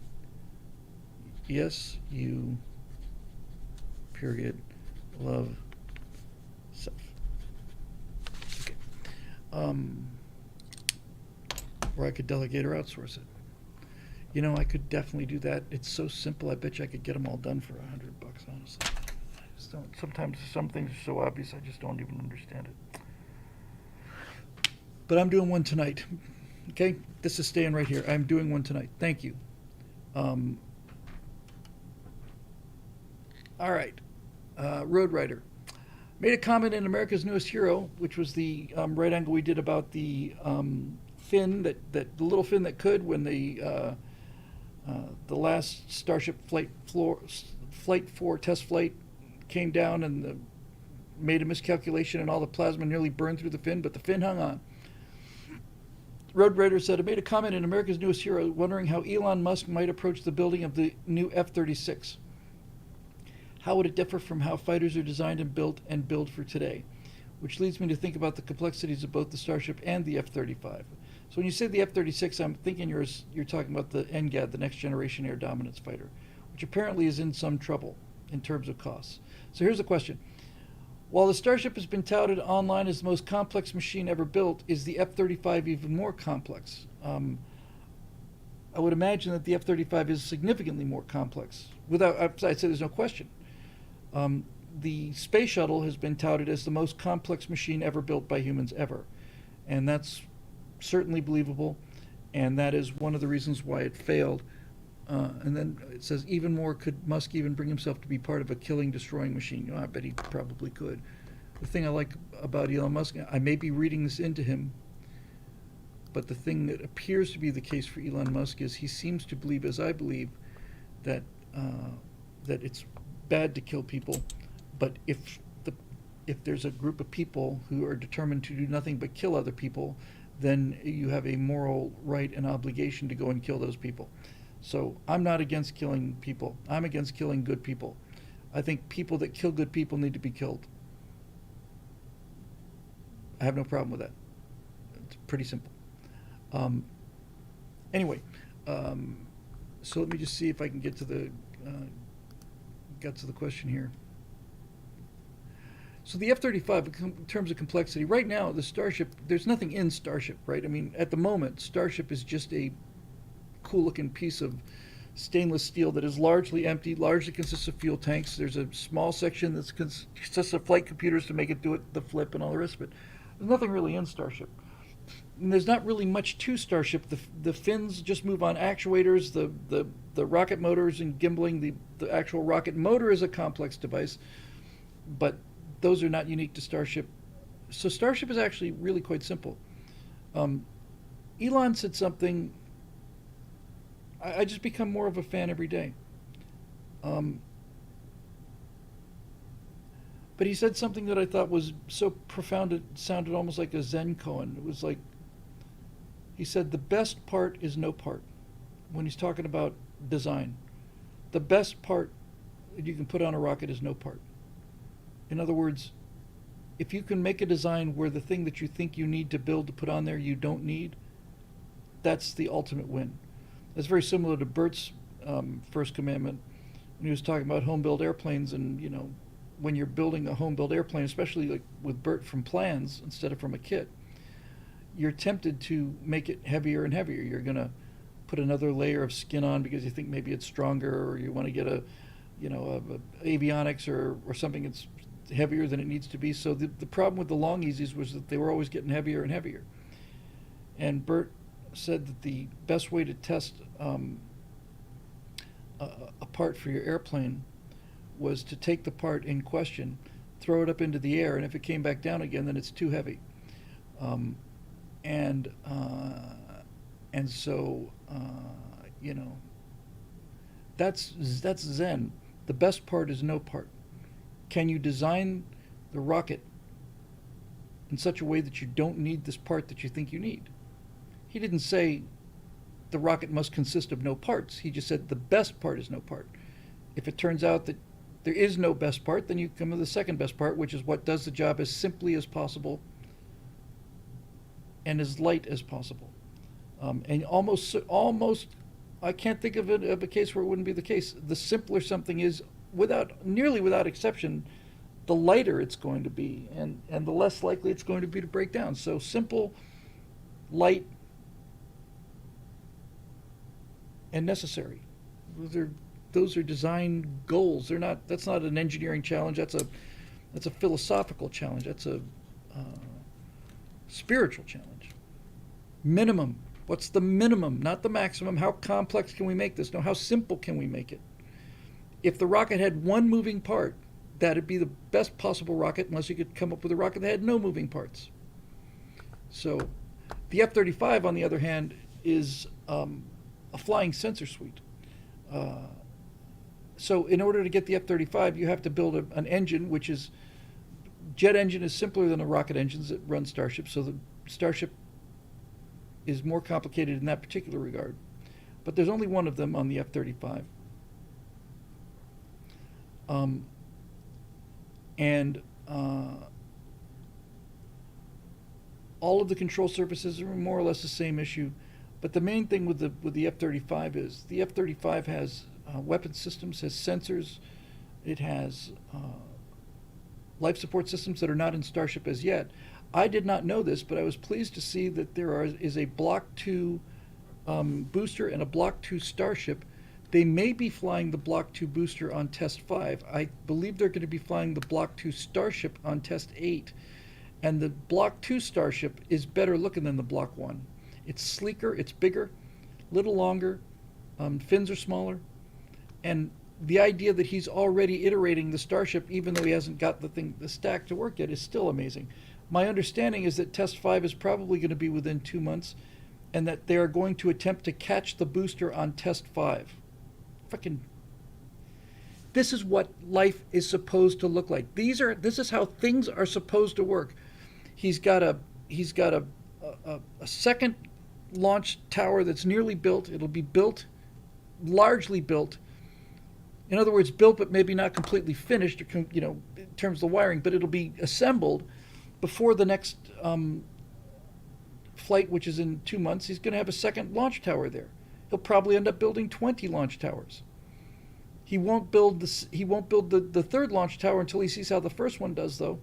Yes, you, period, love self. Okay. Or I could delegate or outsource it. You know, I could definitely do that. It's so simple. I bet you I could get them all done for $100, honestly. I just don't. Sometimes some things are so obvious, I just don't even understand it. But I'm doing one tonight. Okay? This is staying right here. I'm doing one tonight. Thank you. All right. Road Rider made a comment in America's Newest Hero, which was the right angle we did about the fin, that the little fin that could when the last Starship Flight 4 test flight came down and made a miscalculation and all the plasma nearly burned through the fin, but the fin hung on. Road Rider said, I made a comment in America's Newest Hero wondering how Elon Musk might approach the building of the new F-36. How would it differ from how fighters are designed and built for today? Which leads me to think about the complexities of both the Starship and the F-35. So when you say the F-36, I'm thinking you're talking about the NGAD, the Next Generation Air Dominance Fighter, which apparently is in some trouble in terms of costs. So here's the question. While the Starship has been touted online as the most complex machine ever built, is the F-35 even more complex? I would imagine that the F-35 is significantly more complex. I'd say there's no question. The Space Shuttle has been touted as the most complex machine ever built by humans ever. And that's certainly believable, and that is one of the reasons why it failed. And then it says, even more, could Musk even bring himself to be part of a killing, destroying machine? I bet he probably could. The thing I like about Elon Musk, I may be reading this into him, but the thing that appears to be the case for Elon Musk is he seems to believe, as I believe, that it's bad to kill people, but if if there's a group of people who are determined to do nothing but kill other people, then you have a moral right and obligation to go and kill those people. So I'm not against killing people. I'm against killing good people. I think people that kill good people need to be killed. I have no problem with that. It's pretty simple. Um, anyway, so let me just see if I can get to the guts of the question here. So the F-35, in terms of complexity, right now the Starship, there's nothing in Starship, right? I mean, at the moment, Starship is just a cool-looking piece of stainless steel that is largely empty, largely consists of fuel tanks. There's a small section that consists of flight computers to make it do it, the flip and all the rest of it. There's nothing really in Starship. And there's not really much to Starship. The fins just move on actuators, the rocket motors and gimbaling. The actual rocket motor is a complex device, but those are not unique to Starship. So Starship is actually really quite simple. Elon said something. I just become more of a fan every day. But he said something that I thought was so profound it sounded almost like a Zen koan. It was like, he said, the best part is no part, when he's talking about design. The best part that you can put on a rocket is no part. In other words, if you can make a design where the thing that you think you need to build to put on there you don't need, that's the ultimate win. That's very similar to Bert's first commandment when he was talking about home-built airplanes. And, you know, when you're building a home-built airplane, especially like with Bert from plans instead of from a kit, you're tempted to make it heavier and heavier. You're going to put another layer of skin on because you think maybe it's stronger, or you want to get a avionics or something that's heavier than it needs to be. So the problem with the Long-Easies was that they were always getting heavier and heavier. And Bert said that the best way to test a part for your airplane was to take the part in question, throw it up into the air, and if it came back down again, then it's too heavy. And so you know, that's Zen. The best part is no part. Can you design the rocket in such a way that you don't need this part that you think you need? He didn't say the rocket must consist of no parts. He just said the best part is no part. If it turns out that there is no best part, then you come to the second best part, which is what does the job as simply as possible and as light as possible. And almost, I can't think of a case where it wouldn't be the case. The simpler something is, nearly without exception, the lighter it's going to be, and the less likely it's going to be to break down. So simple, light, and necessary. Those are design goals. That's not an engineering challenge. That's a philosophical challenge. That's a spiritual challenge. Minimum. What's the minimum, not the maximum? How complex can we make this? No, how simple can we make it? If the rocket had one moving part, that'd be the best possible rocket, unless you could come up with a rocket that had no moving parts. So the F-35, on the other hand, is a flying sensor suite. So in order to get the F-35, you have to build an engine, which is, jet engine is simpler than the rocket engines that run Starship, so the Starship is more complicated in that particular regard. But there's only one of them on the F-35. All of the control surfaces are more or less the same issue. But the main thing with the F-35 is the F-35 has weapon systems, has sensors, it has life support systems that are not in Starship as yet. I did not know this, but I was pleased to see that there is a Block 2 booster and a Block 2 Starship. They may be flying the Block 2 booster on Test 5. I believe they're going to be flying the Block 2 Starship on Test 8. And the Block 2 Starship is better looking than the Block 1. It's sleeker, it's bigger, a little longer, fins are smaller. And the idea that he's already iterating the Starship, even though he hasn't got the stack to work yet, is still amazing. My understanding is that Test 5 is probably going to be within 2 months, and that they are going to attempt to catch the booster on Test 5. Fucking This is what life is supposed to look like. This is how things are supposed to work. He's got a second launch tower that's nearly built. It'll be built, largely built. In other words, built but maybe not completely finished, in terms of the wiring, but it'll be assembled before the next flight, which is in 2 months. He's going to have a second launch tower there. He'll probably end up building 20 launch towers. He won't build the third launch tower until he sees how the first one does, though.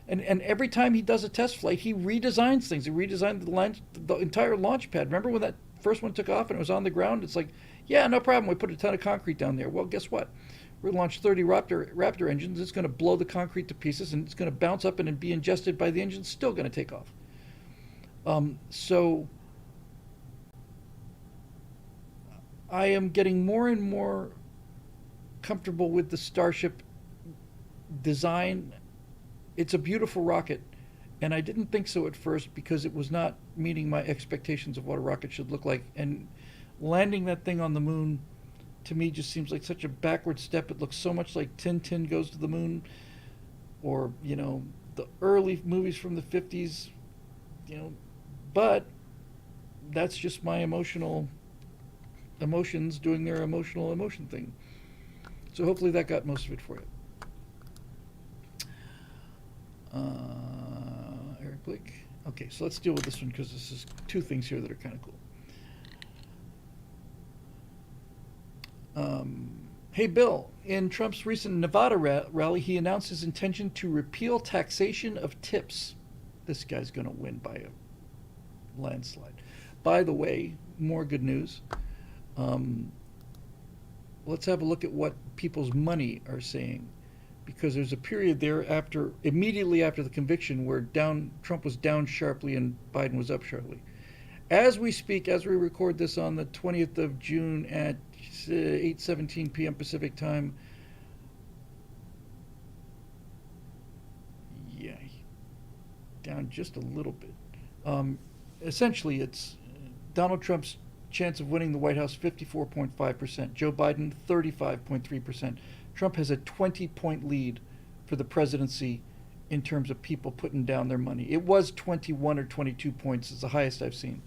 And every time he does a test flight, he redesigns things. He redesigned the entire launch pad. Remember when that first one took off and it was on the ground? It's like, yeah, no problem. We put a ton of concrete down there. Well, guess what? We're going to launch 30 Raptor engines. It's going to blow the concrete to pieces, and it's going to bounce up and be ingested by the engine. It's still going to take off. So I am getting more and more comfortable with the Starship design. It's a beautiful rocket, and I didn't think so at first because it was not meeting my expectations of what a rocket should look like. And landing that thing on the moon, to me, just seems like such a backward step. It looks so much like Tintin Goes to the Moon, or the early movies from the 50s. But that's just my emotions doing their emotion thing. So hopefully that got most of it for you. Eric Blake. Okay, so let's deal with this one because this is two things here that are kind of cool. Hey, Bill, in Trump's recent Nevada rally, he announced his intention to repeal taxation of tips. This guy's going to win by a landslide. By the way, more good news. Let's have a look at what people's money are saying, because there's a period there immediately after the conviction where Trump was down sharply and Biden was up sharply. As we speak, as we record this on the 20th of June at 8:17 p.m. Pacific time, yeah, down just a little bit. Essentially, it's Donald Trump's chance of winning the White House 54.5%, Joe Biden 35.3%. Trump has a 20-point lead for the presidency in terms of people putting down their money. It was 21 or 22 points. It's the highest I've seen.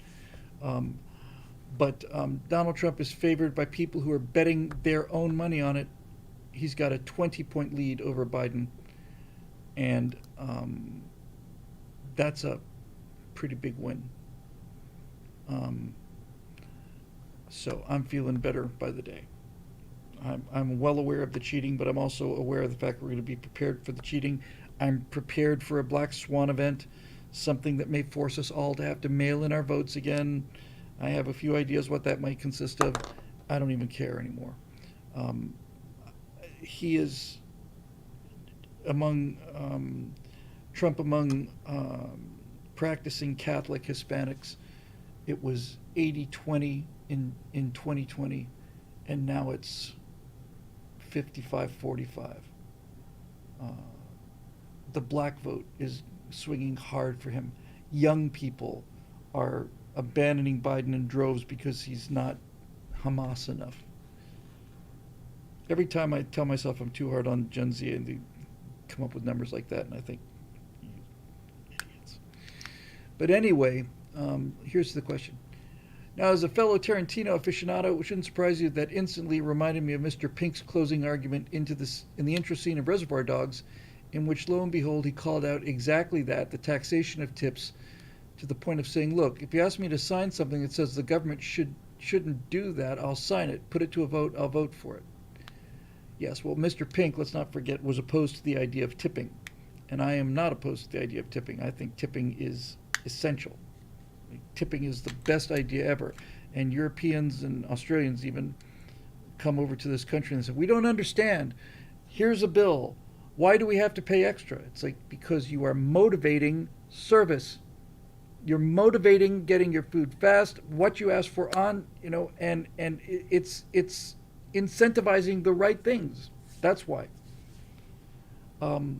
But Donald Trump is favored by people who are betting their own money on it. He's got a 20-point lead over Biden. And that's a pretty big win. So I'm feeling better by the day. I'm well aware of the cheating, but I'm also aware of the fact we're going to be prepared for the cheating. I'm prepared for a black swan event, something that may force us all to have to mail in our votes again. I have a few ideas what that might consist of. I don't even care anymore. He is Trump among practicing Catholic Hispanics. It was 80-20 in 2020, and now it's 55-45. The black vote is swinging hard for him. Young people are abandoning Biden in droves because he's not Hamas enough. Every time I tell myself I'm too hard on Gen Z, and they come up with numbers like that, and I think, you idiots. But anyway, here's the question. Now, as a fellow Tarantino aficionado, it shouldn't surprise you that instantly reminded me of Mr. Pink's closing argument in the intro scene of Reservoir Dogs, in which, lo and behold, he called out exactly that, the taxation of tips, to the point of saying, look, if you ask me to sign something that says the government shouldn't do that, I'll sign it. Put it to a vote, I'll vote for it. Yes, well, Mr. Pink, let's not forget, was opposed to the idea of tipping. And I am not opposed to the idea of tipping. I think tipping is essential. Tipping is the best idea ever. And Europeans and Australians even come over to this country and say, we don't understand. Here's a bill. Why do we have to pay extra? It's like, because you are motivating service. You're motivating getting your food fast, what you ask for on, and it's incentivizing the right things. That's why. Well,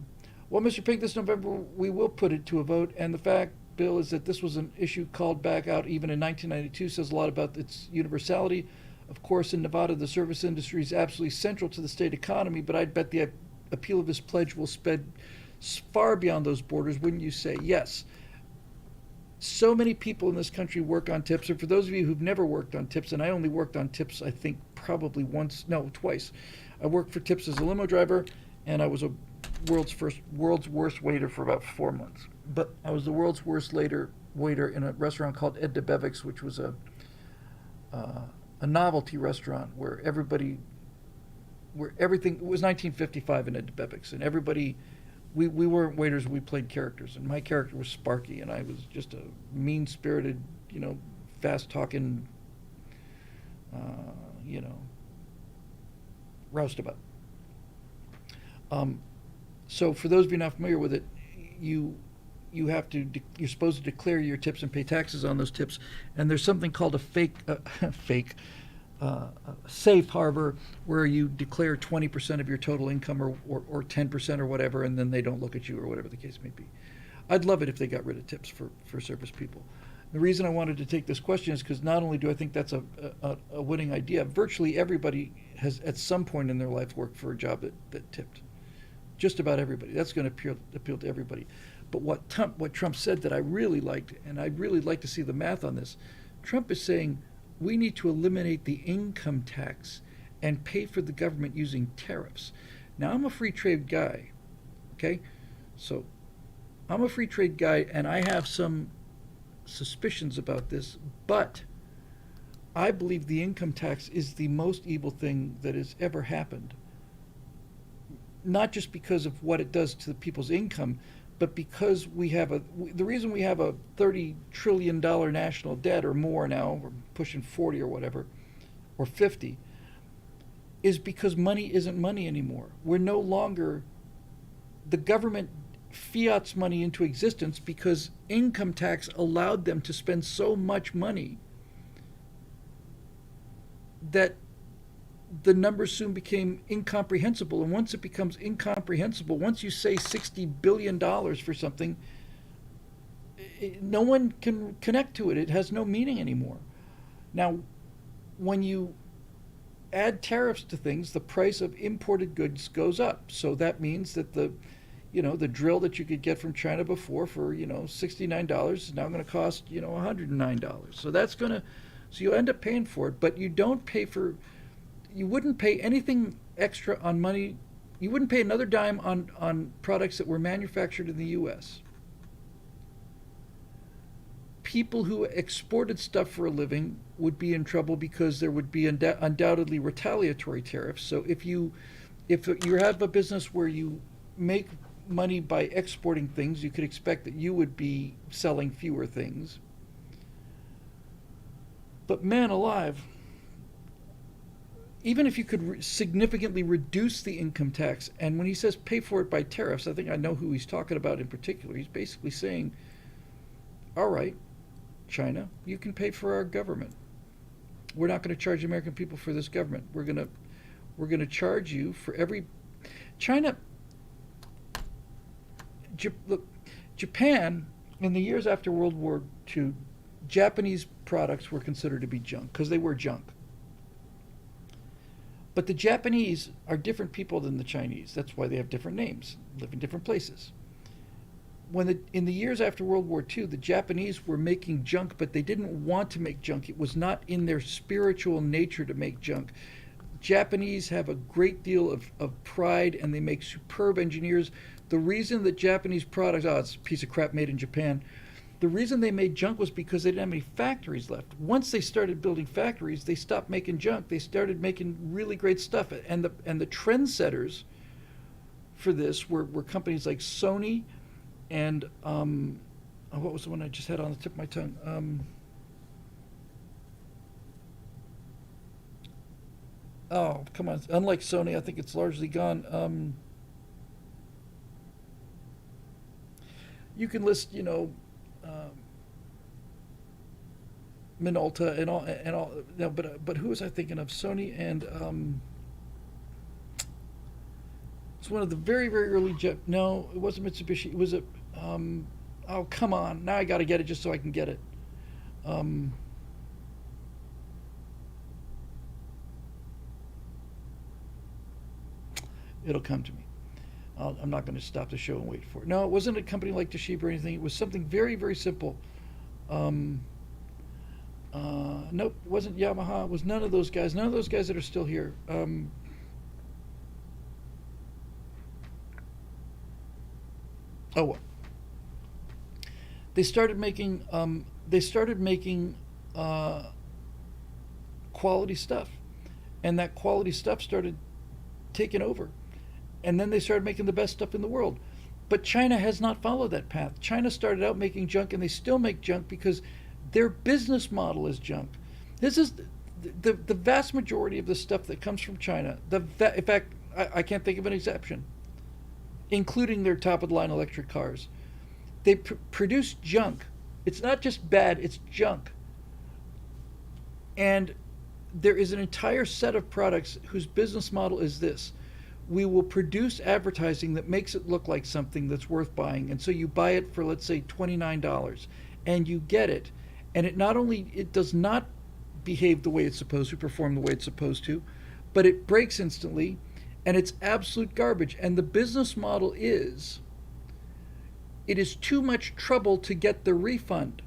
Mr. Pink, this November we will put it to a vote, and the fact, Bill, is that this was an issue called back out even in 1992, says a lot about its universality. Of course, in Nevada, the service industry is absolutely central to the state economy, but I'd bet the appeal of his pledge will spread far beyond those borders, wouldn't you say? Yes. So many people in this country work on tips, and for those of you who've never worked on tips, and I only worked on tips, I think probably once, no, twice. I worked for tips as a limo driver, and I was a world's worst waiter for about 4 months. But I was the world's worst waiter in a restaurant called Ed DeBevick's, which was a novelty restaurant where everything, it was 1955 in Ed DeBevick's, and everybody, we weren't waiters, we played characters, and my character was Sparky, and I was just a mean-spirited, fast-talking, you know, roustabout. So for those of you not familiar with it, you're supposed to declare your tips and pay taxes on those tips, and there's something called a safe harbor where you declare 20% of your total income or 10% or whatever, and then they don't look at you or whatever the case may be. I'd love it if they got rid of tips for service people. The reason I wanted to take this question is because not only do I think that's a winning idea, virtually everybody has at some point in their life worked for a job that tipped. Just about everybody. That's going to appeal to everybody. But what Trump said that I really liked, and I'd really like to see the math on this, Trump is saying we need to eliminate the income tax and pay for the government using tariffs. Now, I'm a free trade guy, okay? So I'm a free trade guy, and I have some suspicions about this, but I believe the income tax is the most evil thing that has ever happened. Not just because of what it does to people's income, but because the reason we have a $30 trillion national debt or more now, we're pushing 40 or whatever, or 50, is because money isn't money anymore. We're no longer, the government fiats money into existence because income tax allowed them to spend so much money that the numbers soon became incomprehensible. And once it becomes incomprehensible, once you say $60 billion for something, no one can connect to it. It has no meaning anymore. Now, when you add tariffs to things, the price of imported goods goes up. So that means that the drill that you could get from China before for, $69 is now going to cost, $109. So you end up paying for it, but you wouldn't pay anything extra on money. You wouldn't pay another dime on products that were manufactured in the U.S. People who exported stuff for a living would be in trouble because there would be undoubtedly retaliatory tariffs. So if you have a business where you make money by exporting things, you could expect that you would be selling fewer things. But man alive, even if you could significantly reduce the income tax, and when he says pay for it by tariffs, I think I know who he's talking about in particular. He's basically saying, all right, China, you can pay for our government. We're not going to charge American people for this government. We're going to charge you for every China. Look, Japan, in the years after World War II, Japanese products were considered to be junk because they were junk. But the Japanese are different people than the Chinese. That's why they have different names, live in different places. In the years after World War II, the Japanese were making junk, but they didn't want to make junk. It was not in their spiritual nature to make junk. Japanese have a great deal of pride, and they make superb engineers. The reason that Japanese products, it's a piece of crap made in Japan, the reason they made junk was because they didn't have any factories left. Once they started building factories, they stopped making junk. They started making really great stuff. And the trendsetters for this were companies like Sony and what was the one I just had on the tip of my tongue? Oh, come on. Unlike Sony, I think it's largely gone. You can list, Minolta and all. No, but who was I thinking of? Sony and it's one of the very very early No, it wasn't Mitsubishi. It was a. Oh, come on! Now I got to get it just so I can get it. It'll come to me. I'm not going to stop the show and wait for it. No, it wasn't a company like Toshiba or anything. It was something very, very simple. Um, nope, it wasn't Yamaha. It was none of those guys. None of those guys that are still here. Oh, well. They started making. They started making uh, quality stuff, and that quality stuff started taking over. And then they started making the best stuff in the world. But China has not followed that path. China started out making junk, and they still make junk because their business model is junk. This is the vast majority of the stuff that comes from China. In fact, I can't think of an exception, including their top of the line electric cars. They produce junk. It's not just bad; it's junk. And there is an entire set of products whose business model is this: we will produce advertising that makes it look like something that's worth buying, and so you buy it for, let's say, $29, and you get it, and it not only it does not behave the way it's supposed to, perform the way it's supposed to, but it breaks instantly, and it's absolute garbage. And the business model is it is too much trouble to get the refund.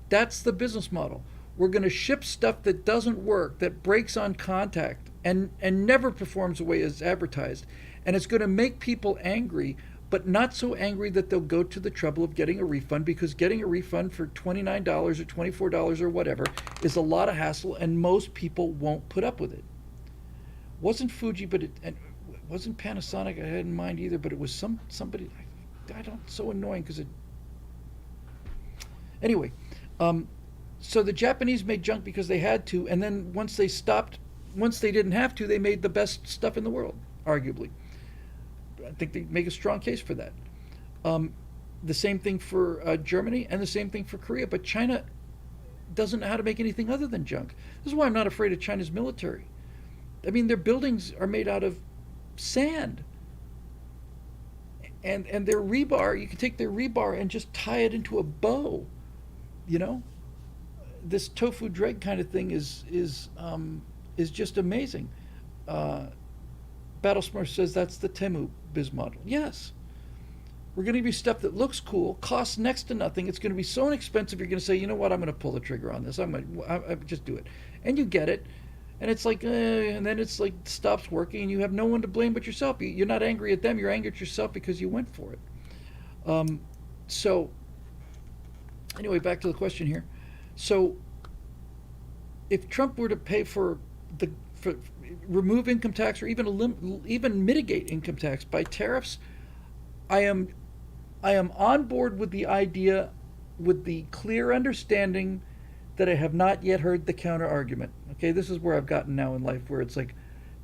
That's the business model. We're going to ship stuff that doesn't work, that breaks on contact, and never performs the way it's advertised. And it's going to make people angry, but not so angry that they'll go to the trouble of getting a refund, because getting a refund for $29 or $24 or whatever is a lot of hassle, and most people won't put up with it. Wasn't Fuji, but it wasn't Panasonic I had in mind either, but it was somebody. I don't, so annoying because it. Anyway, um, so the Japanese made junk because they had to, and then once they didn't have to, they made the best stuff in the world, arguably. I think they make a strong case for that. Um, the same thing for Germany, and the same thing for Korea, but China doesn't know how to make anything other than junk. This is why I'm not afraid of China's military. I mean, their buildings are made out of sand. And their rebar, you can take their rebar and just tie it into a bow, you know? This tofu dreg kind of thing is just amazing. Uh, Battlesmurf says that's the Temu biz model. Yes, we're going to give you stuff that looks cool, costs next to nothing. It's going to be so inexpensive. You're going to say, you know what, I'm going to pull the trigger on this. I just do it, and you get it, and it's like, and then it's like stops working, and you have no one to blame but yourself. You're not angry at them. You're angry at yourself because you went for it. Um, so anyway, back to the question here. So if Trump were to pay for remove income tax, or even mitigate income tax by tariffs, I am I am on board with the idea, with the clear understanding that I have not yet heard the counter argument. Okay, this is where I've gotten now in life, where it's like,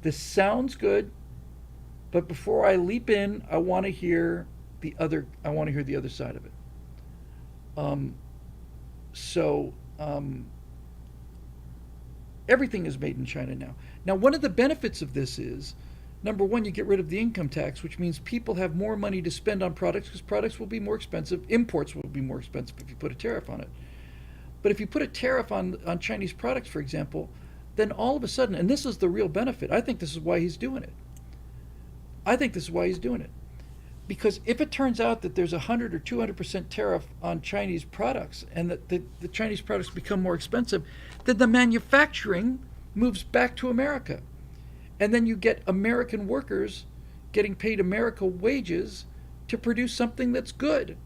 this sounds good, but before I leap in, I want to hear the other. I want to hear the other side of it. Um, so everything is made in China now. Now, one of the benefits of this is, number one, you get rid of the income tax, which means people have more money to spend on products, because products will be more expensive. Imports will be more expensive if you put a tariff on it. But if you put a tariff on Chinese products, for example, then all of a sudden, and this is the real benefit, I think this is why he's doing it. I think this is why he's doing it. Because if it turns out that there's 100 or 200% tariff on Chinese products, and that the Chinese products become more expensive, then the manufacturing moves back to America. And then you get American workers getting paid American wages to produce something that's good.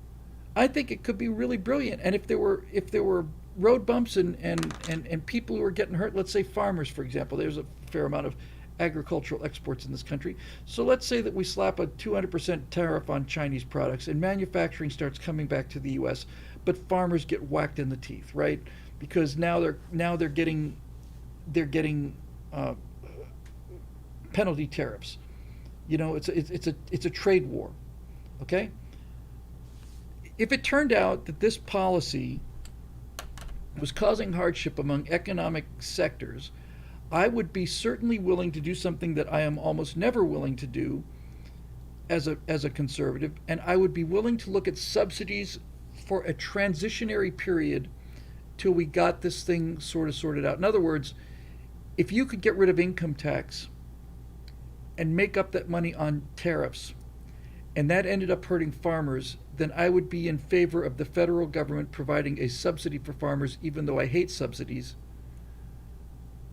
I think it could be really brilliant. And if there were road bumps and people who are getting hurt, let's say farmers, for example, there's a fair amount of agricultural exports in this country. So let's say that we slap a 200% tariff on Chinese products, and manufacturing starts coming back to the U.S., but farmers get whacked in the teeth, right? Because now they're getting penalty tariffs. You know, it's a trade war. Okay. If it turned out that this policy was causing hardship among economic sectors, I would be certainly willing to do something that I am almost never willing to do as a conservative, and I would be willing to look at subsidies for a transitionary period till we got this thing sort of sorted out. In other words, if you could get rid of income tax and make up that money on tariffs, and that ended up hurting farmers, then I would be in favor of the federal government providing a subsidy for farmers, even though I hate subsidies,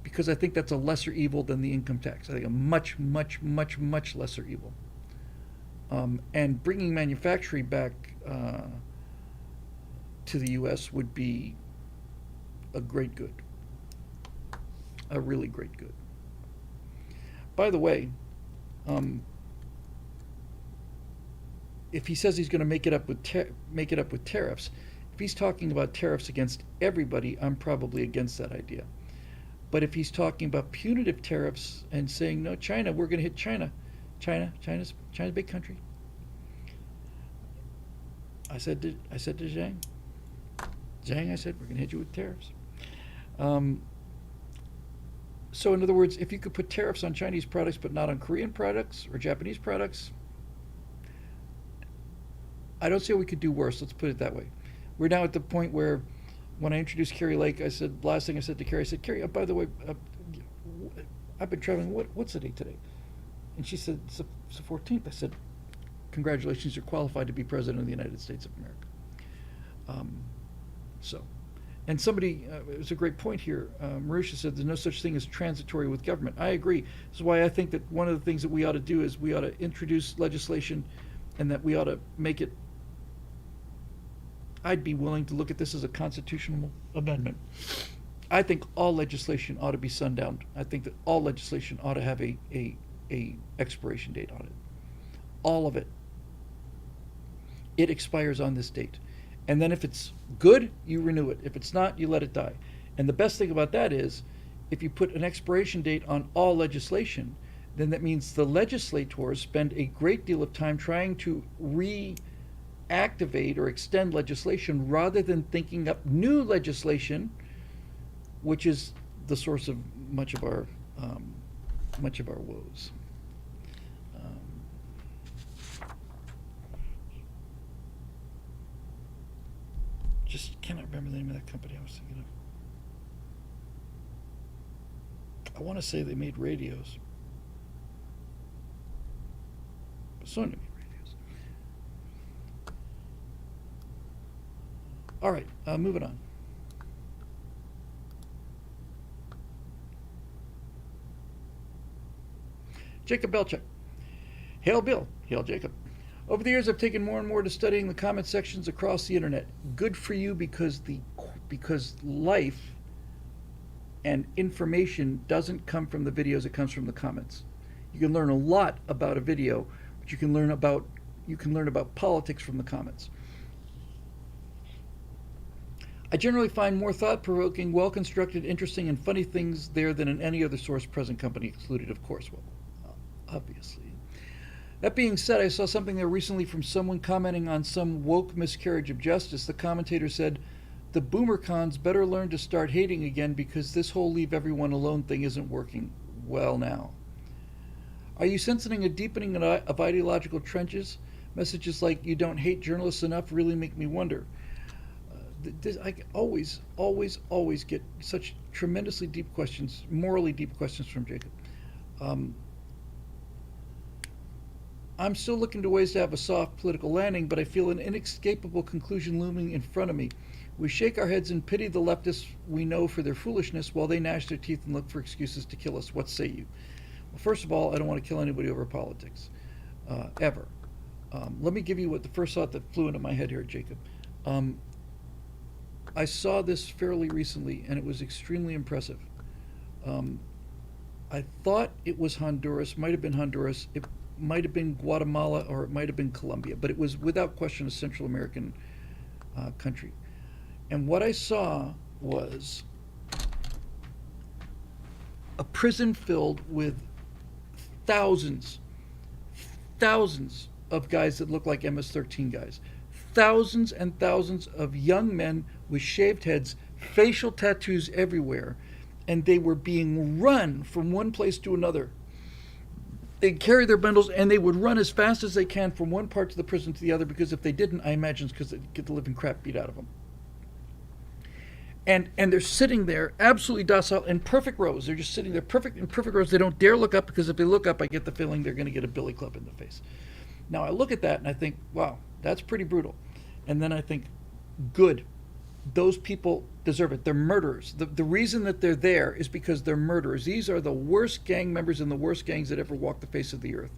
because I think that's a lesser evil than the income tax. I think a much, much, much, much lesser evil. And bringing manufacturing back to the U.S. would be a great good, a really great good. By the way, if he says he's going to make it up with tariffs, if he's talking about tariffs against everybody, I'm probably against that idea. But if he's talking about punitive tariffs and saying no, China, we're going to hit China, China's a big country. I said to Zhang, I said we're going to hit you with tariffs. So in other words, if you could put tariffs on Chinese products but not on Korean products or Japanese products, I don't see how we could do worse. Let's put it that way. We're now at the point where, when I introduced Carrie Lake, I said, last thing I said to Carrie, I said, Carrie, by the way, I've been traveling. What's the date today? And she said, it's the 14th. I said, congratulations, you're qualified to be president of the United States of America. And somebody, it was a great point here. Marusha said there's no such thing as transitory with government. I agree. This is why I think that one of the things that we ought to do is we ought to introduce legislation, and that we ought to make it. I'd be willing to look at this as a constitutional amendment. I think all legislation ought to be sundowned. I think that all legislation ought to have a expiration date on it. All of it. It expires on this date. And then if it's good, you renew it. If it's not, you let it die. And the best thing about that is, if you put an expiration date on all legislation, then that means the legislators spend a great deal of time trying to reactivate or extend legislation rather than thinking up new legislation, which is the source of much of our woes. Just cannot remember the name of that company I was thinking of. I want to say they made radios. Sony made radios. All right, moving on. Jacob Belchuk. Hail Bill. Hail Jacob. Over the years, I've taken more and more to studying the comment sections across the internet. Good for you, because life and information doesn't come from the videos, it comes from the comments. You can learn a lot about a video, but you can learn about politics from the comments. I generally find more thought-provoking, well-constructed, interesting, and funny things there than in any other source, present company excluded, of course. Well, obviously. That being said, I saw something there recently from someone commenting on some woke miscarriage of justice. The commentator said, the boomer cons better learn to start hating again, because this whole leave everyone alone thing isn't working well now. Are you sensing a deepening of ideological trenches? Messages like, you don't hate journalists enough, really make me wonder. I always get such tremendously deep questions, morally deep questions from Jacob. I'm still looking to ways to have a soft political landing, but I feel an inescapable conclusion looming in front of me. We shake our heads and pity the leftists we know for their foolishness, while they gnash their teeth and look for excuses to kill us. What say you? Well, first of all, I don't want to kill anybody over politics, ever. Let me give you what the first thought that flew into my head here, Jacob. I saw this fairly recently, and it was extremely impressive. I thought it was Honduras, might have been Honduras. It might have been Guatemala, or it might have been Colombia, but it was without question a Central American country. And what I saw was a prison filled with thousands of guys that look like MS-13 guys. Thousands and thousands of young men with shaved heads, facial tattoos everywhere, and they were being run from one place to another. They'd carry their bundles, and they would run as fast as they can from one part of the prison to the other, because if they didn't, I imagine it's because they'd get the living crap beat out of them. and they're sitting there absolutely docile in perfect rows. They're just sitting there perfect in perfect rows. They don't dare look up, because if they look up, I get the feeling they're going to get a billy club in the face. Now I look at that and I think, wow, that's pretty brutal. And then I think, good, those people deserve it. They're murderers. The reason that they're there is because they're murderers. These are the worst gang members in the worst gangs that ever walked the face of the earth.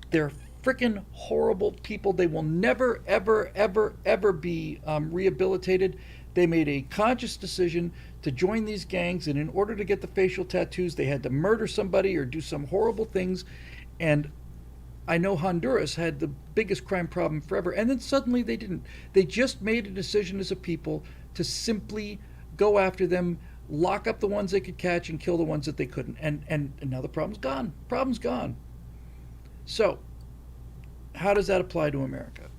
They're freaking horrible people. They will never, ever, ever, ever be rehabilitated. They made a conscious decision to join these gangs, and in order to get the facial tattoos, they had to murder somebody or do some horrible things. And I know Honduras had the biggest crime problem forever, and then suddenly they didn't. They just made a decision as a people to simply go after them, lock up the ones they could catch, and kill the ones that they couldn't. And now the problem's gone. Problem's gone. So, how does that apply to America?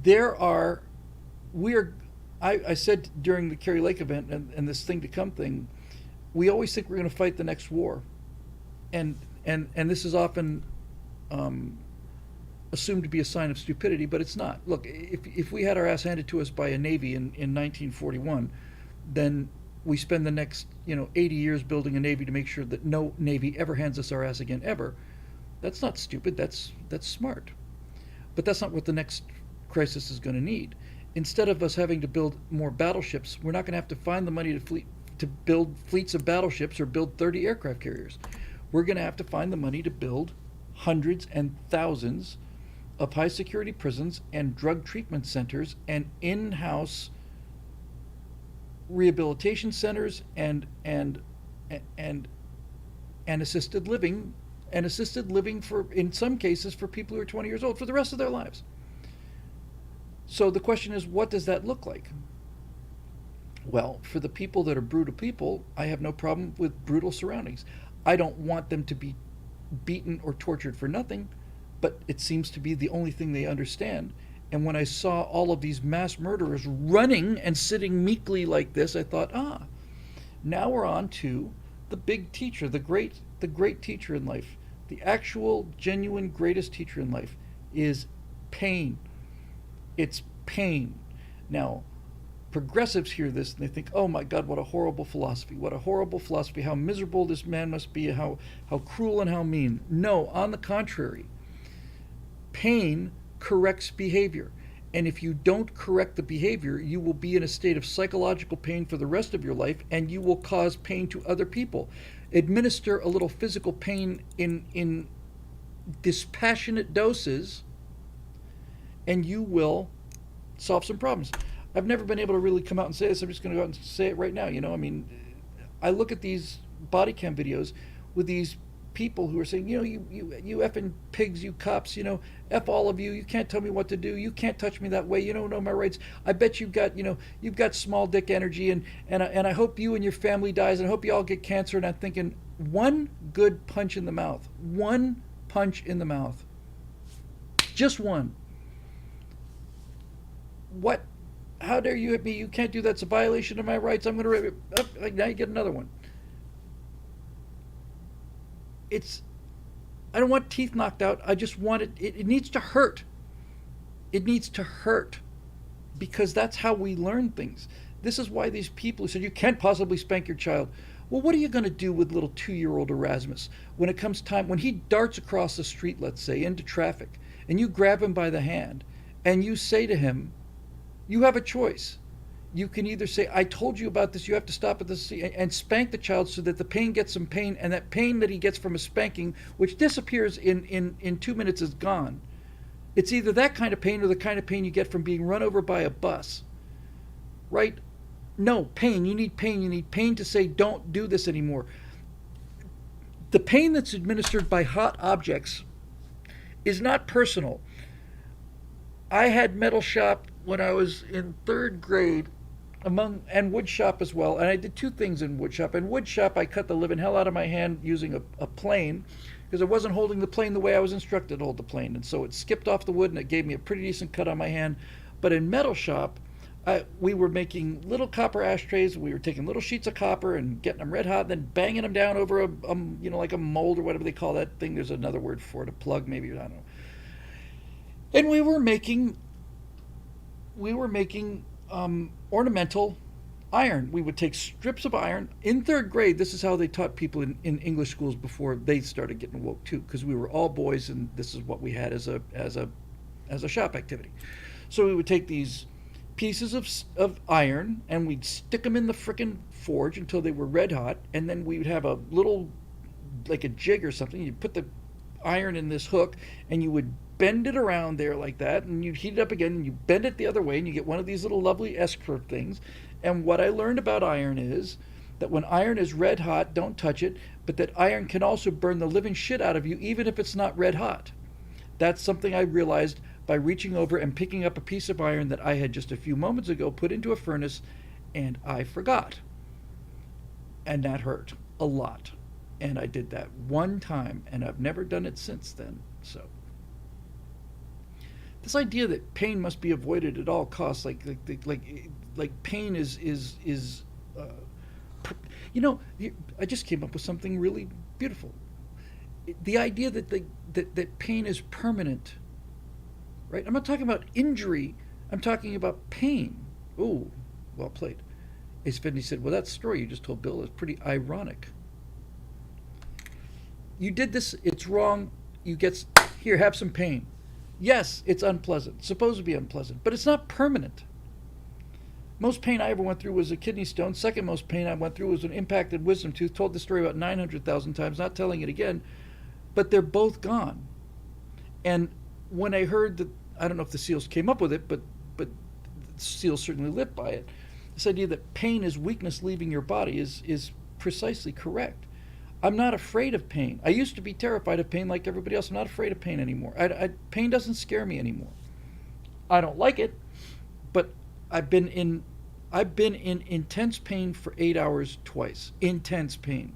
There are, we are, I said during the Kerry Lake event and this thing to come thing, we always think we're going to fight the next war, and this is often assumed to be a sign of stupidity, but it's not. Look, if we had our ass handed to us by a Navy in 1941, then we spend the next 80 years building a Navy to make sure that no Navy ever hands us our ass again, ever. That's not stupid. That's smart. But that's not what the next crisis is going to need. Instead of us having to build more battleships, we're not going to have to find the money to build fleets of battleships or build 30 aircraft carriers. We're going to have to find the money to build hundreds and thousands of high security prisons and drug treatment centers and in-house rehabilitation centers and assisted living, for, in some cases, for people who are 20 years old for the rest of their lives. So the question is, what does that look like? Well, for the people that are brutal people, I have no problem with brutal surroundings. I don't want them to be beaten or tortured for nothing, but it seems to be the only thing they understand. And when I saw all of these mass murderers running and sitting meekly like this, I thought, now we're on to the big teacher, the great teacher in life. The actual, genuine, greatest teacher in life is pain. It's pain. Now, progressives hear this and they think, oh my God, what a horrible philosophy. What a horrible philosophy. How miserable this man must be. How cruel and how mean. No, on the contrary. Pain corrects behavior. And if you don't correct the behavior, you will be in a state of psychological pain for the rest of your life, and you will cause pain to other people. Administer a little physical pain in dispassionate doses, and you will solve some problems. I've never been able to really come out and say this. I'm just going to go out and say it right now. I look at these body cam videos with these people who are saying, you effing pigs, you cops, F all of you. You can't tell me what to do. You can't touch me that way. You don't know my rights. I bet you've got small dick energy, and I hope you and your family dies, and I hope you all get cancer. And I'm thinking, one good punch in the mouth. One punch in the mouth. Just one. What? How dare you hit me? You can't do that. It's a violation of my rights. I'm going to... now you get another one. I don't want teeth knocked out. I just want it. It needs to hurt. It needs to hurt. Because that's how we learn things. This is why these people who said, you can't possibly spank your child. Well, what are you going to do with little 2-year-old Erasmus when it comes time, when he darts across the street, let's say, into traffic, and you grab him by the hand, and you say to him, you have a choice. You can either say, I told you about this, you have to stop at this, and spank the child so that the pain gets some pain, and that pain that he gets from a spanking, which disappears in 2 minutes, is gone. It's either that kind of pain or the kind of pain you get from being run over by a bus. Right? No, pain. You need pain. You need pain to say, don't do this anymore. The pain that's administered by hot objects is not personal. I had metal shop when I was in 3rd grade, and wood shop as well. And I did 2 things in wood shop. In wood shop, I cut the living hell out of my hand using a plane, because I wasn't holding the plane the way I was instructed to hold the plane. And so it skipped off the wood, and it gave me a pretty decent cut on my hand. But in metal shop, we were making little copper ashtrays. We were taking little sheets of copper and getting them red hot, and then banging them down over like a mold or whatever they call that thing. There's another word for it, a plug maybe, I don't know. And we were making ornamental Iron. We would take strips of iron. In third grade, this is how they taught people in English schools before they started getting woke too, because we were all boys, and this is what we had as a shop activity. So we would take these pieces of iron and we'd stick them in the frickin' forge until they were red hot, and then we would have a little, like a jig or something. You'd put the iron in this hook and you would bend it around there like that, and you'd heat it up again and you bend it the other way and you get one of these little lovely S-curve things. And what I learned about iron is that when iron is red hot, don't touch it, but that iron can also burn the living shit out of you even if it's not red hot. That's something I realized by reaching over and picking up a piece of iron that I had just a few moments ago put into a furnace, and I forgot. And that hurt a lot. And I did that one time, and I've never done it since then. So this idea that pain must be avoided at all costs, like pain is I just came up with something really beautiful. The idea that pain is permanent, right? I'm not talking about injury. I'm talking about pain. Ooh, well played. Ace Fendi said, well, that story you just told, Bill, is pretty ironic. You did this, it's wrong, here, have some pain. Yes, it's unpleasant, supposed to be unpleasant, but it's not permanent. Most pain I ever went through was a kidney stone. Second most pain I went through was an impacted wisdom tooth. Told the story about 900,000 times, not telling it again, but they're both gone. And when I heard that, I don't know if the SEALs came up with it, but SEALs certainly lived by it. This idea that pain is weakness leaving your body is precisely correct. I'm not afraid of pain. I used to be terrified of pain like everybody else. I'm not afraid of pain anymore. Pain doesn't scare me anymore. I don't like it, but I've been in intense pain for 8 hours twice. Intense pain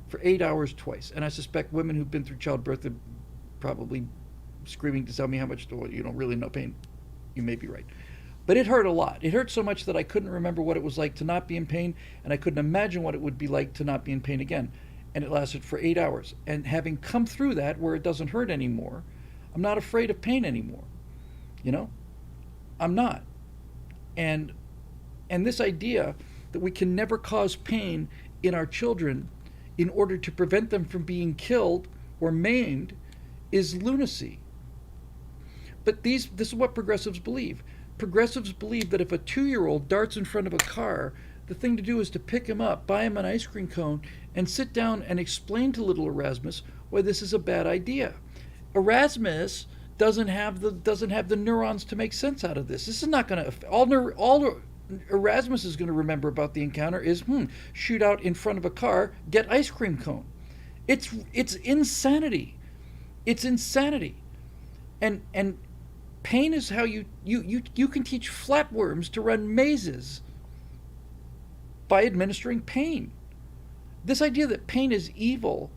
for 8 hours twice. And I suspect women who've been through childbirth are probably screaming to tell me how much you don't really know pain. You may be right. But it hurt a lot. It hurt so much that I couldn't remember what it was like to not be in pain, and I couldn't imagine what it would be like to not be in pain again. And it lasted for 8 hours. And having come through that where it doesn't hurt anymore, I'm not afraid of pain anymore. I'm not. And this idea that we can never cause pain in our children in order to prevent them from being killed or maimed is lunacy. But this is what progressives believe. Progressives believe that if a 2-year-old darts in front of a car, the thing to do is to pick him up, buy him an ice cream cone, and sit down and explain to little Erasmus why this is a bad idea. Erasmus doesn't have the neurons to make sense out of this. This is not going to all Erasmus is going to remember about the encounter is shoot out in front of a car, get ice cream cone. It's insanity. It's insanity. And pain is how you can teach flatworms to run mazes by administering pain. This idea that pain is evil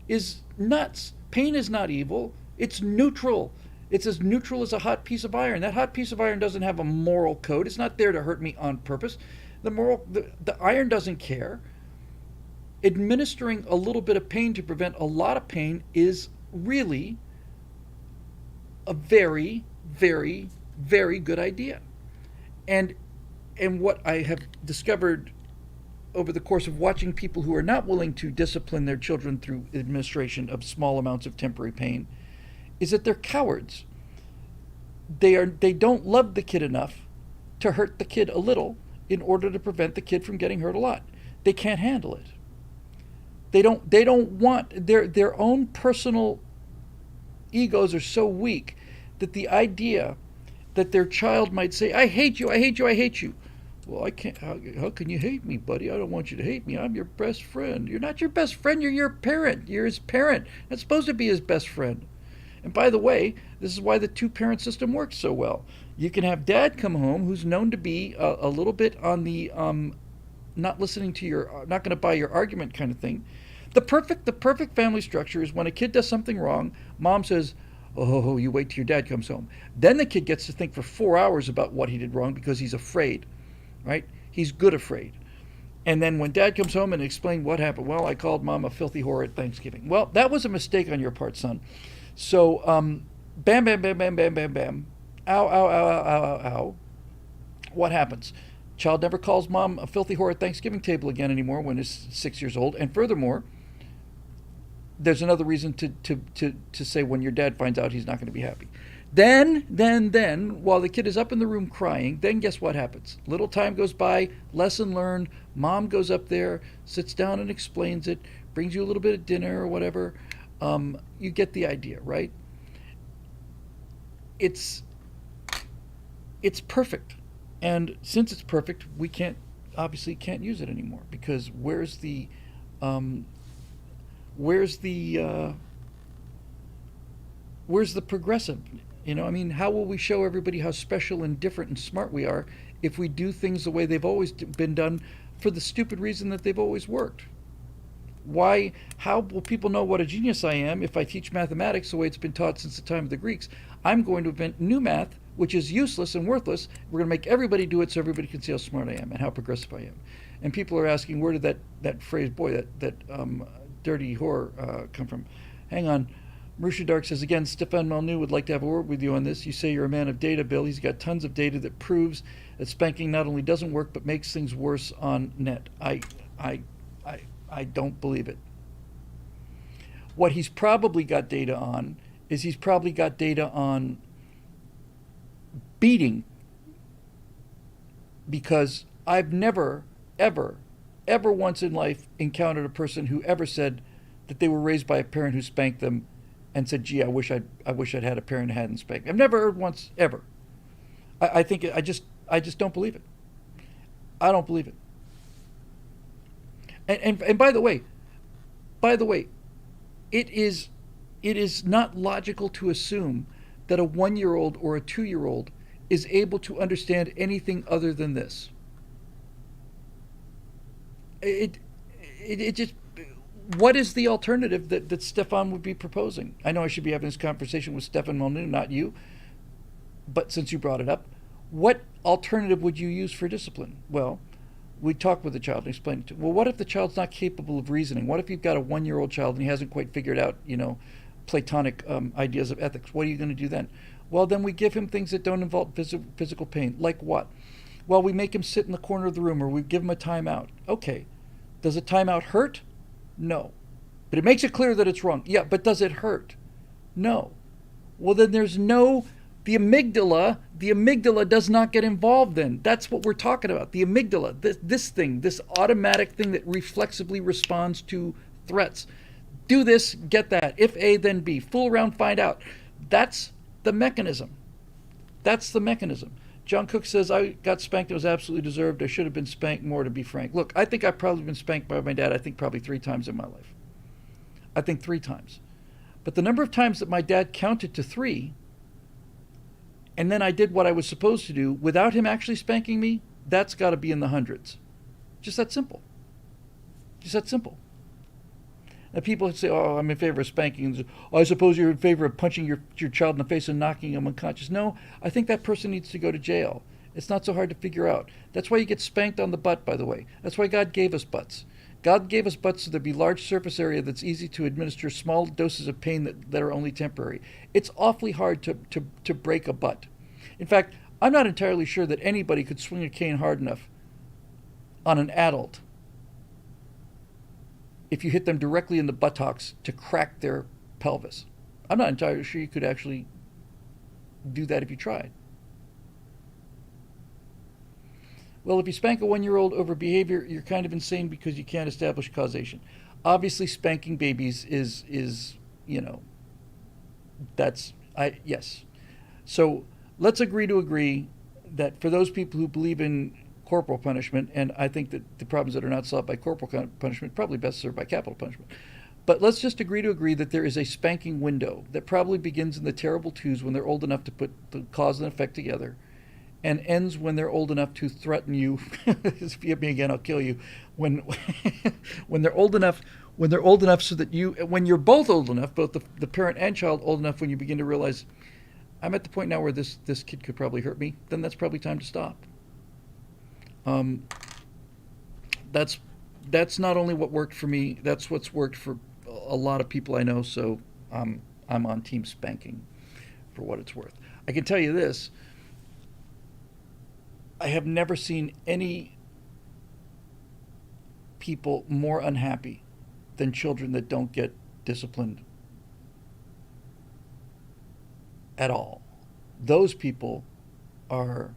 is nuts. Pain is not evil. It's neutral. It's as neutral as a hot piece of iron. That hot piece of iron doesn't have a moral code. It's not there to hurt me on purpose. The iron doesn't care. Administering a little bit of pain to prevent a lot of pain is really a very, very, very good idea. And what I have discovered over the course of watching people who are not willing to discipline their children through administration of small amounts of temporary pain is that they're cowards. They don't love the kid enough to hurt the kid a little in order to prevent the kid from getting hurt a lot. They can't handle it. They don't want their own personal egos are so weak that the idea that their child might say, I hate you, I hate you, I hate you. Well, I can't. How can you hate me, buddy? I don't want you to hate me. I'm your best friend. You're not your best friend. You're your parent. You're his parent. That's supposed to be his best friend. And by the way, this is why the two-parent system works so well. You can have dad come home who's known to be a little bit on the not listening to your, not going to buy your argument kind of thing. The perfect family structure is when a kid does something wrong, mom says, oh, you wait till your dad comes home. Then the kid gets to think for 4 hours about what he did wrong because he's afraid. Right? He's good afraid. And then when dad comes home and explains what happened, well, I called mom a filthy whore at Thanksgiving. Well, that was a mistake on your part, son. So, bam, bam, bam, bam, bam, bam, bam. Ow, ow, ow, ow, ow, ow, ow. What happens? Child never calls mom a filthy whore at Thanksgiving table again anymore when he's 6 years old. And furthermore, there's another reason to say when your dad finds out he's not going to be happy. Then, while the kid is up in the room crying, then guess what happens? Little time goes by, lesson learned, mom goes up there, sits down and explains it, brings you a little bit of dinner or whatever. You get the idea, right? It's perfect. And since it's perfect, we obviously can't use it anymore, because where's the progressive? I mean, how will we show everybody how special and different and smart we are if we do things the way they've always been done for the stupid reason that they've always worked? How will people know what a genius I am if I teach mathematics the way it's been taught since the time of the Greeks? I'm going to invent new math, which is useless and worthless. We're going to make everybody do it so everybody can see how smart I am and how progressive I am. And people are asking, where did that phrase, boy, that dirty whore come from? Hang on. Marusha Dark says, again, Stefan Molyneux would like to have a word with you on this. You say you're a man of data, Bill. He's got tons of data that proves that spanking not only doesn't work, but makes things worse on net. I don't believe it. What he's probably got data on is he's probably got data on beating, because I've never, ever once in life encountered a person who ever said that they were raised by a parent who spanked them and said, gee, I wish I'd had a parent who hadn't spanked. I've never heard once, ever. I think I just don't believe it. I don't believe it. And by the way, it is not logical to assume that a 1-year-old or a 2-year-old is able to understand anything other than this. It just, what is the alternative that Stefan would be proposing? I know I should be having this conversation with Stefan Molyneux, not you, but since you brought it up, what alternative would you use for discipline? Well, we talk with the child and explain it to him. Well, what if the child's not capable of reasoning? What if you've got a 1-year-old child and he hasn't quite figured out, Platonic ideas of ethics? What are you going to do then? Well, then we give him things that don't involve physical pain. Like what? Well, we make him sit in the corner of the room, or we give him a timeout. Okay. Does a timeout hurt? No. But it makes it clear that it's wrong. Yeah, but does it hurt? No. Well, then the amygdala does not get involved then. That's what we're talking about. The amygdala, this automatic thing that reflexively responds to threats. Do this, get that. If A, then B. Fool around, find out. That's the mechanism. John Cook says, I got spanked. It was absolutely deserved. I should have been spanked more, to be frank. Look, I think I've probably been spanked by my dad, probably 3 times in my life. I think 3 times. But the number of times that my dad counted to 3, and then I did what I was supposed to do without him actually spanking me, that's got to be in the hundreds. Just that simple. Now, people say, oh, I'm in favor of spanking. Oh, I suppose you're in favor of punching your child in the face and knocking him unconscious. No, I think that person needs to go to jail. It's not so hard to figure out. That's why you get spanked on the butt, by the way. That's why God gave us butts. God gave us butts so there'd be large surface area that's easy to administer small doses of pain that are only temporary. It's awfully hard to break a butt. In fact, I'm not entirely sure that anybody could swing a cane hard enough on an adult if you hit them directly in the buttocks to crack their pelvis. I'm not entirely sure you could actually do that if you tried. Well, if you spank a 1-year-old over behavior, you're kind of insane because you can't establish causation. Obviously, spanking babies is yes. So let's agree to agree that for those people who believe in corporal punishment, and I think that the problems that are not solved by corporal punishment probably best served by capital punishment. But let's just agree to agree that there is a spanking window that probably begins in the terrible 2s when they're old enough to put the cause and effect together, and ends when they're old enough to threaten you. If you hit me again, I'll kill you. When when they're old enough so that when you're both old enough, both the parent and child old enough, when you begin to realize, I'm at the point now where this kid could probably hurt me, then that's probably time to stop. That's not only what worked for me, that's what's worked for a lot of people I know, so I'm on team spanking for what it's worth. I can tell you this, I have never seen any people more unhappy than children that don't get disciplined at all. Those people are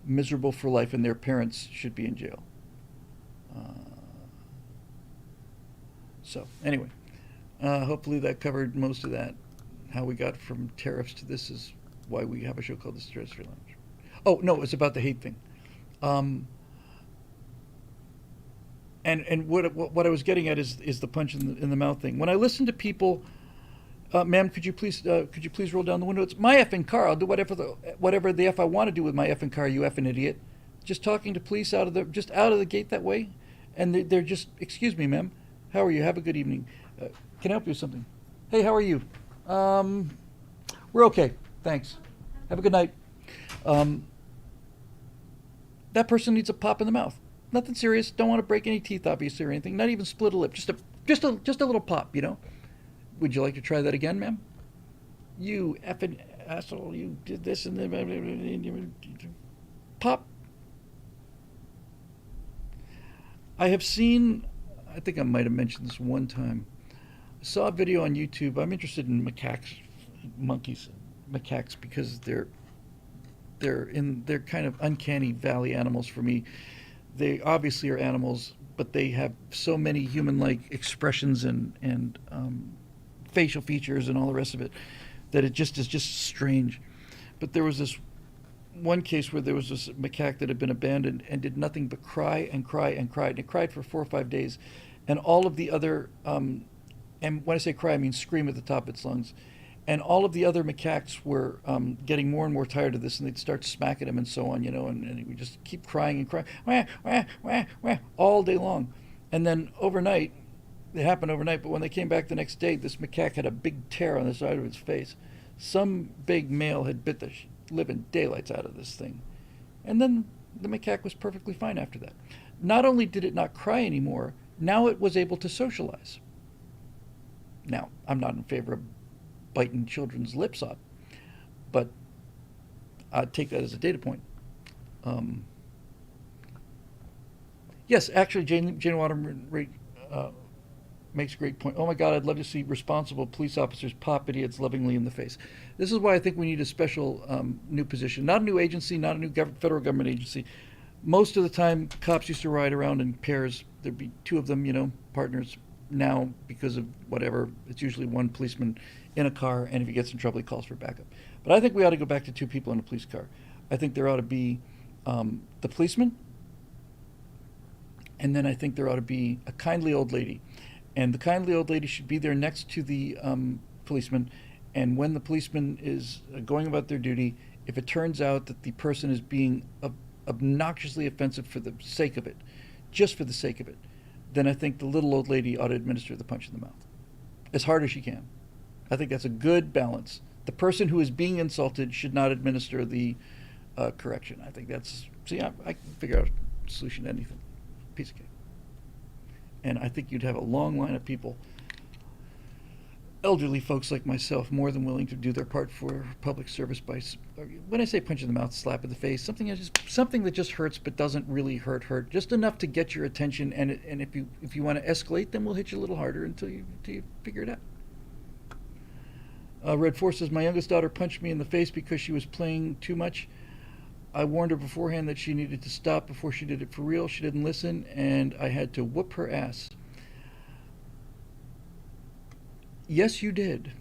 miserable for life, and their parents should be in jail. Uh, so, anyway, hopefully that covered most of that. How we got from tariffs to this is why we have a show called The Stress Free Lounge. Oh, no, it's about the hate thing. Um, and what I was getting at is the punch in the mouth thing. When I listen to people, ma'am, could you please roll down the window? It's my effing car. I'll do whatever the f I want to do with my effing car. You effing idiot. Just talking to police out of the gate that way, and they're just, excuse me, ma'am. How are you? Have a good evening. Can I help you with something? Hey, how are you? We're okay. Thanks. Have a good night. That person needs a pop in the mouth. Nothing serious. Don't want to break any teeth, obviously, or anything. Not even split a lip. Just a little pop, you know. Would you like to try that again, ma'am? You effing asshole! You did this and then pop. I have seen. I think I might have mentioned this one time. I saw a video on YouTube. I'm interested in macaques, because they're kind of uncanny valley animals for me. They obviously are animals, but they have so many human-like expressions and facial features and all the rest of it that it just is just strange. But there was this one case where there was this macaque that had been abandoned and did nothing but cry and cry and cry, and it cried for 4 or 5 days, and all of the other and when I say cry, I mean scream at the top of its lungs. And all of the other macaques were getting more and more tired of this, and they'd start smacking him and so on, you know, and we just keep crying and crying, wah, wah, wah, wah, all day long. And then overnight, it happened overnight, but when they came back the next day, this macaque had a big tear on the side of its face. Some big male had bit the living daylights out of this thing. And then the macaque was perfectly fine after that. Not only did it not cry anymore, now it was able to socialize. Now, I'm not in favor of biting children's lips up, but I'd take that as a data point. Yes, actually, Jane Waterman makes a great point. Oh my God, I'd love to see responsible police officers pop idiots lovingly in the face. This is why I think we need a special new position, not a new agency, not a new federal government agency. Most of the time, cops used to ride around in pairs. There'd be two of them, you know, partners. Now, because of whatever, it's usually one policeman in a car, and if he gets in trouble, he calls for backup. But I think we ought to go back to two people in a police car. I think there ought to be the policeman, and then I think there ought to be a kindly old lady. And the kindly old lady should be there next to the policeman, and when the policeman is going about their duty, if it turns out that the person is being obnoxiously offensive for the sake of it, just for the sake of it, then I think the little old lady ought to administer the punch in the mouth as hard as she can. I think that's a good balance. The person who is being insulted should not administer the correction. I think that's, see, I can figure out a solution to anything. Piece of cake. And I think you'd have a long line of people, elderly folks like myself, more than willing to do their part for public service by, when I say punch in the mouth, slap in the face, something that just hurts but doesn't really hurt, just enough to get your attention. And if you want to escalate, then we'll hit you a little harder until you figure it out. Red Force says, my youngest daughter punched me in the face because she was playing too much. I warned her beforehand that she needed to stop before she did it for real. She didn't listen, and I had to whoop her ass. Yes, you did.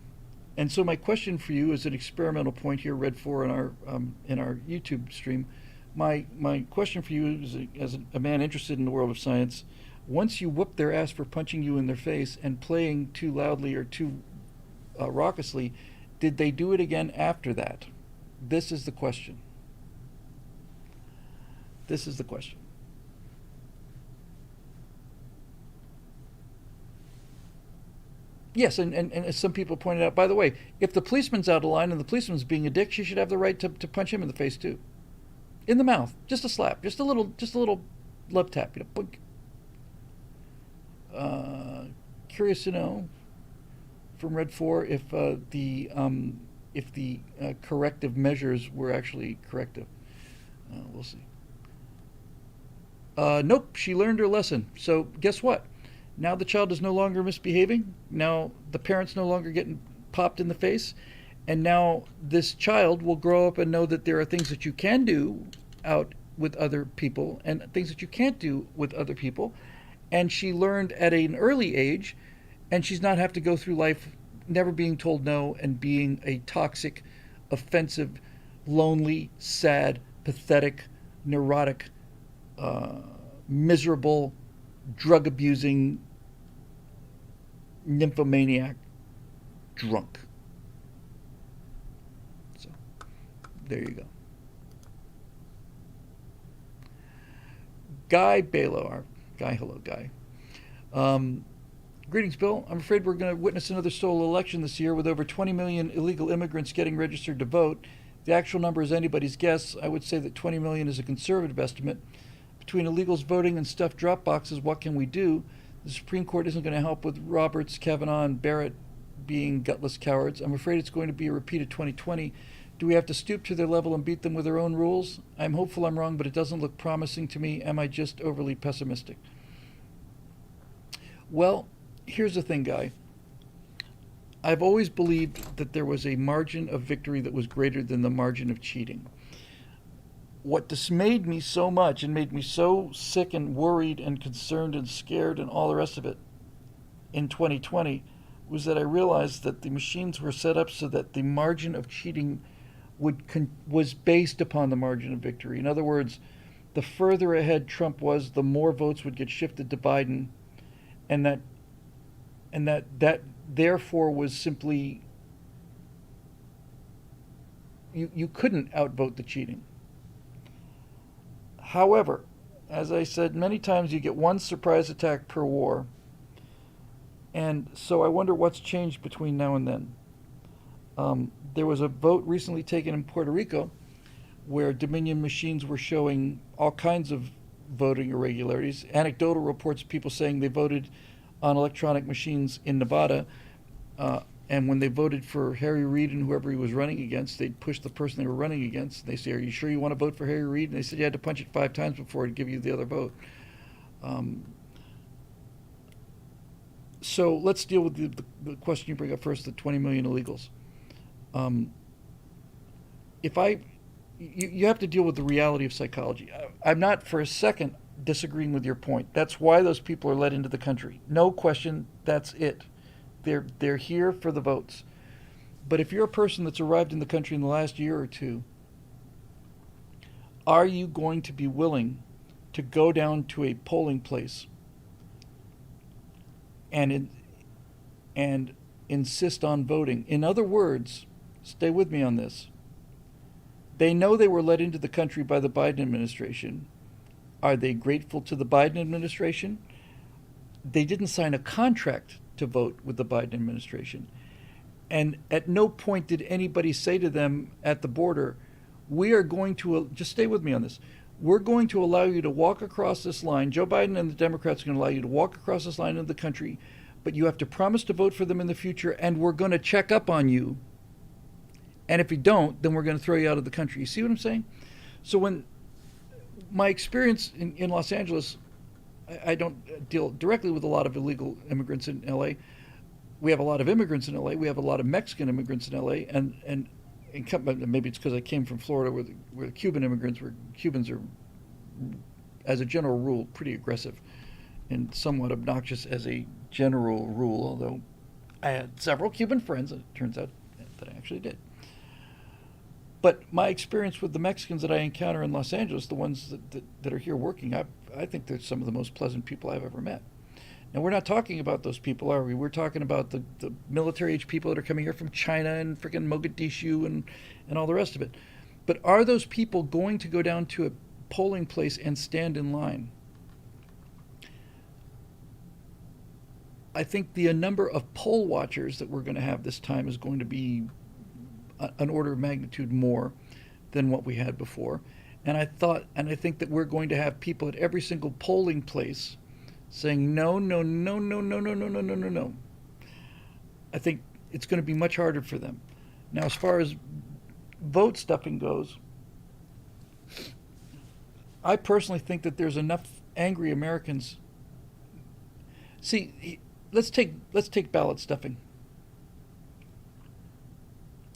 And so my question for you is an experimental point here, Red 4 in our YouTube stream. My question for you is, as a man interested in the world of science, once you whoop their ass for punching you in their face and playing too loudly or too raucously, did they do it again after that? This is the question. This is the question. Yes, and as some people pointed out, by the way, if the policeman's out of line and the policeman's being a dick, she should have the right to punch him in the face too. In the mouth. Just a slap. Just a little love tap, you know, boink. Curious to know from Red 4 if the corrective measures were actually corrective. We'll see. Nope, she learned her lesson. So guess what? Now the child is no longer misbehaving. Now the parent's no longer getting popped in the face. And now this child will grow up and know that there are things that you can do out with other people and things that you can't do with other people. And she learned at an early age, and she's not have to go through life never being told no and being a toxic, offensive, lonely, sad, pathetic, neurotic, miserable, drug abusing, nymphomaniac drunk. So, there you go. Guy Balo, our guy, hello, Guy. Greetings, Bill. I'm afraid we're going to witness another stolen election this year with over 20 million illegal immigrants getting registered to vote. The actual number is anybody's guess. I would say that 20 million is a conservative estimate. Between illegals voting and stuffed drop boxes, what can we do? The Supreme Court isn't going to help with Roberts, Kavanaugh, and Barrett being gutless cowards. I'm afraid it's going to be a repeat of 2020. Do we have to stoop to their level and beat them with their own rules? I'm hopeful I'm wrong, but it doesn't look promising to me. Am I just overly pessimistic? Well, here's the thing, Guy. I've always believed that there was a margin of victory that was greater than the margin of cheating. What dismayed me so much and made me so sick and worried and concerned and scared and all the rest of it in 2020 was that I realized that the machines were set up so that the margin of cheating was based upon the margin of victory. In other words, the further ahead Trump was, the more votes would get shifted to Biden, and that therefore was simply you couldn't outvote the cheating. However, as I said many times, you get one surprise attack per war, and so I wonder what's changed between now and then. There was a vote recently taken in Puerto Rico where Dominion machines were showing all kinds of voting irregularities. Anecdotal reports of people saying they voted on electronic machines in Nevada, and when they voted for Harry Reid and whoever he was running against, they'd push the person they were running against. They say, "Are you sure you want to vote for Harry Reid?" And they said you had to punch it 5 times before it'd give you the other vote. So let's deal with the question you bring up first, the 20 million illegals. You have to deal with the reality of psychology. I'm not for a second disagreeing with your point. That's why those people are let into the country. No question, that's it. They're here for the votes. But if you're a person that's arrived in the country in the last year or two, are you going to be willing to go down to a polling place and insist on voting? In other words, stay with me on this. They know they were let into the country by the Biden administration. Are they grateful to the Biden administration? They didn't sign a contract to vote with the Biden administration. And at no point did anybody say to them at the border, we are going to, just stay with me on this, we're going to allow you to walk across this line. Joe Biden and the Democrats are going to allow you to walk across this line into the country, but you have to promise to vote for them in the future, and we're going to check up on you. And if you don't, then we're going to throw you out of the country. You see what I'm saying? So when my experience in Los Angeles, I don't deal directly with a lot of illegal immigrants in LA. We have a lot of immigrants in LA. We have a lot of Mexican immigrants in LA, and maybe it's because I came from Florida, where the Cuban immigrants, where Cubans are, as a general rule, pretty aggressive and somewhat obnoxious as a general rule. Although I had several Cuban friends, it turns out that I actually did. But my experience with the Mexicans that I encounter in Los Angeles, the ones that are here working, I think they're some of the most pleasant people I've ever met. Now, we're not talking about those people, are we? We're talking about the military-age people that are coming here from China and freaking Mogadishu and all the rest of it. But are those people going to go down to a polling place and stand in line? I think the number of poll watchers that we're going to have this time is going to be an order of magnitude more than what we had before. And I think that we're going to have people at every single polling place saying no, no, no, no, no, no, no, no, no, no, no. I think it's going to be much harder for them. Now, as far as vote stuffing goes, I personally think that there's enough angry Americans. See, let's take ballot stuffing.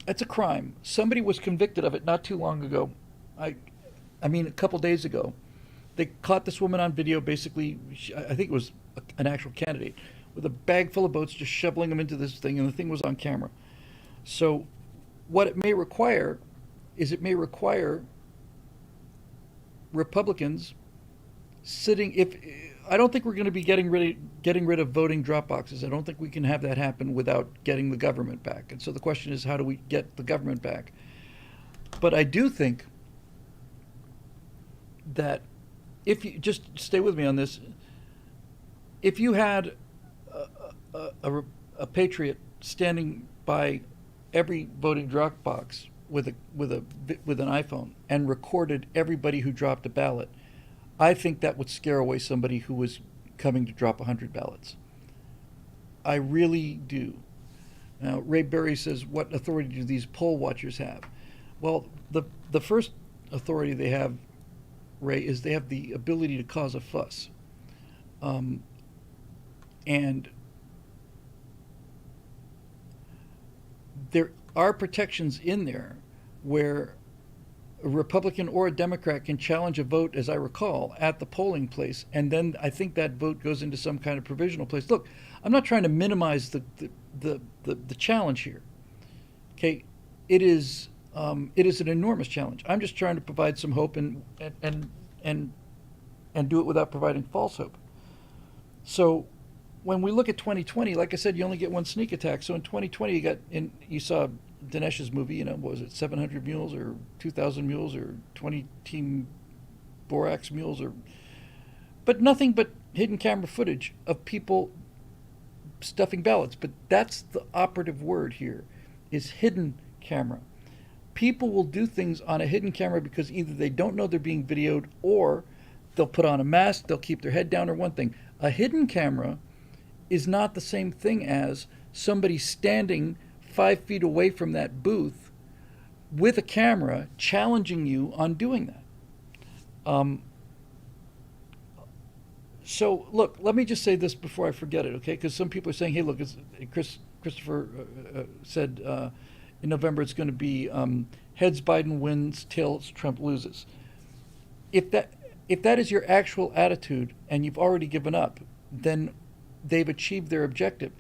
It's a crime. Somebody was convicted of it not too long ago. I, I mean, a couple days ago. They caught this woman on video. Basically, I think it was an actual candidate with a bag full of votes, just shoveling them into this thing, and the thing was on camera. So, what it may require is it may require Republicans sitting. If I don't think we're going to be getting rid of voting drop boxes. I don't think we can have that happen without getting the government back. And so the question is, how do we get the government back? But I do think that if you just stay with me on this, if you had a patriot standing by every voting drop box with an iPhone and recorded everybody who dropped a ballot, I think that would scare away somebody who was coming to drop 100 ballots. I really do. Now, Ray Berry says, what authority do these poll watchers have? Well, the first authority they have, Ray, is they have the ability to cause a fuss. And there are protections in there where a Republican or a Democrat can challenge a vote, as I recall, at the polling place, and then I think that vote goes into some kind of provisional place. Look, I'm not trying to minimize the challenge here. Okay, it is an enormous challenge. I'm just trying to provide some hope and do it without providing false hope. So when we look at 2020, like I said, you only get one sneak attack. So in 2020, you saw Dinesh's movie, what was it, 700 Mules or 2,000 Mules or 20 Team Borax Mules, but nothing but hidden camera footage of people stuffing ballots. But that's the operative word here, is hidden camera. People will do things on a hidden camera because either they don't know they're being videoed, or they'll put on a mask, they'll keep their head down, or one thing. A hidden camera is not the same thing as somebody standing 5 feet away from that booth with a camera challenging you on doing that. So look, let me just say this before I forget it, okay? Because some people are saying, hey, look, Christopher said in November it's going to be heads Biden wins, tails Trump loses. If that is your actual attitude and you've already given up, then they've achieved their objective.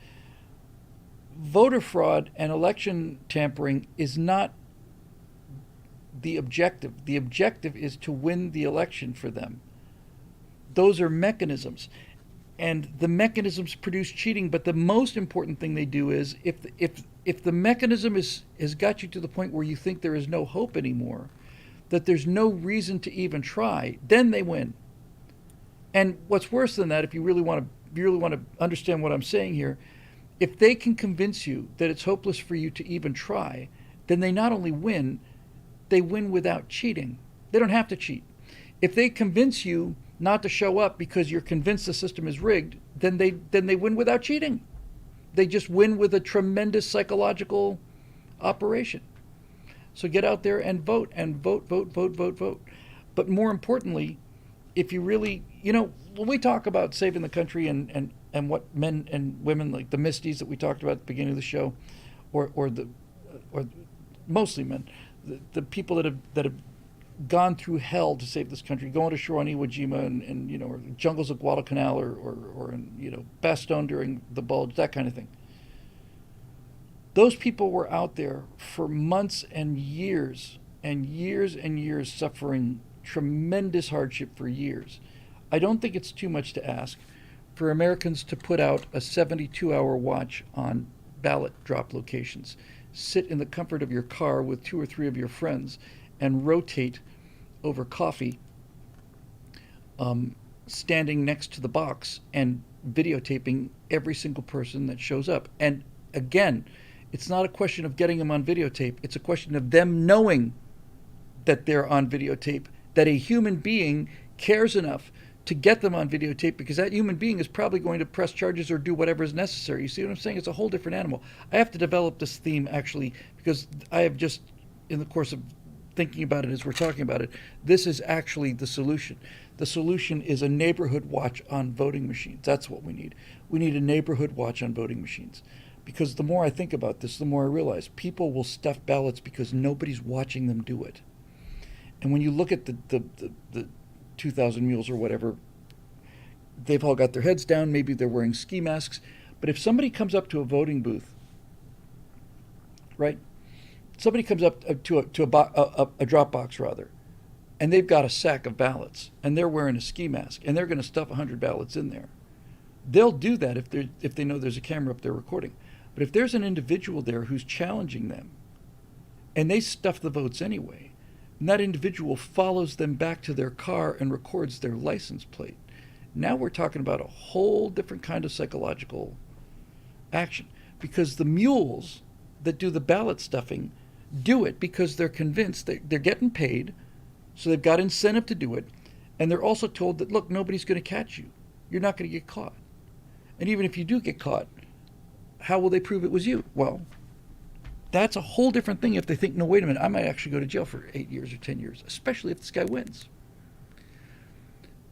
Voter fraud and election tampering is not the objective. The objective is to win the election for them. Those are mechanisms, and the mechanisms produce cheating. But the most important thing they do is, if the mechanism has got you to the point where you think there is no hope anymore, that there's no reason to even try, then they win. And what's worse than that, if you really want to understand what I'm saying here, if they can convince you that it's hopeless for you to even try, then they not only win, they win without cheating. They don't have to cheat. If they convince you not to show up because you're convinced the system is rigged, then they win without cheating. They just win with a tremendous psychological operation. So get out there and vote, and vote, vote, vote, vote, vote. But more importantly, if you really, when we talk about saving the country and what men and women, like the Misties that we talked about at the beginning of the show, or mostly men, the people that have gone through hell to save this country, going ashore on Iwo Jima and or the jungles of Guadalcanal or in Bastogne during the Bulge, that kind of thing. Those people were out there for months and years and years and years, suffering tremendous hardship for years. I don't think it's too much to ask for Americans to put out a 72-hour watch on ballot drop locations. Sit in the comfort of your car with 2 or 3 of your friends and rotate over coffee, standing next to the box and videotaping every single person that shows up. And again, it's not a question of getting them on videotape. It's a question of them knowing that they're on videotape, that a human being cares enough to get them on videotape, because that human being is probably going to press charges or do whatever is necessary. You see what I'm saying? It's a whole different animal. I have to develop this theme, actually, because I have just, in the course of thinking about it as we're talking about it. This is actually the solution. The solution is a neighborhood watch on voting machines. That's what we need. We need a neighborhood watch on voting machines. Because the more I think about this, the more I realize people will stuff ballots because nobody's watching them do it. And when you look at the 2,000 mules or whatever, they've all got their heads down. Maybe they're wearing ski masks. But if somebody comes up to a voting booth, right? Somebody comes up to a drop box, rather, and they've got a sack of ballots, and they're wearing a ski mask, and they're going to stuff 100 ballots in there. They'll do that if they know there's a camera up there recording. But if there's an individual there who's challenging them, and they stuff the votes anyway, and that individual follows them back to their car and records their license plate, now we're talking about a whole different kind of psychological action. Because the mules that do the ballot stuffing do it because they're convinced that they're getting paid, so they've got incentive to do it, and they're also told that, look, nobody's going to catch you. You're not going to get caught. And even if you do get caught, how will they prove it was you? Well, that's a whole different thing if they think, no, wait a minute, I might actually go to jail for 8 years or 10 years, especially if this guy wins.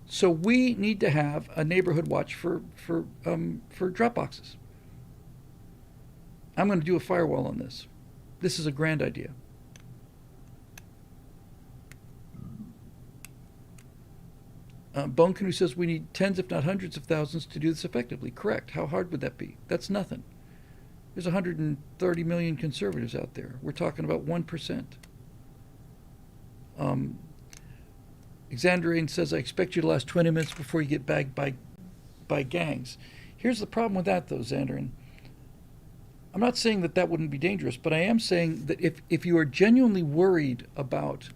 So we need to have a neighborhood watch for drop boxes. I'm going to do a firewall on this. This is a grand idea. Bone Canoe says we need tens, if not hundreds of thousands to do this effectively. Correct. How hard would that be? That's nothing. There's 130 million conservatives out there. We're talking about 1%. Xandrain says, I expect you to last 20 minutes before you get bagged by gangs. Here's the problem with that, though, Xandrain. I'm not saying that wouldn't be dangerous, but I am saying that if you are genuinely worried about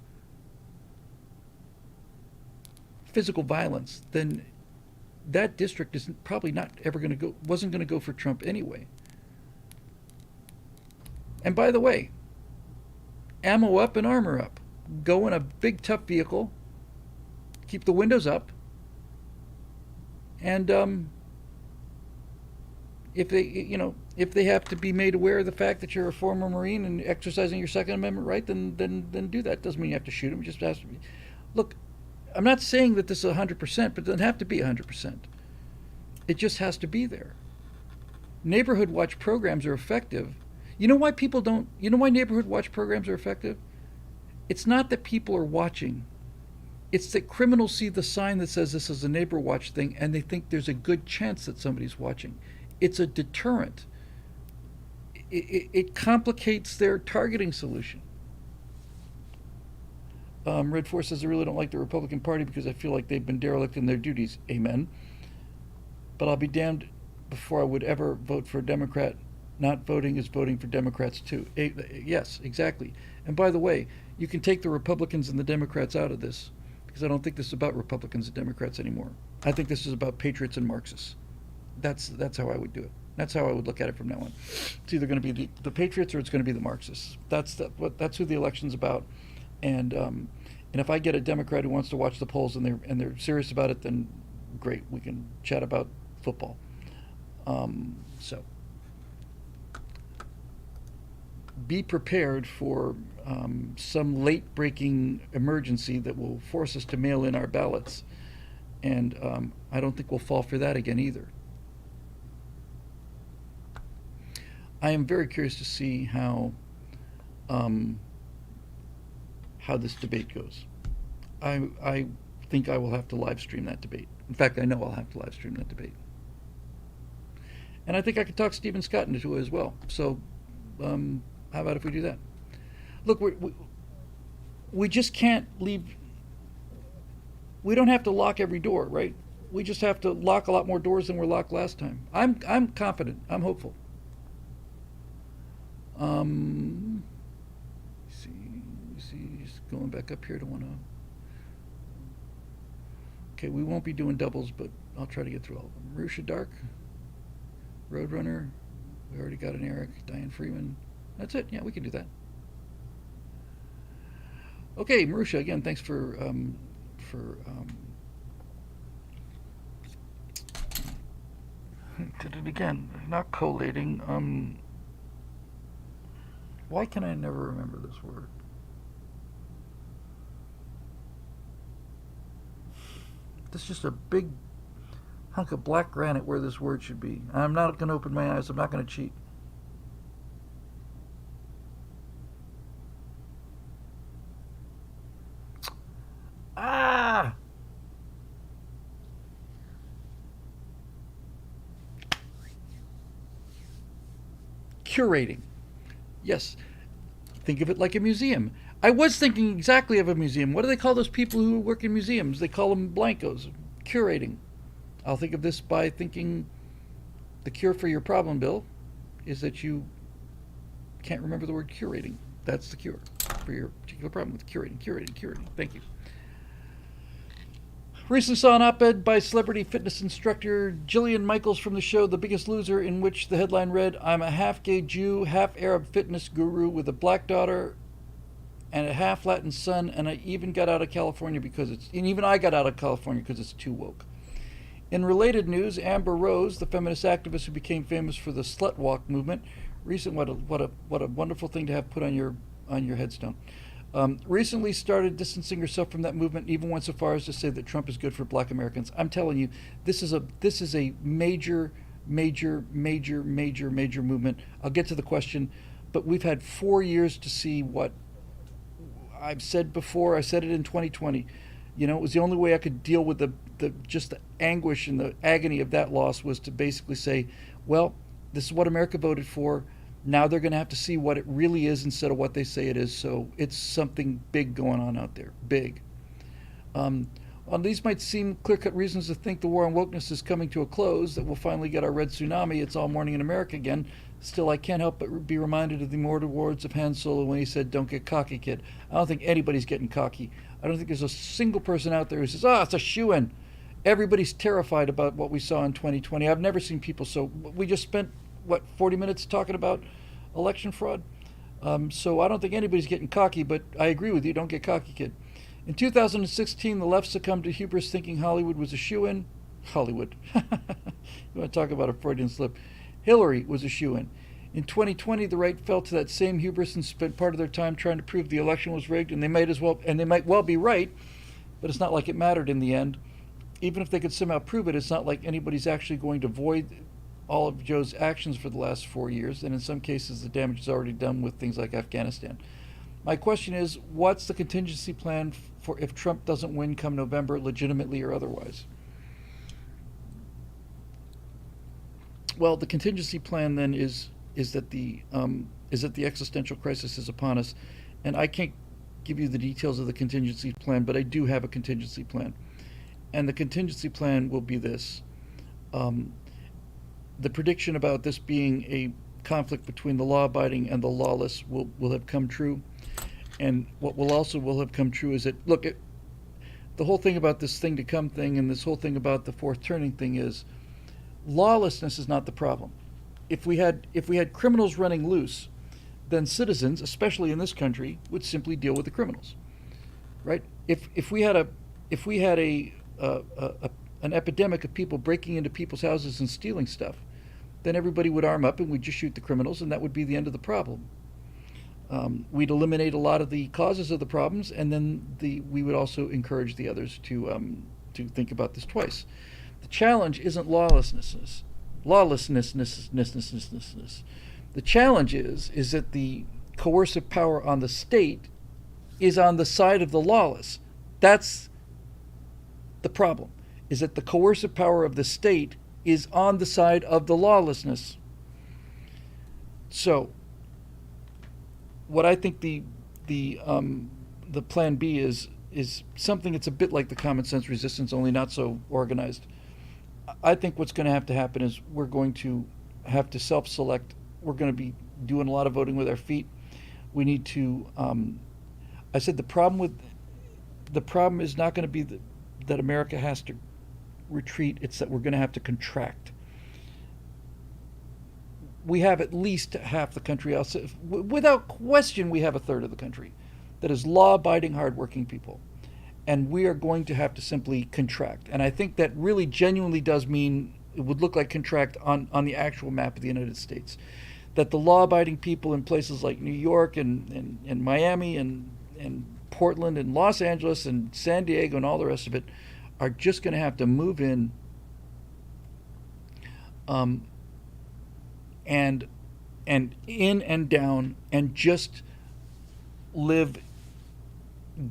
physical violence, then that district is probably not ever going to go, wasn't going to go for Trump anyway. And by the way, ammo up and armor up. Go in a big, tough vehicle, keep the windows up, and if they have to be made aware of the fact that you're a former Marine and exercising your Second Amendment right, then do that. Doesn't mean you have to shoot them. Just has to be. Look, I'm not saying that this is 100%, but it doesn't have to be 100%. It just has to be there. Neighborhood watch programs are effective. You know why neighborhood watch programs are effective? It's not that people are watching. It's that criminals see the sign that says this is a neighbor watch thing, and they think there's a good chance that somebody's watching. It's a deterrent. It complicates their targeting solution. Red Force says, I really don't like the Republican Party because I feel like they've been derelict in their duties. Amen. But I'll be damned before I would ever vote for a Democrat. Not voting is voting for Democrats too. Yes, exactly. And by the way, you can take the Republicans and the Democrats out of this, because I don't think this is about Republicans and Democrats anymore. I think this is about patriots and Marxists. That's how I would do it. That's how I would look at it from now on. It's either going to be the patriots or it's going to be the Marxists. That's who the election's about. And if I get a Democrat who wants to watch the polls and they're serious about it, then great, we can chat about football. So be prepared for some late-breaking emergency that will force us to mail in our ballots, and I don't think we'll fall for that again either. I am very curious to see how this debate goes. I think I will have to live stream that debate. In fact, I know I'll have to live stream that debate. And I think I could talk Stephen Scott into it as well. So how about if we do that? Look, we just can't leave. We don't have to lock every door, right? We just have to lock a lot more doors than were locked last time. I'm confident. I'm hopeful. See, just going back up here to want to. Okay, we won't be doing doubles, but I'll try to get through all of them. Marusha Dark, Roadrunner. We already got an Eric. Diane Freeman. That's it. Yeah, we can do that. Okay, Marusha, again, thanks for did it again. Not collating. Why can I never remember this word? There's just a big hunk of black granite where this word should be. I'm not going to open my eyes. I'm not going to cheat. Ah! Curating. Yes. Think of it like a museum. I was thinking exactly of a museum. What do they call those people who work in museums? They call them blankos. Curating. I'll think of this by thinking the cure for your problem, Bill, is that you can't remember the word curating. That's the cure for your particular problem with curating. Thank you. Recently saw an op-ed by celebrity fitness instructor Jillian Michaels from the show The Biggest Loser, in which the headline read, "I'm a half-gay Jew, half-Arab fitness guru with a black daughter and a half-Latin son, and I even got out of California because it's too woke." In related news, Amber Rose, the feminist activist who became famous for the slut walk movement, what a wonderful thing to have put on your headstone. Recently started distancing herself from that movement, and even went so far as to say that Trump is good for black Americans. I'm telling you, this is a major movement. I'll get to the question, but we've had 4 years to see what I've said before. I said it in 2020. You know, it was the only way I could deal with the anguish and the agony of that loss, was to basically say, well, this is what America voted for. Now they're going to have to see what it really is instead of what they say it is. So it's something big going on out there. Big. These might seem clear-cut reasons to think the war on wokeness is coming to a close, that we'll finally get our red tsunami, it's all morning in America again. Still, I can't help but be reminded of the immortal words of Han Solo when he said, "Don't get cocky, kid." I don't think anybody's getting cocky. I don't think there's a single person out there who says, it's a shoo-in. Everybody's terrified about what we saw in 2020. I've never seen people so... We just spent 40 minutes talking about election fraud? So I don't think anybody's getting cocky, but I agree with you. Don't get cocky, kid. In 2016, the left succumbed to hubris, thinking Hollywood was a shoo-in. Hollywood. You want to talk about a Freudian slip. Hillary was a shoo-in. In 2020, the right fell to that same hubris and spent part of their time trying to prove the election was rigged, and they might well be right, but it's not like it mattered in the end. Even if they could somehow prove it, it's not like anybody's actually going to void all of Joe's actions for the last 4 years, and in some cases the damage is already done with things like Afghanistan. My question is, what's the contingency plan for if Trump doesn't win come November, legitimately or otherwise? Well, the contingency plan then is that the existential crisis is upon us, and I can't give you the details of the contingency plan, but I do have a contingency plan, and the contingency plan will be this. The prediction about this being a conflict between the law-abiding and the lawless will have come true. And what will have come true is that, look, the whole thing about this thing to come thing and this whole thing about the fourth turning thing is, lawlessness is not the problem. If we had criminals running loose, then citizens, especially in this country, would simply deal with the criminals, right? If we had an epidemic of people breaking into people's houses and stealing stuff, then everybody would arm up and we'd just shoot the criminals, and that would be the end of the problem. We'd eliminate a lot of the causes of the problems, and then we would also encourage the others to think about this twice. The challenge isn't lawlessness. The challenge is that the coercive power on the state is on the side of the lawless. That's the problem, is that the coercive power of the state is on the side of the lawlessness. So, what I think the plan B is something that's a bit like the common sense resistance, only not so organized. I think what's going to happen is we're going to have to self-select. We're going to be doing a lot of voting with our feet. We need to. I said the problem is not going to be that America has to retreat. It's that we're going to have to contract. We have at least half the country. Without question, we have a third of the country that is law-abiding, hardworking people. And we are going to have to simply contract. And I think that really genuinely does mean, it would look like contract on the actual map of the United States. That the law-abiding people in places like New York and Miami and Portland and Los Angeles and San Diego and all the rest of it are just going to have to move in, um, and in and down and just live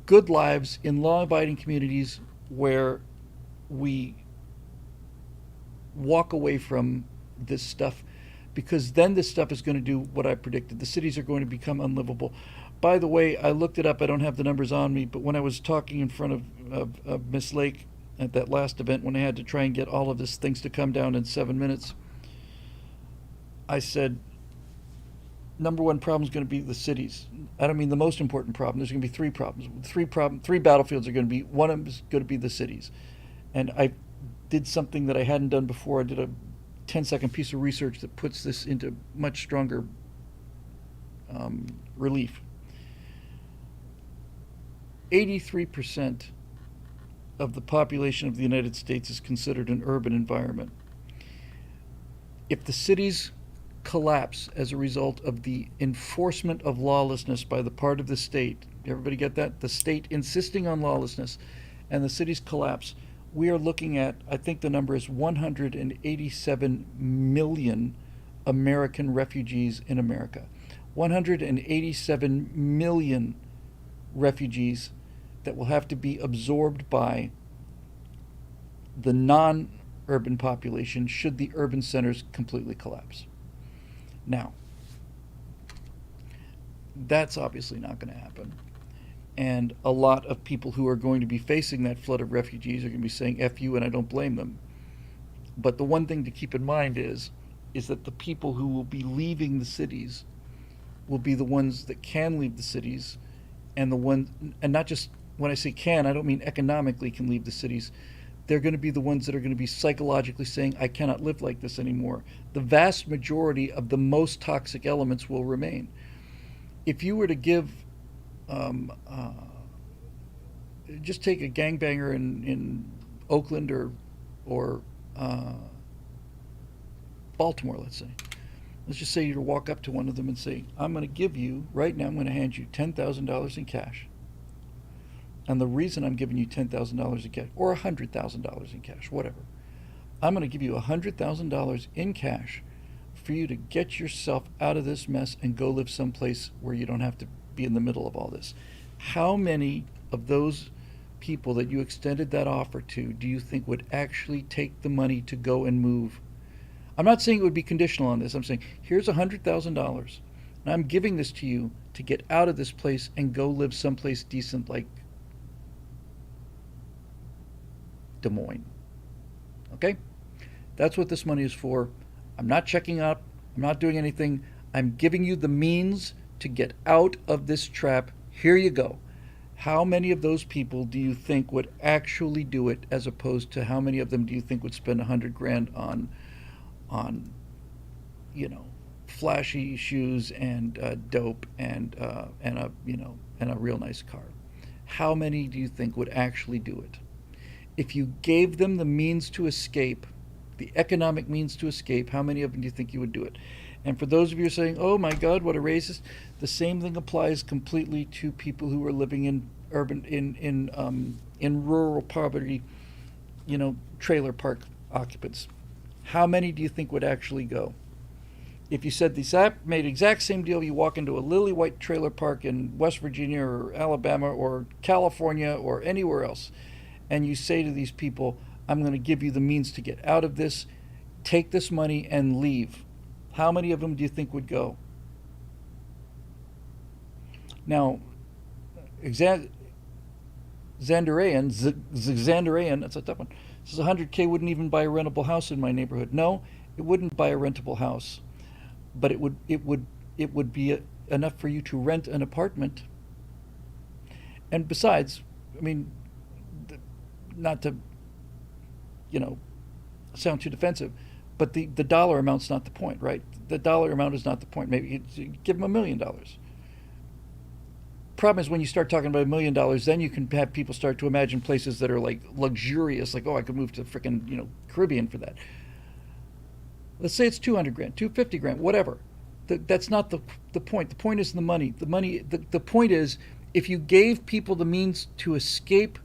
good lives in law-abiding communities where we walk away from this stuff, because then this stuff is going to do what I predicted. The cities are going to become unlivable. By the way, I looked it up. I don't have the numbers on me, but when I was talking in front of Miss Lake at that last event, when I had to try and get all of this things to come down in 7 minutes, I said, number one problem is going to be the cities. I don't mean the most important problem. There's going to be three problems. Three battlefields are going to be. One of them is going to be the cities. And I did something that I hadn't done before. I did a 10-second piece of research that puts this into much stronger relief. 83% of the population of the United States is considered an urban environment. If the cities collapse as a result of the enforcement of lawlessness by the part of the state, everybody get that? The state insisting on lawlessness, and the cities collapse, we are looking at, I think the number is 187 million American refugees in America. 187 million refugees that will have to be absorbed by the non-urban population should the urban centers completely collapse. Now, that's obviously not going to happen. And a lot of people who are going to be facing that flood of refugees are going to be saying F you, and I don't blame them. But the one thing to keep in mind is that the people who will be leaving the cities will be the ones that can leave the cities, and not just, when I say can, I don't mean economically can leave the cities. They're going to be the ones that are going to be psychologically saying, I cannot live like this anymore. The vast majority of the most toxic elements will remain. If you were to give, just take a gangbanger in Oakland or Baltimore, let's say. Let's just say you walk up to one of them and say, I'm going to give you, right now I'm going to hand you $10,000 in cash. And the reason I'm giving you $10,000 in cash, or $100,000 in cash, whatever, I'm going to give you $100,000 in cash for you to get yourself out of this mess and go live someplace where you don't have to be in the middle of all this. How many of those people that you extended that offer to do you think would actually take the money to go and move? I'm not saying it would be conditional on this. I'm saying, here's $100,000, and I'm giving this to you to get out of this place and go live someplace decent like Des Moines. Okay? That's what this money is for. I'm not checking out. I'm not doing anything. I'm giving you the means to get out of this trap. Here you go. How many of those people do you think would actually do it, as opposed to how many of them do you think would spend $100,000 on flashy shoes and dope and a real nice car? How many do you think would actually do it? If you gave them the means to escape, the economic means to escape, how many of them do you think you would do it? And for those of you who are saying, oh my God, what a racist, the same thing applies completely to people who are living in urban, in rural poverty, trailer park occupants. How many do you think would actually go? If you said made exact same deal, you walk into a lily white trailer park in West Virginia or Alabama or California or anywhere else, and you say to these people, I'm going to give you the means to get out of this, take this money and leave. How many of them do you think would go? Now, Xanderayan, that's a tough one, says $100K wouldn't even buy a rentable house in my neighborhood. No, it wouldn't buy a rentable house, but it would be enough for you to rent an apartment. And besides, I mean, not to sound too defensive, but the dollar amount's not the point, right? The dollar amount is not the point. Maybe you give them $1 million. Problem is, when you start talking about $1 million, then you can have people start to imagine places that are like luxurious, like, oh, I could move to frickin' Caribbean for that. Let's say it's $200,000, $250,000, whatever. That's not the point. The point is the money. The point is, if you gave people the means to escape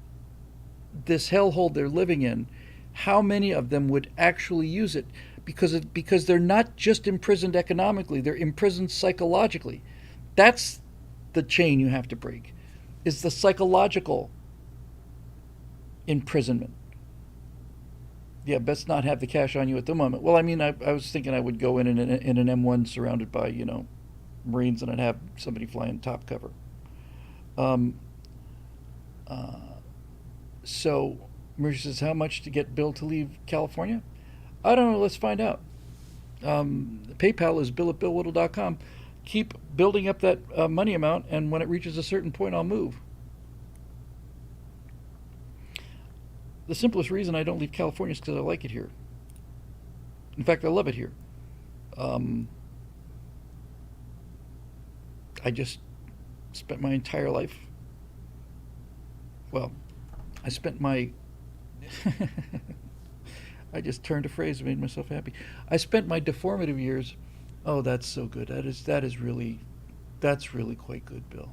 this hellhole they're living in, how many of them would actually use it? Because they're not just imprisoned economically, they're imprisoned psychologically. That's the chain you have to break, is the psychological imprisonment. Yeah, best not have the cash on you at the moment. Well, I mean, I was thinking I would go in an M1 surrounded by, Marines, and I'd have somebody flying top cover. Um, uh, so, Marisha says, how much to get Bill to leave California? I don't know. Let's find out. PayPal is bill@billwhittle.com. Keep building up that money amount, and when it reaches a certain point, I'll move. The simplest reason I don't leave California is because I like it here. In fact, I love it here. Um, I just spent my entire life. Well, I spent my. I just turned a phrase and made myself happy. I spent my deformative years. Oh, that's so good. That is really, that's really quite good, Bill.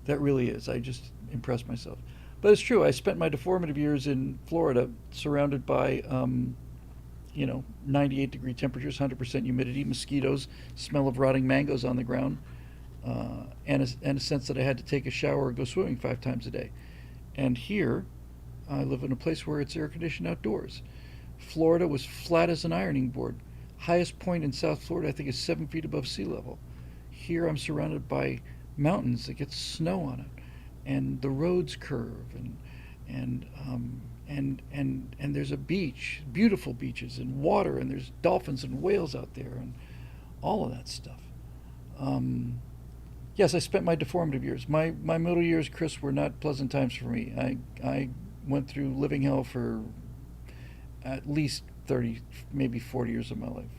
That really is. I just impressed myself. But it's true. I spent my deformative years in Florida, surrounded by 98-degree temperatures, 100% humidity, mosquitoes, smell of rotting mangoes on the ground, and a sense that I had to take a shower or go swimming 5 times a day. And here, I live in a place where it's air conditioned outdoors. Florida was flat as an ironing board. Highest point in South Florida, I think, is 7 feet above sea level. Here, I'm surrounded by mountains that get snow on it, and the roads curve, and there's a beach, beautiful beaches, and water, and there's dolphins and whales out there, and all of that stuff. Um, yes, I spent my deformative years. My middle years, Chris, were not pleasant times for me. I went through living hell for at least 30, maybe 40 years of my life.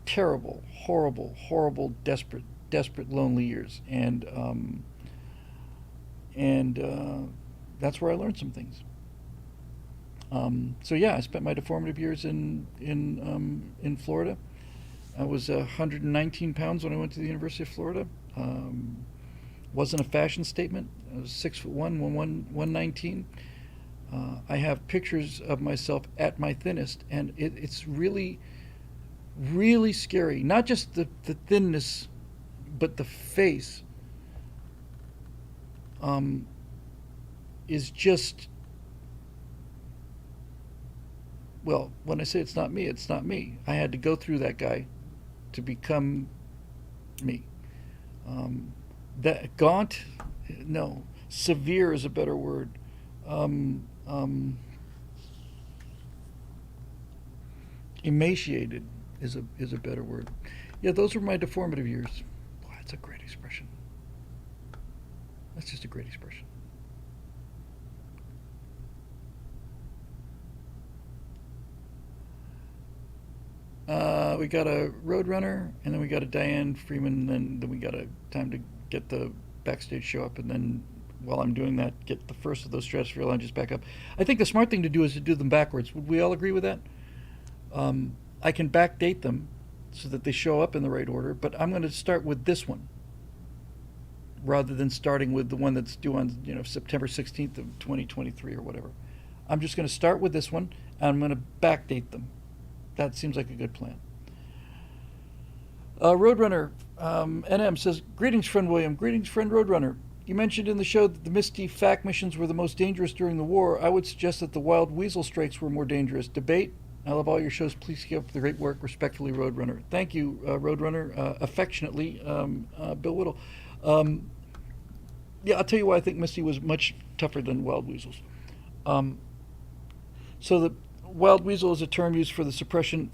Terrible, horrible, horrible, desperate, desperate, lonely years, and that's where I learned some things. So yeah, I spent my deformative years in Florida. I was 119 pounds when I went to the University of Florida. Wasn't a fashion statement. I was 6'1", 119. I have pictures of myself at my thinnest, and it's really, really scary. Not just the thinness, but the face um, is just, well, when I say it's not me, it's not me. I had to go through that guy to become me. Um, that gaunt, no, severe is a better word. Um, um, Emaciated is a better word. Yeah, those were my deformative years. Boy, that's a great expression. That's just a great expression. We got a Roadrunner, and then we got a Diane Freeman, and then we got a time to get the backstage show up, and then while I'm doing that, get the first of those Stratosphere lounges back up. I think the smart thing to do is to do them backwards. Would we all agree with that? I can backdate them so that they show up in the right order, but I'm going to start with this one rather than starting with the one that's due on September 16th of 2023 or whatever. I'm just going to start with this one, and I'm going to backdate them. That seems like a good plan. Roadrunner NM says, greetings, friend William. Greetings, friend Roadrunner. You mentioned in the show that the Misty FAC missions were the most dangerous during the war. I would suggest that the Wild Weasel strikes were more dangerous. Debate. I love all your shows. Please keep up the great work. Respectfully, Roadrunner. Thank you, Roadrunner. Affectionately, Bill Whittle. Yeah, I'll tell you why I think Misty was much tougher than Wild Weasels. Um, so the Wild Weasel is a term used for the suppression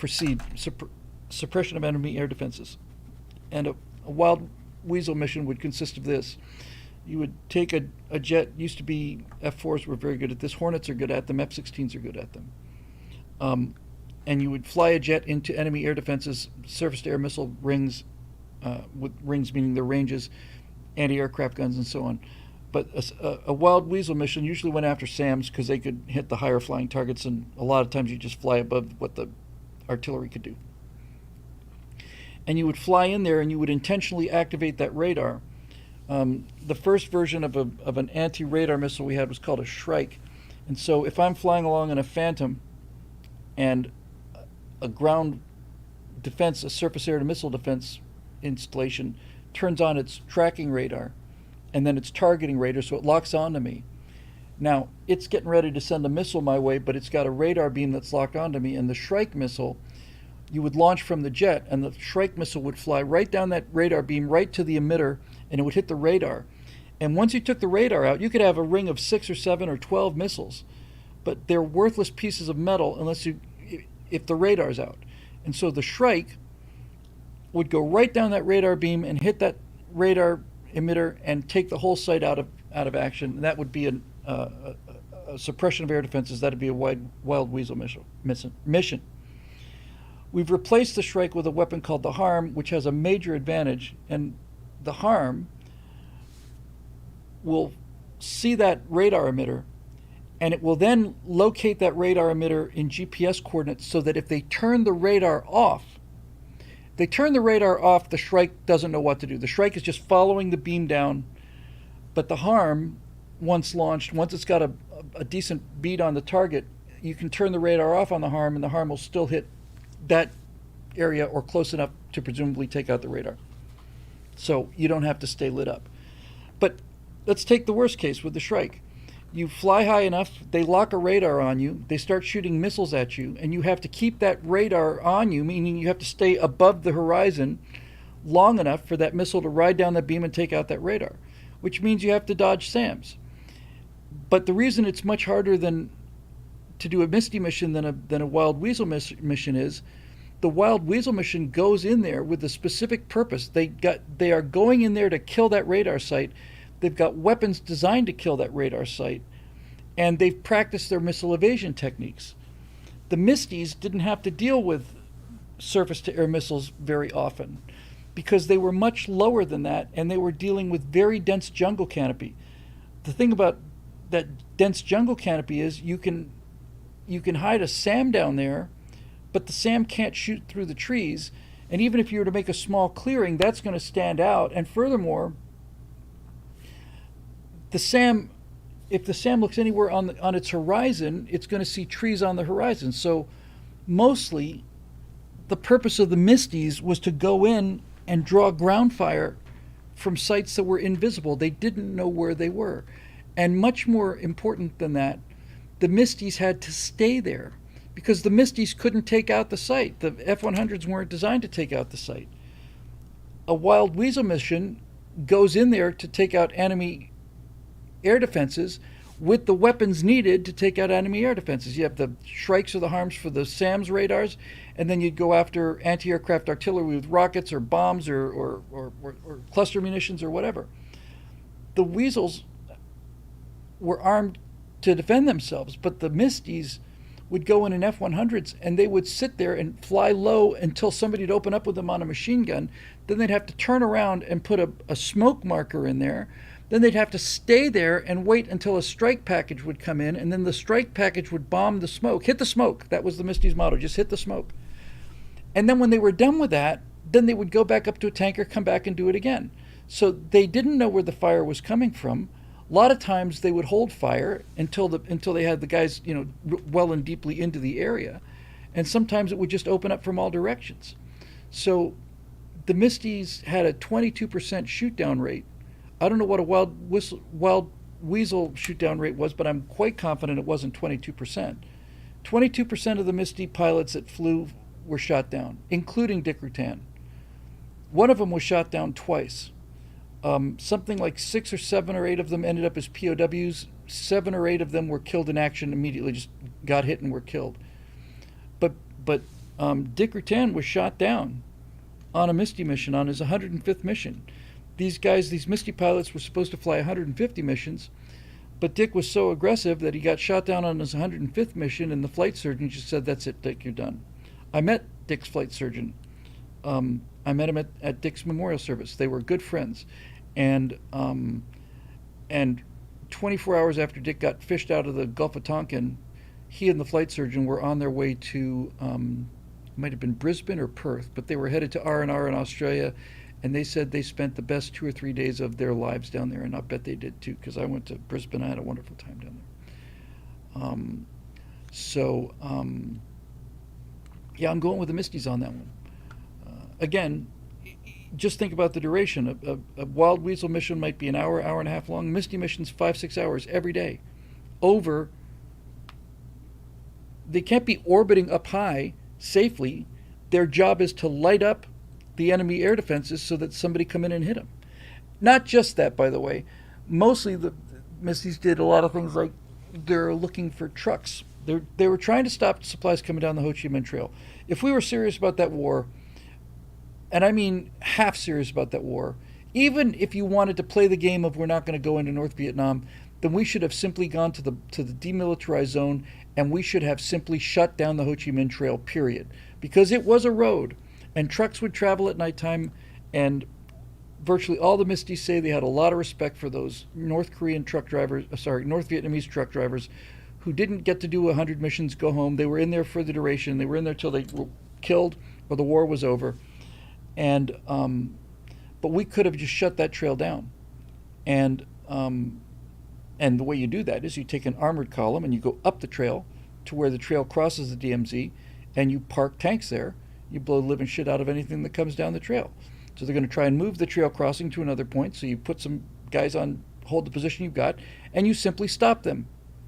of enemy air defenses. And a Wild Weasel mission would consist of this. You would take a jet, used to be F-4s were very good at this, Hornets are good at them, F-16s are good at them. And you would fly a jet into enemy air defenses, surface-to-air missile rings, with rings meaning their ranges, anti-aircraft guns, and so on. But a Wild Weasel mission usually went after SAMs because they could hit the higher flying targets, and a lot of times you just fly above what the artillery could do. And you would fly in there and you would intentionally activate that radar The first version of an anti-radar missile we had was called a Shrike. And so if I'm flying along in a Phantom and a ground defense, a surface air to missile defense installation turns on its tracking radar and then its targeting radar, so it locks onto me. Now, it's getting ready to send a missile my way, but it's got a radar beam that's locked onto me, and the Shrike missile, you would launch from the jet, and the Shrike missile would fly right down that radar beam, right to the emitter, and it would hit the radar. And once you took the radar out, you could have a ring of 6 or 7 or 12 missiles, but they're worthless pieces of metal if the radar's out. And so the Shrike would go right down that radar beam and hit that radar emitter and take the whole site out of action. And that would be a suppression of air defenses. That'd be a Wild Weasel mission. We've replaced the Shrike with a weapon called the Harm, which has a major advantage. And the Harm will see that radar emitter, and it will then locate that radar emitter in GPS coordinates so that if they turn the radar off, the Shrike doesn't know what to do. The Shrike is just following the beam down, but the Harm, once launched, once it's got a decent bead on the target, you can turn the radar off on the Harm, and the Harm will still hit that area or close enough to presumably take out the radar. So you don't have to stay lit up. But let's take the worst case with the Shrike. You fly high enough, they lock a radar on you, they start shooting missiles at you, and you have to keep that radar on you, meaning you have to stay above the horizon long enough for that missile to ride down that beam and take out that radar, which means you have to dodge SAMs. But the reason it's much harder to do a Misty mission than a Wild Weasel mission is, the Wild Weasel mission goes in there with a specific purpose. They are going in there to kill that radar site. They've got weapons designed to kill that radar site, and they've practiced their missile evasion techniques. The Misties didn't have to deal with surface-to-air missiles very often because they were much lower than that, and they were dealing with very dense jungle canopy. The thing about that dense jungle canopy is you can hide a SAM down there, but the SAM can't shoot through the trees, and even if you were to make a small clearing, that's going to stand out. And furthermore, if the SAM looks anywhere on its horizon, it's going to see trees on the horizon. So mostly the purpose of the Misties was to go in and draw ground fire from sites that were invisible. They didn't know where they were. And much more important than that, the Misties had to stay there because the Misties couldn't take out the site. The F-100s weren't designed to take out the site. A Wild Weasel mission goes in there to take out enemy air defenses with the weapons needed to take out enemy air defenses. You have the Shrikes or the Harms for the SAM's radars, and then you'd go after anti-aircraft artillery with rockets or bombs or cluster munitions or whatever. The Weasels were armed to defend themselves, but the Misties would go in an F-100s and they would sit there and fly low until somebody would open up with them on a machine gun. Then they'd have to turn around and put a smoke marker in there. Then they'd have to stay there and wait until a strike package would come in, and then the strike package would bomb the smoke. Hit the smoke. That was the Misty's motto, just hit the smoke. And then when they were done with that, then they would go back up to a tanker, come back and do it again. So they didn't know where the fire was coming from. A lot of times they would hold fire until they had the guys, well and deeply into the area. And sometimes it would just open up from all directions. So the Misties had a 22% shoot down rate. I don't know what a Wild Weasel shoot down rate was, but I'm quite confident it wasn't 22%. 22% of the Misty pilots that flew were shot down, including Dick Rutan. One of them was shot down twice. Something like 6 or 7 or 8 of them ended up as POWs. 7 or 8 of them were killed in action immediately, just got hit and were killed. But Dick Rutan was shot down on a Misty mission, on his 105th mission. These Misty pilots were supposed to fly 150 missions, but Dick was so aggressive that he got shot down on his 105th mission, and the flight surgeon just said, "That's it, Dick, you're done." I met Dick's flight surgeon. I met him at Dick's memorial service. They were good friends. And 24 hours after Dick got fished out of the Gulf of Tonkin, he and the flight surgeon were on their way to, might have been Brisbane or Perth, but they were headed to R&R in Australia, and they said they spent the best 2 or 3 days of their lives down there, and I bet they did too, because I went to Brisbane. I had a wonderful time down there. So yeah, I'm going with the Misties on that one. Again, just think about the duration. A Wild Weasel mission might be an hour, hour and a half long. Misty missions 5-6 hours every day. Over. They can't be orbiting up high safely. Their job is to light up the enemy air defenses so that somebody come in and hit them. Not just that, by the way. Mostly the Misties did a lot of things like they're looking for trucks. They were trying to stop supplies coming down the Ho Chi Minh Trail. If we were serious about that war, and I mean half serious about that war, even if you wanted to play the game of we're not going to go into North Vietnam, then we should have simply gone to the demilitarized zone, and we should have simply shut down the Ho Chi Minh Trail, period. Because it was a road, and trucks would travel at nighttime, and virtually all the Misties say they had a lot of respect for those North Vietnamese truck drivers who didn't get to do 100 missions, go home. They were in there for the duration. They were in there till they were killed or the war was over. And but we could have just shut that trail down. And the way you do that is you take an armored column and you go up the trail to where the trail crosses the DMZ, and you park tanks there. You blow the living shit out of anything that comes down the trail. So they're going to try and move the trail crossing to another point. So you put some guys on, hold the position you've got, and you simply stop them.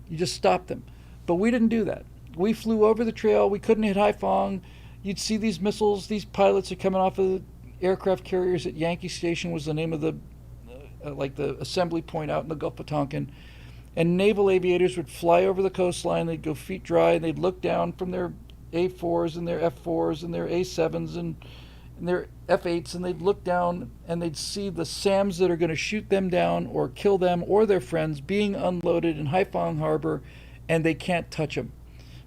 You just stop them. But we didn't do that. We flew over the trail. We couldn't hit Haiphong. You'd see these missiles. These pilots are coming off of the aircraft carriers at Yankee Station, was the name of the like the assembly point out in the Gulf of Tonkin. And naval aviators would fly over the coastline. They'd go feet dry, and they'd look down from their A4s and their F4s and their A7s and their F8s, and they'd look down and they'd see the SAMs that are going to shoot them down or kill them or their friends being unloaded in Haiphong Harbor, and they can't touch them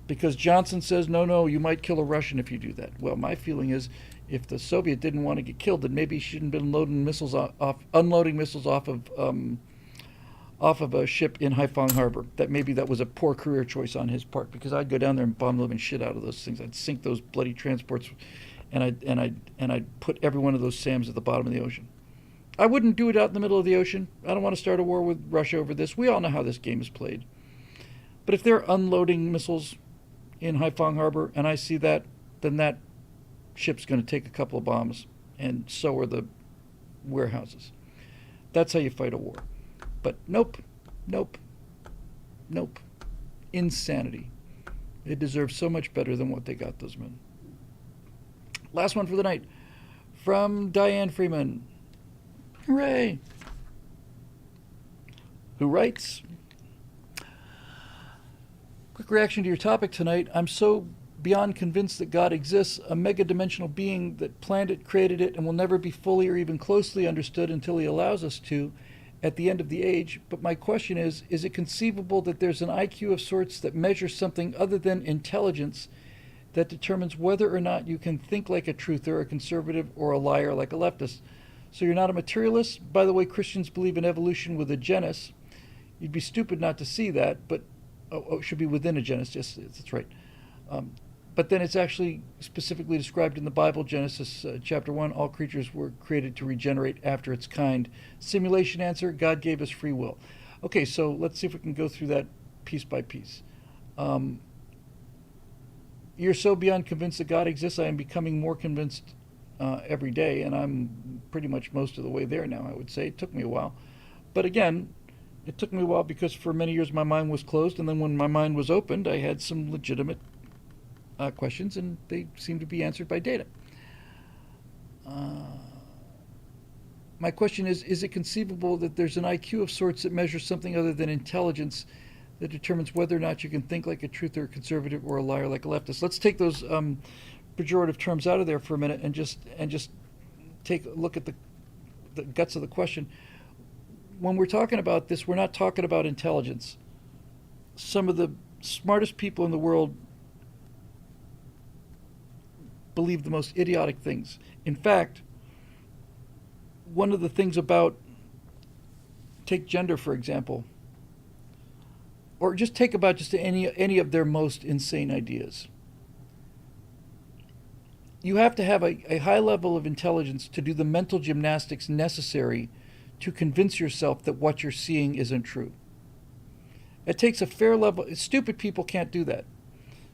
because Johnson says, no, you might kill a Russian if you do that. Well, my feeling is if the Soviet didn't want to get killed, then maybe he shouldn't have been unloading missiles off of a ship in Haiphong Harbor. Maybe that was a poor career choice on his part, because I'd go down there and bomb the living shit out of those things. I'd sink those bloody transports, and I'd put every one of those SAMs at the bottom of the ocean. I wouldn't do it out in the middle of the ocean. I don't want to start a war with Russia over this. We all know how this game is played. But if they're unloading missiles in Haiphong Harbor and I see that, then that ship's going to take a couple of bombs, and so are the warehouses. That's how you fight a war. But nope. Insanity. They deserve so much better than what they got, those men. Last one for the night. From Diane Freeman. Hooray! Who writes, quick reaction to your topic tonight. I'm so beyond convinced that God exists, a mega-dimensional being that planned it, created it, and will never be fully or even closely understood until he allows us to at the end of the age. But my question is it conceivable that there's an IQ of sorts that measures something other than intelligence that determines whether or not you can think like a truther, a conservative, or a liar like a leftist? So you're not a materialist? By the way, Christians believe in evolution with a genus. You'd be stupid not to see that, but it should be within a genus. Yes, that's right. But then it's actually specifically described in the Bible, Genesis chapter 1, all creatures were created to regenerate after its kind. Simulation answer, God gave us free will. Okay, so let's see if we can go through that piece by piece. You're so beyond convinced that God exists, I am becoming more convinced every day, and I'm pretty much most of the way there now, I would say. It took me a while. But again, it took me a while because for many years my mind was closed, and then when my mind was opened, I had some legitimate questions, and they seem to be answered by data. My question is it conceivable that there's an IQ of sorts that measures something other than intelligence that determines whether or not you can think like a truther, a conservative, or a liar like a leftist? Let's take those pejorative terms out of there for a minute and just take a look at the guts of the question. When we're talking about this, we're not talking about intelligence. Some of the smartest people in the world believe the most idiotic things. In fact, one of the things about, take gender for example, or just take about just any of their most insane ideas. you have to have a high level of intelligence to do the mental gymnastics necessary to convince yourself that what you're seeing isn't true. It takes a fair level. Stupid people can't do that.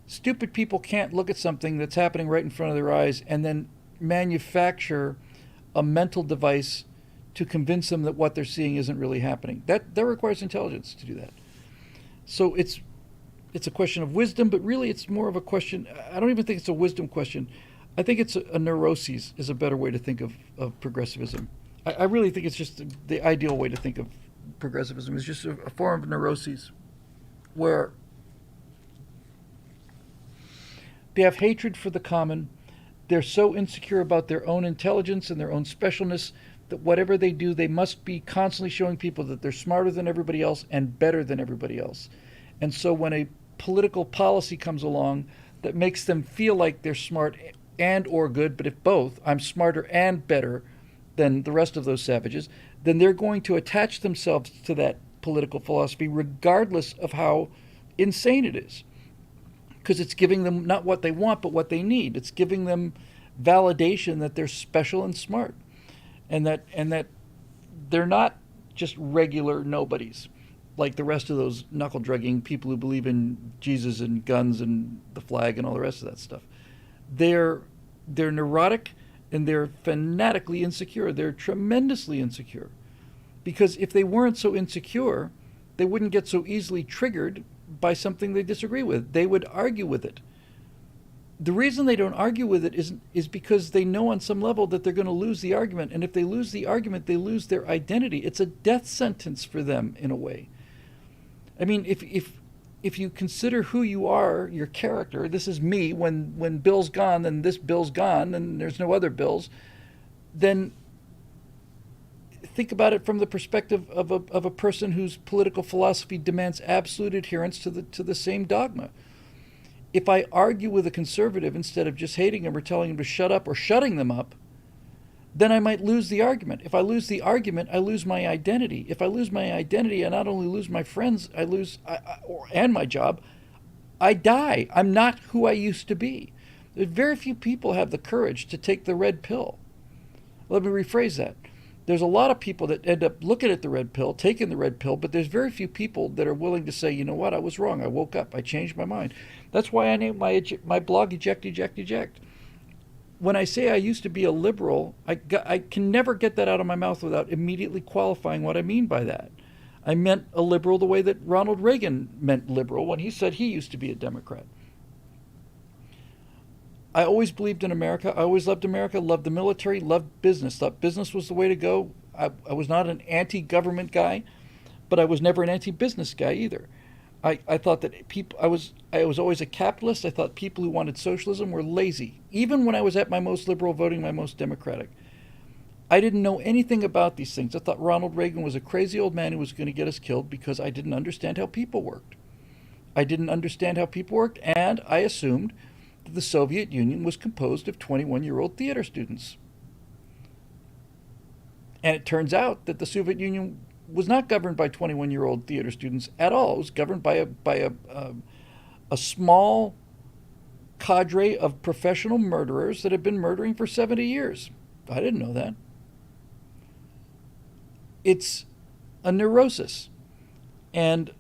Stupid people can't look at something that's happening right in front of their eyes and then manufacture a mental device to convince them that what they're seeing isn't really happening. That requires intelligence to do that. So it's a question of wisdom, but really it's more of a question. I don't even think it's a wisdom question. I think it's a neuroses is a better way to think of progressivism. I really think it's just the ideal way to think of progressivism is just a form of neuroses where they have hatred for the common. They're so insecure about their own intelligence and their own specialness that whatever they do, they must be constantly showing people that they're smarter than everybody else and better than everybody else. And so when a political policy comes along that makes them feel like they're smart and or good, but if both, I'm smarter and better than the rest of those savages, then they're going to attach themselves to that political philosophy regardless of how insane it is. Because it's giving them not what they want, but what they need. It's giving them validation that they're special and smart, and that they're not just regular nobodies like the rest of those knuckle drugging people who believe in Jesus and guns and the flag and all the rest of that stuff. They're neurotic and they're fanatically insecure. They're tremendously insecure. Because if they weren't so insecure, they wouldn't get so easily triggered by something they disagree with. They would argue with it. The reason they don't argue with it is because they know on some level that they're going to lose the argument. And if they lose the argument, they lose their identity. It's a death sentence for them in a way. I mean, if you consider who you are, your character, this is me, when Bill's gone, then this Bill's gone, and there's no other Bills, then think about it from the perspective of a person whose political philosophy demands absolute adherence to the same dogma. If I argue with a conservative instead of just hating them or telling them to shut up or shutting them up, then I might lose the argument. If I lose the argument, I lose my identity. If I lose my identity, I not only lose my friends, and my job, I die. I'm not who I used to be. Very few people have the courage to take the red pill. Let me rephrase that. There's a lot of people that end up looking at the red pill, taking the red pill, but there's very few people that are willing to say, you know what, I was wrong. I woke up. I changed my mind. That's why I named my blog Eject, Eject, Eject. When I say I used to be a liberal, I can never get that out of my mouth without immediately qualifying what I mean by that. I meant a liberal the way that Ronald Reagan meant liberal when he said he used to be a Democrat. I always believed in America. I always loved America, loved the military, loved business. Thought business was the way to go. I was not an anti-government guy, but I was never an anti-business guy either. I thought that I was always a capitalist. I thought people who wanted socialism were lazy. Even when I was at my most liberal voting, my most democratic. I didn't know anything about these things. I thought Ronald Reagan was a crazy old man who was going to get us killed because I didn't understand how people worked. I didn't understand how people worked, and I assumed that the Soviet Union was composed of 21-year-old theater students. And it turns out that the Soviet Union was not governed by 21-year-old theater students at all. It was governed by a small cadre of professional murderers that had been murdering for 70 years. I didn't know that. It's a neurosis. And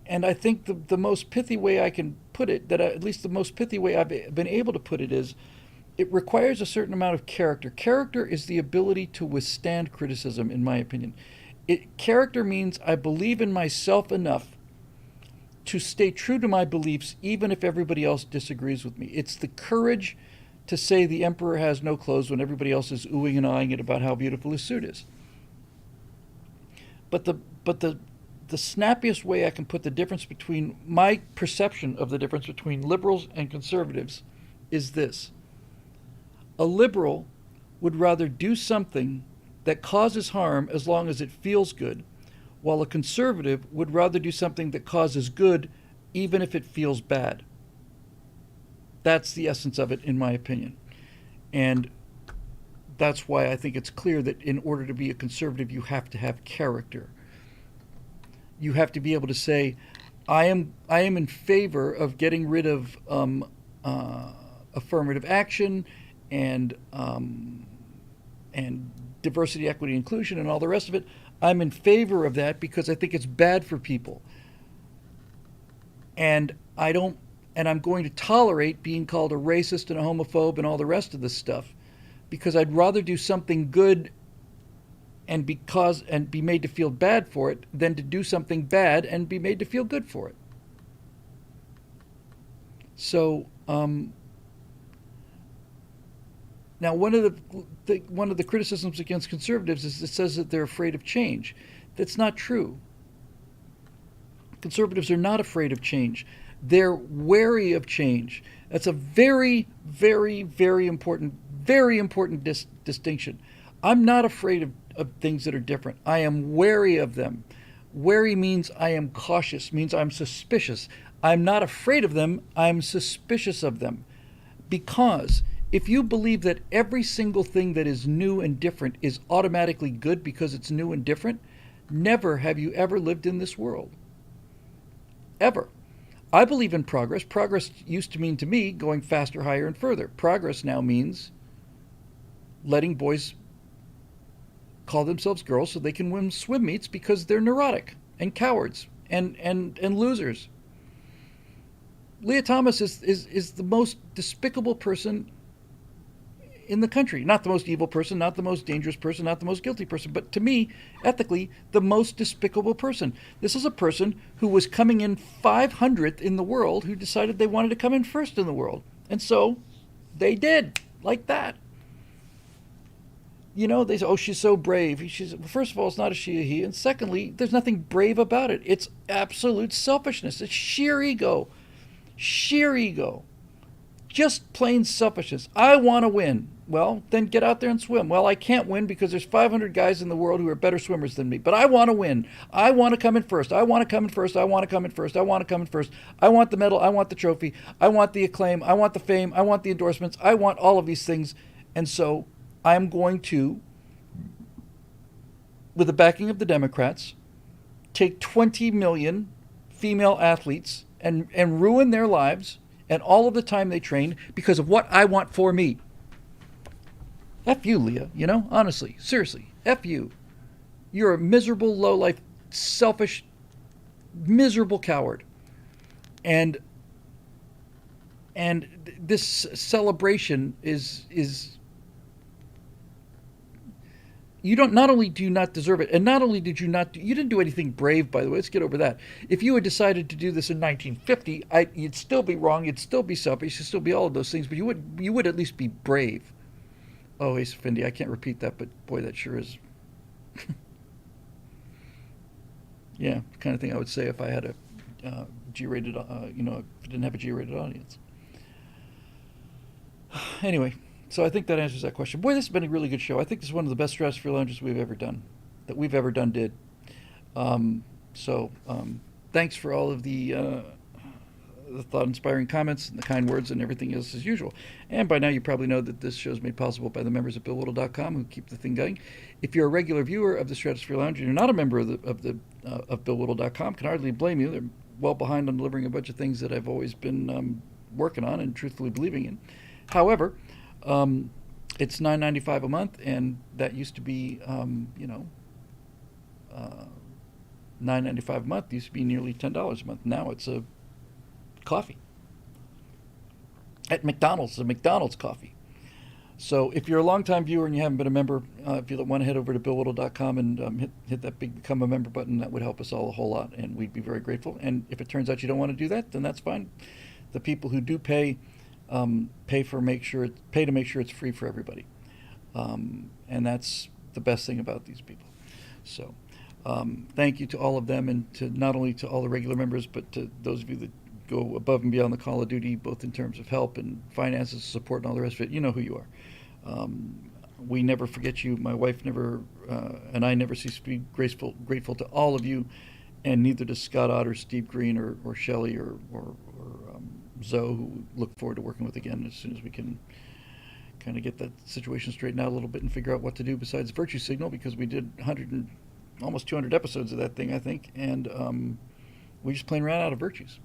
I think the most pithy way I can put it, at least the most pithy way I've been able to put it is, it requires a certain amount of character. Character is the ability to withstand criticism, in my opinion. Character means I believe in myself enough to stay true to my beliefs even if everybody else disagrees with me. It's the courage to say the emperor has no clothes when everybody else is oohing and eyeing it about how beautiful his suit is. But the snappiest way I can put the difference between my perception of the difference between liberals and conservatives is this. A liberal would rather do something that causes harm as long as it feels good, while a conservative would rather do something that causes good even if it feels bad. That's the essence of it, in my opinion. And that's why I think it's clear that in order to be a conservative, you have to have character. You have to be able to say, I am in favor of getting rid of affirmative action and and diversity, equity, inclusion, and all the rest of it. I'm in favor of that because I think it's bad for people, and I don't. And I'm going to tolerate being called a racist and a homophobe and all the rest of this stuff because I'd rather do something good and be made to feel bad for it than to do something bad and be made to feel good for it. So now one of the criticisms against conservatives is it says that they're afraid of change. That's not true. Conservatives are not afraid of change. They're wary of change. That's a very, very, very important distinction. I'm not afraid of things that are different. I am wary of them. Wary means I am cautious, means I'm suspicious. I'm not afraid of them, I'm suspicious of them. Because if you believe that every single thing that is new and different is automatically good because it's new and different, never have you ever lived in this world. Ever. I believe in progress. Progress used to mean to me going faster, higher, and further. Progress now means letting boys call themselves girls so they can win swim meets because they're neurotic and cowards and losers. Leah Thomas is the most despicable person in the country. Not the most evil person, not the most dangerous person, not the most guilty person, but to me, ethically, the most despicable person. This is a person who was coming in 500th in the world who decided they wanted to come in first in the world. And so they did, like that. You know, they say, oh, she's so brave. Well, first of all, it's not a she, a he. And secondly, there's nothing brave about it. It's absolute selfishness. It's sheer ego. Sheer ego. Just plain selfishness. I want to win. Well, then get out there and swim. Well, I can't win because there's 500 guys in the world who are better swimmers than me. But I want to win. I want to come in first. I want to come in first. I want to come in first. I want to come in first. I want the medal. I want the trophy. I want the acclaim. I want the fame. I want the endorsements. I want all of these things. And so I'm going to, with the backing of the Democrats, take 20 million female athletes and ruin their lives and all of the time they train because of what I want for me. F you, Leah, you know, honestly, seriously, F you. You're a miserable, low-life, selfish, miserable coward. And this celebration is you don't, not only do you not deserve it, and not only did you not, you didn't do anything brave, by the way, let's get over that. If you had decided to do this in 1950, you'd still be wrong, you'd still be selfish, you'd still be all of those things, but you would at least be brave. Oh, Ace Fendi, I can't repeat that, but boy, that sure is. Yeah, the kind of thing I would say if I had a G-rated, if I didn't have a G-rated audience. Anyway, so I think that answers that question. Boy, this has been a really good show. I think this is one of the best Stratosphere Lounges we've ever done. Thanks for all of the thought-inspiring comments and the kind words and everything else as usual. And by now you probably know that this show is made possible by the members of BillWhittle.com who keep the thing going. If you're a regular viewer of the Stratosphere Lounge and you're not a member of BillWhittle.com, can hardly blame you. They're well behind on delivering a bunch of things that I've always been working on and truthfully believing in. However, it's $9.95 a month, and that used to be, $9.95 a month used to be nearly $10 a month. Now it's a coffee at McDonald's. It's a McDonald's coffee. So if you're a longtime viewer and you haven't been a member, if you want to head over to BillWhittle.com and hit that big Become a Member button, that would help us all a whole lot, and we'd be very grateful. And if it turns out you don't want to do that, then that's fine. The people who do pay to make sure it's free for everybody, and that's the best thing about these people. So thank you to all of them, and to not only to all the regular members, but to those of you that go above and beyond the call of duty, both in terms of help and finances, support, and all the rest of it. You know who you are. We never forget you. My wife never, and I never cease to be grateful to all of you, and neither does Scott Otter, Steve Green, or Shelley, or Zoe, who look forward to working with again as soon as we can kind of get that situation straightened out a little bit and figure out what to do besides Virtue Signal, because we did almost 200 episodes of that thing, I think, and we just plain ran out of virtues.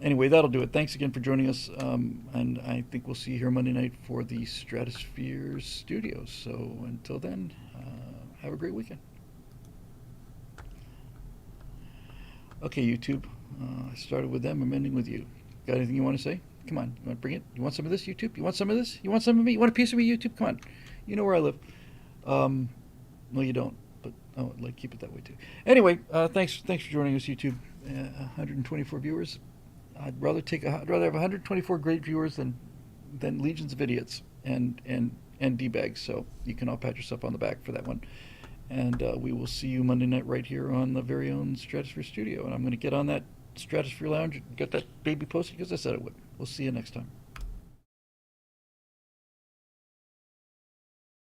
Anyway, that'll do it. Thanks again for joining us, and I think we'll see you here Monday night for the Stratosphere Studios. So until then, have a great weekend. Okay, YouTube. I started with them. I'm ending with you. Got anything you want to say? Come on. You want to bring it? You want some of this, YouTube? You want some of this? You want some of me? You want a piece of me, YouTube? Come on. You know where I live. No, you don't. But oh, like keep it that way too. Anyway, thanks for joining us, YouTube. 124 viewers. I'd rather have 124 great viewers than legions of idiots and d-bags. So you can all pat yourself on the back for that one. And we will see you Monday night right here on the very own Stratosphere Studio. And I'm going to get on that Stratosphere Lounge and get that baby posted because I said I would. We'll see you next time.